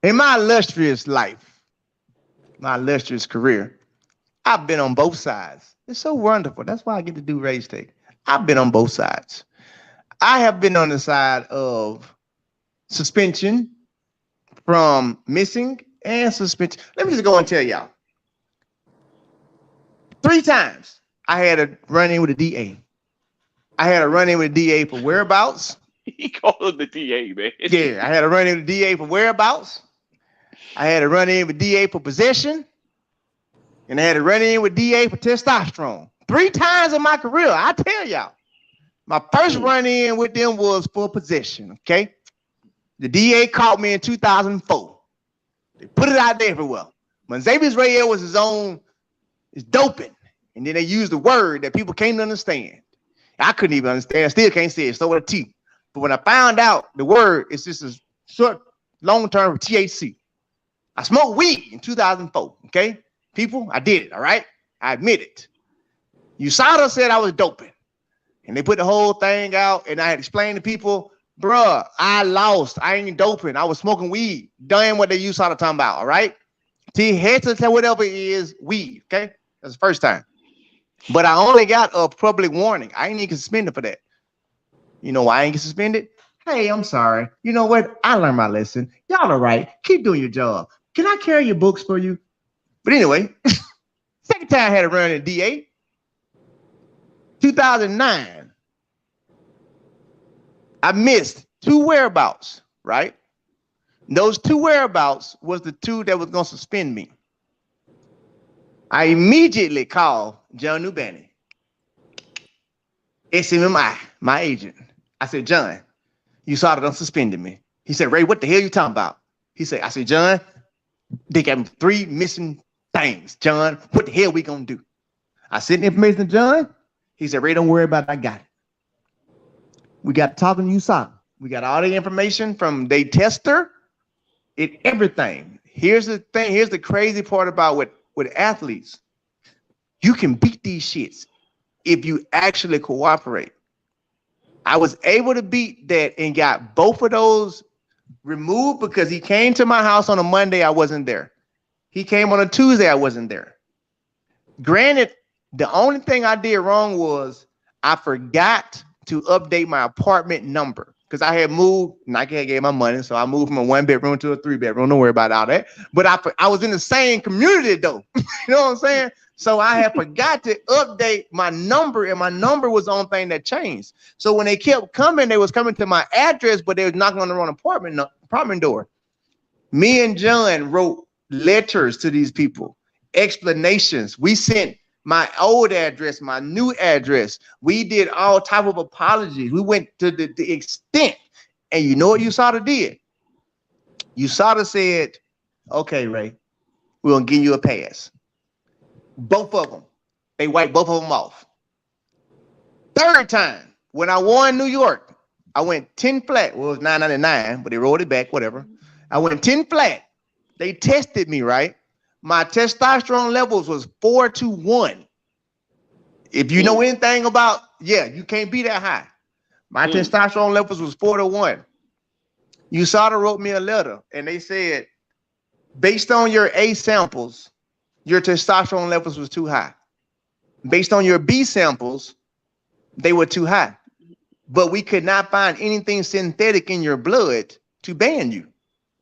In my illustrious life, my illustrious career, I've been on both sides. It's so wonderful. That's why I get to do Race Day. I've been on both sides. I have been on the side of suspension from missing and suspension. Let me just go and tell y'all. 3 times I had a run-in with a DA. I had a run-in with a DA for whereabouts. He called him the DA, man. Yeah, I had a run-in with a DA for whereabouts. I had a run-in with DA for possession. And I had a run-in with DA for testosterone. 3 times in my career, I tell y'all. My first run-in with them was for possession, okay? The DA caught me in 2004. They put it out there everywhere. When Xavier Reyes was his own, it's doping. And then they used the word that people can't understand. I couldn't even understand. I still can't say it. So with a T. But when I found out the word, it's just a short, long-term THC. I smoked weed in 2004, okay? People, I did it, all right? I admit it. USADA said I was doping. And they put the whole thing out, and I had explained to people, bruh, I lost. I ain't doping. I was smoking weed. Done what they USADA talking about, all right? T-Hexaton, whatever it is, weed, okay? That's the first time. But I only got a public warning. I ain't even suspended for that. You know why I ain't get suspended? Hey, I'm sorry. You know what? I learned my lesson. Y'all are right. Keep doing your job. Can I carry your books for you? But anyway, second time I had a run in DA. 2009. I missed 2 whereabouts, right? Those 2 whereabouts was the 2 that was going to suspend me. I immediately called John Nubani, SMMI, my agent. I said, John, USADA done suspended me. He said, Ray, what the hell you talking about? I said, John, they got me 3 missing things. John, what the hell we gonna do? I sent the information to John. He said, Ray, don't worry about it. I got it. We got talking to USADA. We got all the information from they tester, everything. Here's the thing. Here's the crazy part about with athletes. You can beat these shits if you actually cooperate. I was able to beat that and got both of those removed because he came to my house on a Monday. I wasn't there. He came on a Tuesday. I wasn't there. Granted, the only thing I did wrong was I forgot to update my apartment number because I had moved. Nike had gave my money, so I moved from a 1-bedroom to a 3-bedroom. Don't worry about all that. But I was in the same community though. You know what I'm saying? So I had forgot to update my number, and my number was the only thing that changed. So when they kept coming, they was coming to my address, but they was knocking on the wrong apartment door. Me and John wrote letters to these people, explanations. We sent my old address, my new address. We did all type of apologies. We went to the extent, and you know what USADA did? USADA said, okay, Ray, we're gonna give you a pass. Both of them. They wiped both of them off. Third time, when I won New York, I went 10 flat. Well, it was $9.99, but they rolled it back, whatever. I went 10 flat. They tested me, right? My testosterone levels was 4 to 1. If you know anything about, you can't be that high. My testosterone levels was 4 to 1. USADA wrote me a letter and they said, based on your A samples, your testosterone levels was too high. Based on your B samples, they were too high. But we could not find anything synthetic in your blood to ban you.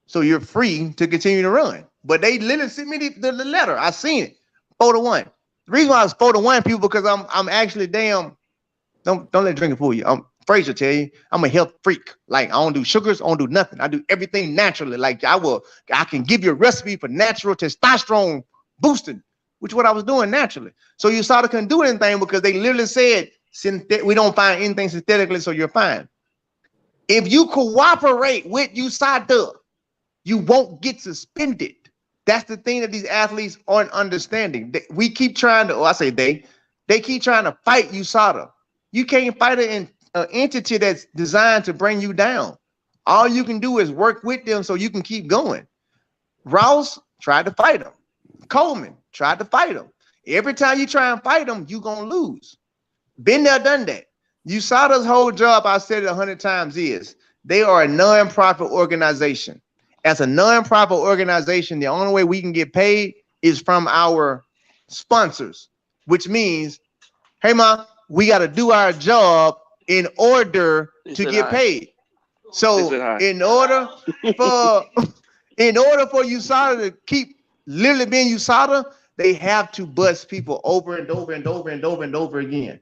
So you're free to continue to run. But they literally sent me the letter. I seen it. 4-1. The reason why I was 4-1, people, because I'm actually damn. Don't let drinking fool you. Fraser tell you, I'm a health freak. Like, I don't do sugars, I don't do nothing. I do everything naturally. Like, I can give you a recipe for natural testosterone boosting, which is what I was doing naturally. So USADA couldn't do anything because they literally said, we don't find anything synthetically, so you're fine. If you cooperate with USADA, you won't get suspended. That's the thing that these athletes aren't understanding. We keep trying to, they keep trying to fight USADA. You can't fight an entity that's designed to bring you down. All you can do is work with them so you can keep going. Ross tried to fight him. Coleman tried to fight him. Every time you try and fight them, you're going to lose. Been there, done that. USADA's whole job, I said it 100 times, is they are a non-profit organization. As a non-profit organization, the only way we can get paid is from our sponsors, which means, hey, Ma, we got to do our job in order to get paid. So in order for USADA to keep literally being USADA, they have to bust people over and over and over and over and over again.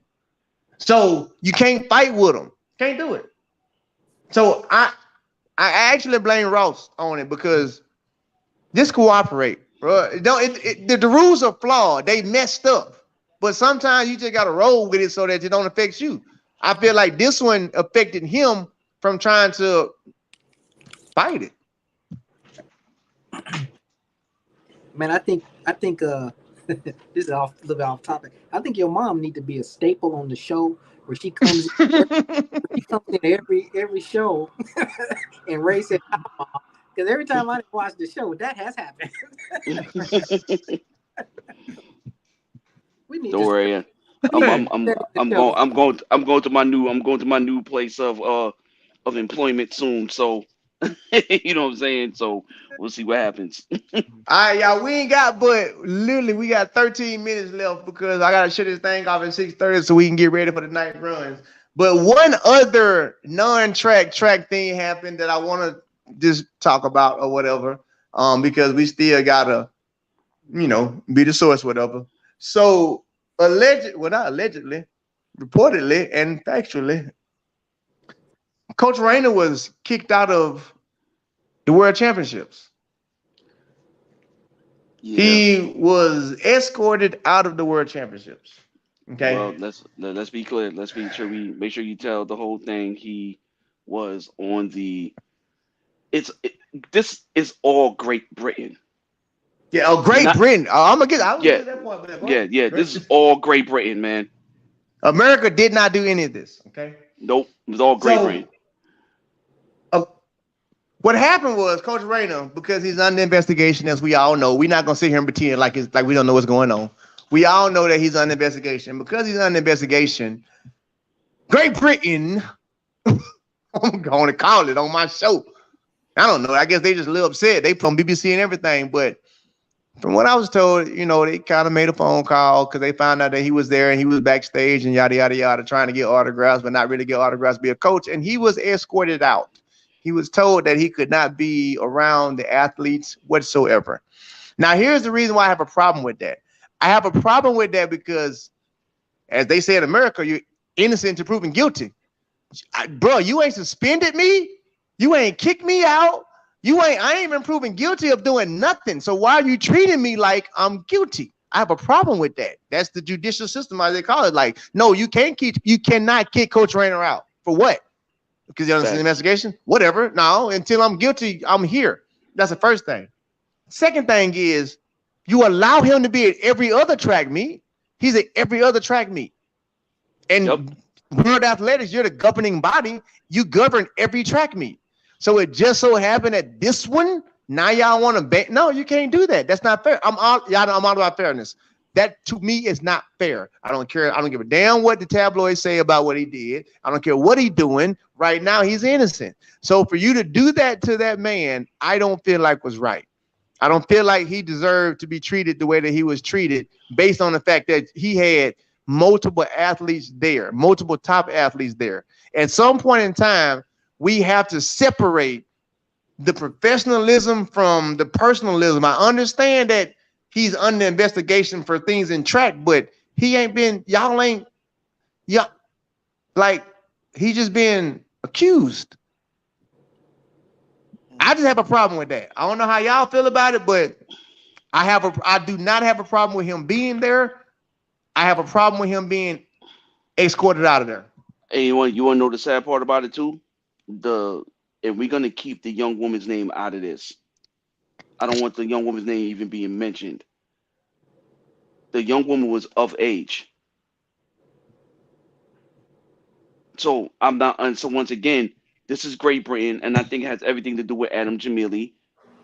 So you can't fight with them. Can't do it. So I actually blame Ross on it because just cooperate, bro. The rules are flawed. They messed up. But sometimes you just got to roll with it so that it don't affect you. I feel like this one affected him from trying to fight it. Man, I think this is a little bit off topic. I think your mom need to be a staple on the show where she comes in every show and Ray said, because every time I watch the show, that has happened. Don't worry. I'm going to my new place of employment soon. So you know what I'm saying? So we'll see what happens. All right, y'all. We ain't got, but literally we got 13 minutes left because I gotta shut this thing off at 6:30 so we can get ready for the night runs. But one other non-track thing happened that I want to just talk about or whatever, because we still gotta, be the source, whatever. So reportedly and factually, Coach Rainer was kicked out of the World Championships. Yeah. He was escorted out of the World Championships. Okay. Well, let's be clear. Let's make sure you tell the whole thing. He was on the. This is all Great Britain. Yeah, Great Britain. I'm gonna get. I was get that point. Yeah. This is all Great Britain, man. America did not do any of this. Okay. Nope. It was all Great Britain. What happened was Coach Rainer, because he's under investigation, as we all know, we're not gonna sit here and pretend like we don't know what's going on. We all know that he's under investigation. Because he's under investigation, Great Britain, I'm going to call it on my show. I don't know. I guess they just a little upset. They put on BBC and everything, but from what I was told, they kind of made a phone call because they found out that he was there and he was backstage and yada yada yada, trying to get autographs, but not really get autographs, be a coach, and he was escorted out. He was told that he could not be around the athletes whatsoever. Now, here's the reason why I have a problem with that. I have a problem with that because, as they say in America, you're innocent until proven guilty. Bro, you ain't suspended me. You ain't kicked me out. I ain't even proven guilty of doing nothing. So why are you treating me like I'm guilty? I have a problem with that. That's the judicial system, as they call it. Like, no, you cannot kick Coach Rainer out. For what? Because you're under investigation? Whatever. No, until I'm guilty, I'm here. That's the first thing. Second thing is you allow him to be at every other track meet. He's at every other track meet. And World Athletics, you're the governing body. You govern every track meet. So it just so happened that this one, now y'all want to bet. No, you can't do that. That's not fair. I'm all about fairness. That to me is not fair. I don't care. I don't give a damn what the tabloids say about what he did. I don't care what he's doing. Right now, he's innocent. So for you to do that to that man, I don't feel like was right. I don't feel like he deserved to be treated the way that he was treated based on the fact that he had multiple athletes there, multiple top athletes there. At some point in time, we have to separate the professionalism from the personalism. I understand that he's under investigation for things in track, but he ain't been, like he just been accused. I just have a problem with that. I don't know how y'all feel about it, but I do not have a problem with him being there. I have a problem with him being escorted out of there. And you want to know the sad part about it too? If we're gonna keep the young woman's name out of this, I don't want the young woman's name even being mentioned. The young woman was of age. So I'm not, and so once again, this is Great Britain, and I think it has everything to do with Adam Jamili.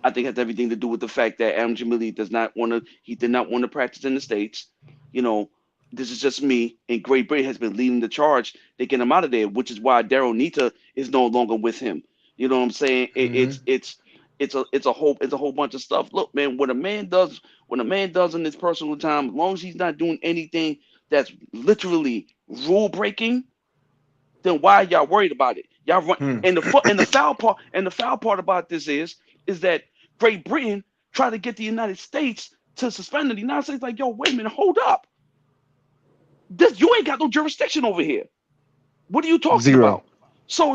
I think it has everything to do with the fact that Adam Jamili did not want to practice in the States. You know, this is just me, and Great Britain has been leading the charge to get him out of there, which is why Daryl Nita is no longer with him. You know what I'm saying? It's a whole bunch of stuff. Look, man, what a man does in his personal time, as long as he's not doing anything that's literally rule breaking, then why are y'all worried about it? Y'all run and the foul part about this is that Great Britain tried to get the United States to suspend it. The United States like, yo, wait a minute, hold up. You ain't got no jurisdiction over here. What are you talking about? So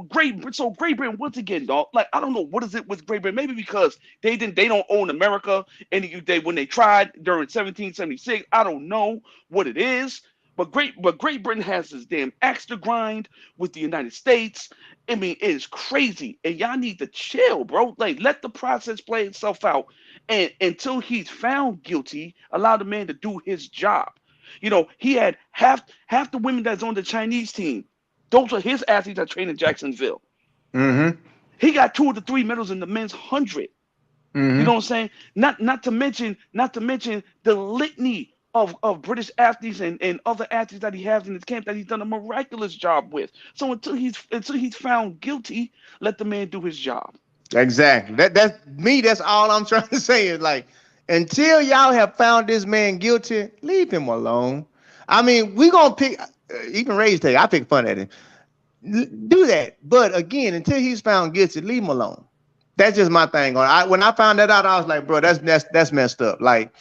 Great Britain once again, dog. Like, I don't know what is it with Great Britain. Maybe because they don't own America, and when they tried during 1776, I don't know what it is. But Great Britain has this damn axe to grind with the United States. I mean, it is crazy, and y'all need to chill, bro. Like, let the process play itself out, and until he's found guilty, allow the man to do his job. You know, he had half the women that's on the Chinese team. Those are his athletes that train in Jacksonville. Mm-hmm. He got 2 of the 3 medals in the men's 100. Mm-hmm. You know what I'm saying? Not to mention the litany of British athletes and other athletes that he has in his camp that he's done a miraculous job with. So until he's found guilty, let the man do his job. Exactly. That's all I'm trying to say is, like, until y'all have found this man guilty, leave him alone. I mean, we gonna pick, even Ray's take, I pick fun at him. Do that. But again, until he's found guilty, leave him alone. That's just my thing. When I found that out, I was like, bro, that's messed up. Like,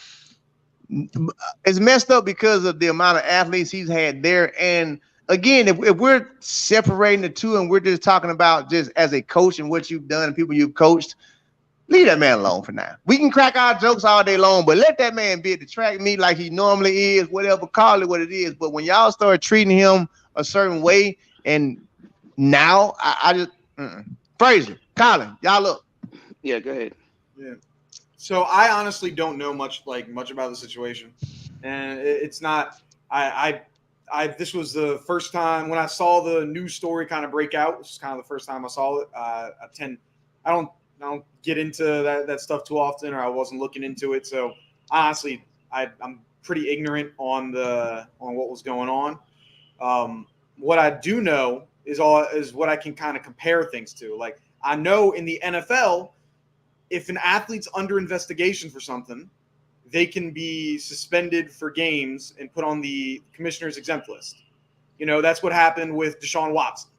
it's messed up because of the amount of athletes he's had there. And again, if we're separating the two and we're just talking about just as a coach and what you've done and people you've coached, leave that man alone for now. We can crack our jokes all day long, but let that man be at the track meet like he normally is, whatever, call it what it is. But when y'all start treating him a certain way, and now I just Fraser, Colin, y'all look. Yeah, go ahead. Yeah. So I honestly don't know much about the situation, and it's not. This was the first time when I saw the news story kind of break out. This is kind of the first time I saw it. I don't get into that stuff too often, or I wasn't looking into it. So honestly, I'm pretty ignorant on what was going on. What I do know is what I can kind of compare things to. Like, I know in the NFL, if an athlete's under investigation for something, they can be suspended for games and put on the commissioner's exempt list. You know, that's what happened with Deshaun Watson.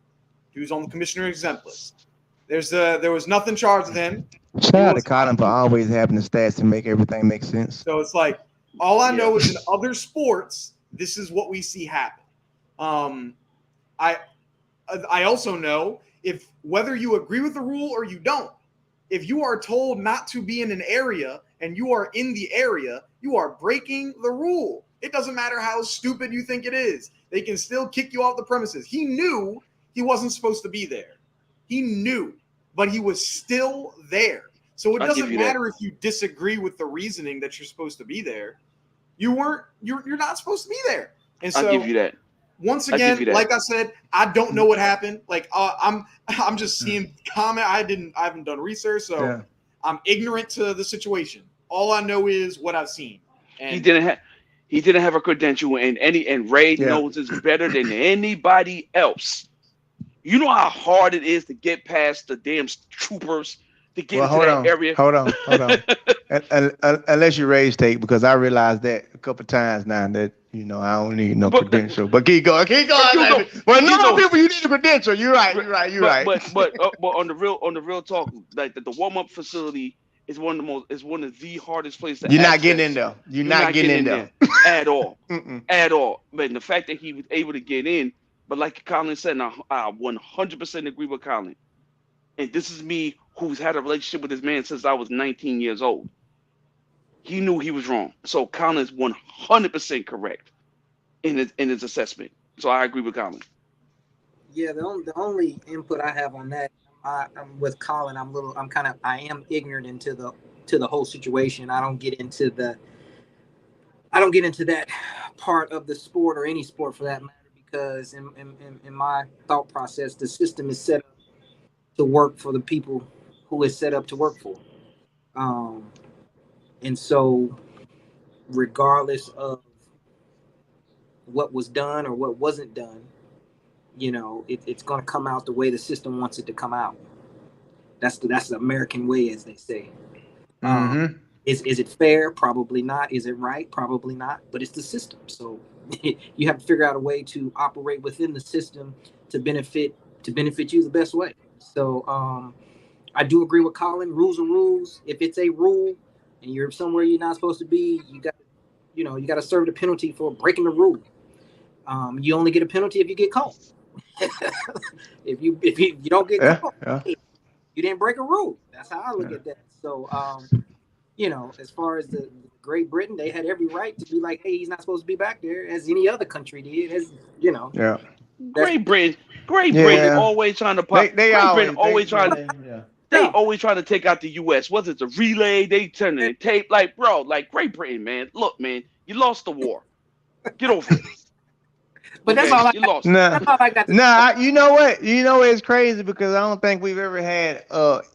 He was on the commissioner's exempt list. There was nothing charged with him. Shout out to Colin for always having the stats to make everything make sense. So it's like, all I know is in other sports, this is what we see happen. I also know whether you agree with the rule or you don't, if you are told not to be in an area and you are in the area, you are breaking the rule. It doesn't matter how stupid you think it is. They can still kick you off the premises. He knew he wasn't supposed to be there. He knew, but he was still there. So it doesn't matter if you disagree with the reasoning that you're supposed to be there. You're not supposed to be there. And so I'll give you that. Once again, like I said, I don't know what happened. Like, I'm just seeing comment. I haven't done research, so I'm ignorant to the situation. All I know is what I've seen. And He didn't have a credential, and Ray Yeah. knows this better than anybody else. You know how hard it is to get past the damn troopers to get Well, into hold that on, area. hold on, hold on. Unless you raise take, because I realized that a couple times now that I don't need no But credential. But keep going, keep going. Hugo, Well, no Hugo, people, you need a credential. You're right, you're right, you're right. but on the real talk, like the warm up facility is one of the hardest places to You're not access. getting in there. You're not getting in there at all, Mm-mm. at all. But the fact that he was able to get in, but like Colin said, and I 100% agree with Colin. And this is me who's had a relationship with this man since I was 19 years old. He knew he was wrong. So Colin is 100% correct in his assessment. So I agree with Colin. Yeah, the only input I have on that, I'm with Colin. I am ignorant into the whole situation. I don't get into that part of the sport or any sport for that matter, because in my thought process, the system is set up to work for the people who it's set up to work for. And so regardless of what was done or what wasn't done, it's going to come out the way the system wants it to come out. That's the American way, as they say. Mm-hmm. Is it fair? Probably not. Is it right? Probably not. But it's the system. So you have to figure out a way to operate within the system to benefit you the best way. So I do agree with Colin. Rules are rules. If it's a rule and you're somewhere you're not supposed to be, you got to serve the penalty for breaking the rule. You only get a penalty if you get caught. if you don't get caught, hey, you didn't break a rule. That's how I look at that. So as far as the Great Britain, they had every right to be like, hey, he's not supposed to be back there, as any other country did. Yeah. Great Britain always trying to pop. They always trying to take out the U.S. Whether it's a relay, they turn it tape. Like, bro, like Great Britain, man. Look, man, you lost the war. Get over it. But that's all you lost. That's all I got. You know what? It's crazy because I don't think we've ever had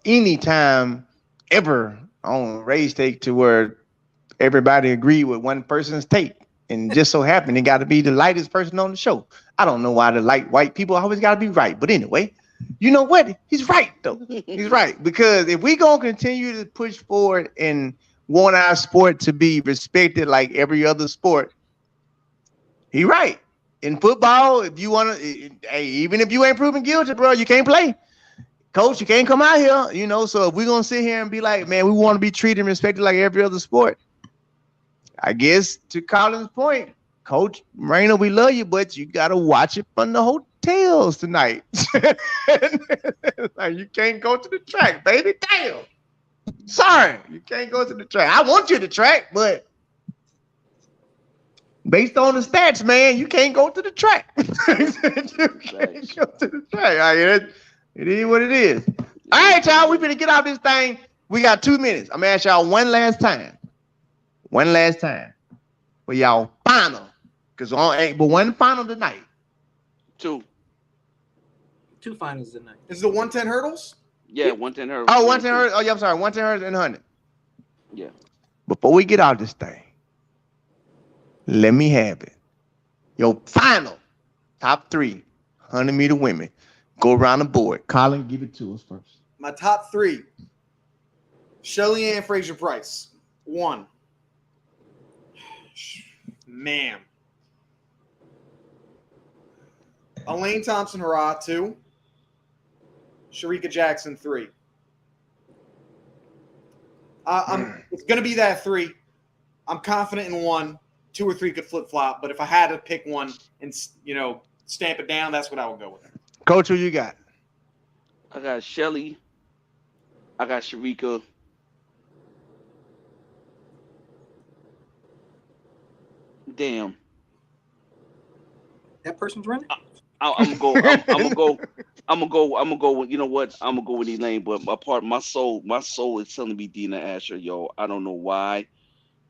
any time ever on Race Take to where everybody agreed with one person's take, and just so happened it got to be the lightest person on the show. I don't know why the light white people always got to be right, but anyway, you know what? He's right though. He's right, because if we gonna continue to push forward and want our sport to be respected like every other sport, he right. In football, if you want to, hey, even if you ain't proven guilty, bro, you can't play. Coach, you can't come out here, So if we're going to sit here and be like, man, we want to be treated and respected like every other sport, I guess to Colin's point, Coach Moreno, we love you, but you got to watch it from the hotels tonight. Like, you can't go to the track, baby. Damn. Sorry, you can't go to the track. I want you to track, but based on the stats, man, you can't go to the track. You can't go to the track. It is what it is. All right, y'all, we finna get out this thing. We got 2 minutes. I'm gonna ask y'all one last time for y'all final, because but one final tonight. Two finals tonight. Is the 110 hurdles? Yeah, 110 hurdles. Oh, 110 hurdles. Oh, yeah, I'm sorry, 110 hurdles and 100. Yeah. Before we get out this thing, let me have it. Your final top 3 100-meter women. Go around the board. Colin, give it to us first. My top 3. Shelly Ann Fraser-Price, 1. Man. Elaine Thompson-Herah, 2. Shericka Jackson, 3. It's going to be that 3. I'm confident in 1. 2 or 3 could flip-flop, but if I had to pick one and, stamp it down, that's what I would go with. Coach, who you got? I got Shelly. I got Shericka. Damn. That person's running? I'm gonna go. You know what? I'm gonna go with Elaine. But my soul is telling me Dina Asher. Yo, I don't know why.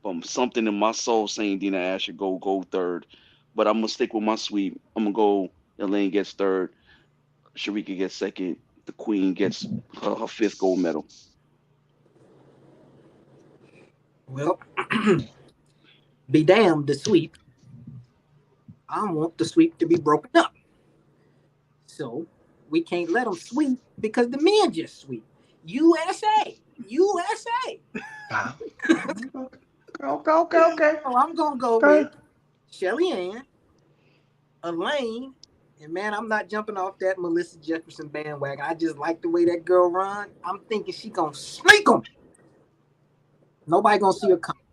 But something in my soul saying Dina Asher go third. But I'm gonna stick with my sweep. I'm gonna go. Elaine gets third. Shericka gets second. The Queen gets her 5th gold medal. Well, Be damned the sweep. I want the sweep to be broken up. So we can't let them sweep because the men just sweep. USA. Okay. So I'm gonna go with Shelly Ann, Elaine, and man, I'm not jumping off that Melissa Jefferson bandwagon. I just like the way that girl run. I'm thinking she gonna sneak them. Nobody gonna see her coming.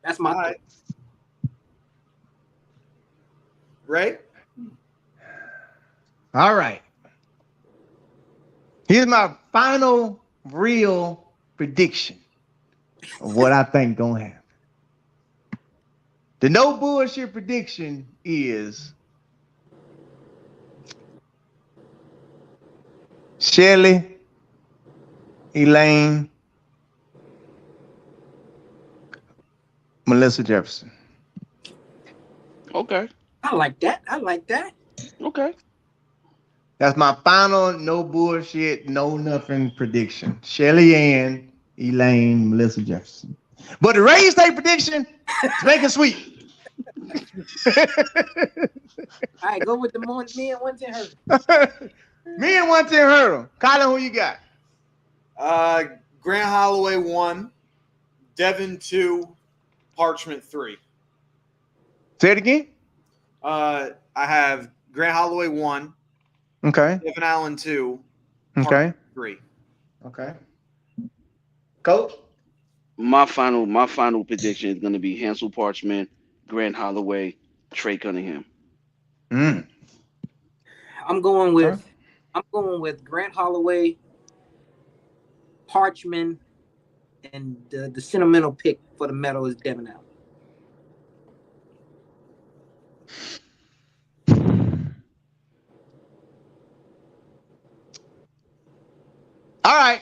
That's my thought. Right? All right. Here's my final real prediction of what I think gonna happen. The no bullshit prediction is Shelly, Elaine, Melissa Jefferson. Okay. I like that. Okay. That's my final no bullshit, no nothing prediction. Shelly Ann, Elaine, Melissa Jefferson. But the Rays State prediction, make it sweet. All right, go with the men 110 hurdle. Me and 110 hurdle. Colin, who you got? Grant Holloway 1, Devin 2, Parchment 3. Say it again. I have Grant Holloway 1. Okay. Devin Allen 2. Okay. Parchment 3. Okay. Coach? My final prediction is going to be Hansel Parchment, Grant Holloway, Trey Cunningham. I'm going with Grant Holloway, Parchment, and the sentimental pick for the medal is Devin Allen. All right.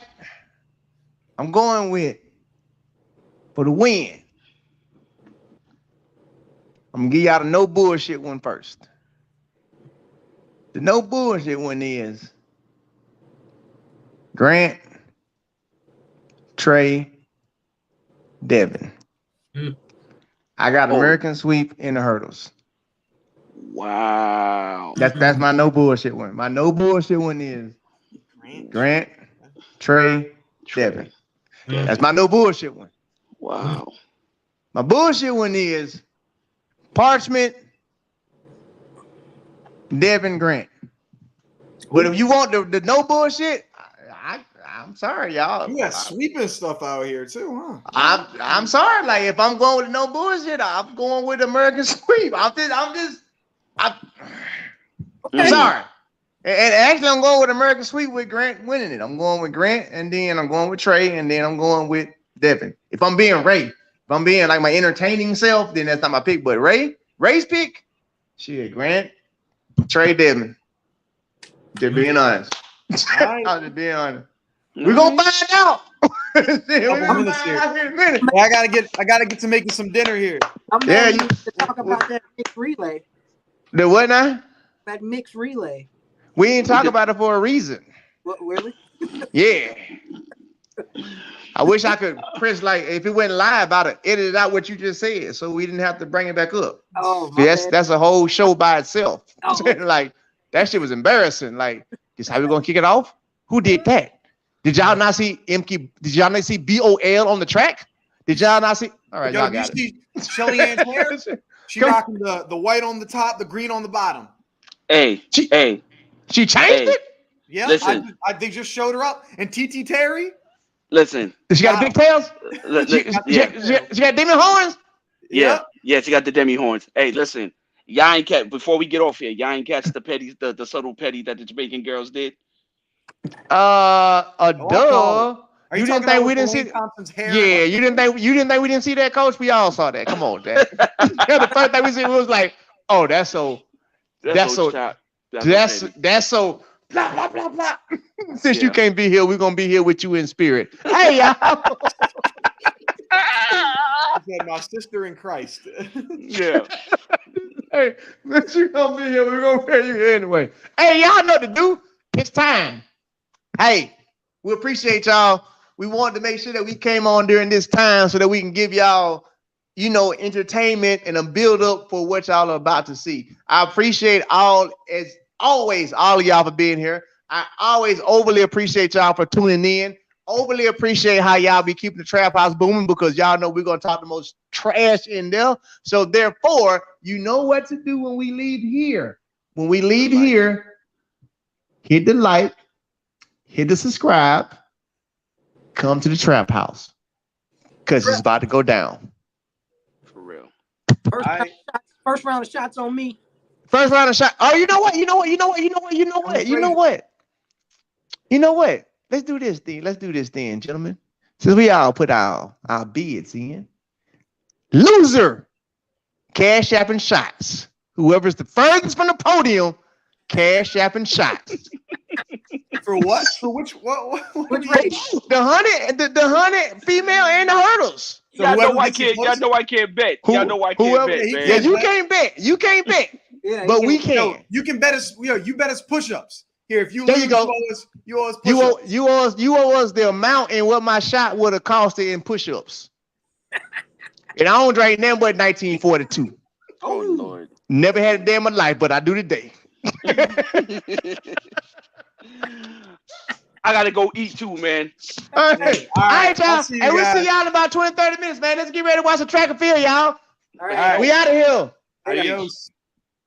I'm going with for the win. I'm gonna give y'all the no bullshit one first. The no bullshit one is Grant, Trey, Devin. I got American sweep in the hurdles. Wow. That's my no bullshit one. My no bullshit one is Grant, Trey, Devin. That's my no bullshit one. Wow. My bullshit one is Parchment, Devin, Grant. But if you want the no bullshit, I'm sorry, y'all. You got sweeping stuff out here too, huh? I'm sorry. Like if I'm going with no bullshit, I'm going with American sweep. I'm sorry. And actually, I'm going with American sweep with Grant winning it. I'm going with Grant, and then I'm going with Trey, and then I'm going with Devin. If I'm being Ray, if I'm being like my entertaining self, then that's not my pick. But Ray's pick, shit, Grant, Trey, Devin. Just being honest. I'm just being honest. We're gonna find out. I gotta get to making some dinner here. I'm ready to talk about that mixed relay. The what now? That mixed relay. We ain't talk about it for a reason. What, really? Yeah. I wish I could press like if it went live, I'd have edited out what you just said, so we didn't have to bring it back up. Oh, that's a whole show by itself. Oh. Like that shit was embarrassing. Like, is how we gonna kick it off? Who did that? Did y'all not see Imke? Did y'all not see BOL on the track? Did y'all not see? All right, y'all got it. Shelly Ann's hair? She rocking the white on the top, the green on the bottom. She changed it? Yeah, Listen. they just showed her up. And TT Terry? Listen. She got big tails? She got demon horns? Yeah, she got the demi horns. Hey, listen. Y'all ain't catch before we get off here. Y'all ain't catch the petty, the subtle petty that the Jamaican girls did. Duh. Are You you didn't talking think we about didn't see? Thompson's hair? Yeah, you didn't think we didn't see that, Coach? We all saw that. Come on, Dad. The first thing we see was like, oh, that's so blah blah blah blah. Since you can't be here, we're gonna be here with you in spirit. Hey y'all. My sister in Christ. Yeah. Hey, since you gonna be here, we're gonna pay you here anyway. Hey, y'all know what to do. It's time. Hey, we appreciate y'all. We wanted to make sure that we came on during this time so that we can give y'all entertainment and a build up for what y'all are about to see. I appreciate all of y'all for being here. I always overly appreciate y'all for tuning in. Overly appreciate how y'all be keeping the trap house booming, because y'all know we're gonna talk the most trash in there. So therefore, you know what to do when we leave here. When we leave here, hit the like, hit the subscribe, come to the trap house, because it's about to go down. For real. First round of shots on me. First round of shot. Oh, you know what? Let's do this then, gentlemen. Since we all put our bids in. Loser, Cash App and shots. Whoever's the furthest from the podium, Cash App and shots. For what? For which race? The hunted female and the hurdles. So Y'all know whoever I gets it can't. Y'all know I can't bet. Y'all know I can't Whoever- bet, man. Yeah, you can't bet. You can't bet. Yeah, But you we can't- Yo, can. you can bet us. You bet us push-ups. Here, if you There lose, you go. you owe us You push-ups. owe us the amount and what my shot would have costed in push-ups. And I don't drink nothing but 1942. Oh Lord. Never had a day in my life, but I do today. I gotta go eat too, man. All right, All right, y'all. I'll see you Hey, we'll guys. see y'all in about 20-30 minutes, man. Let's get ready to watch the track and field, y'all. All right. We out of here. Adios.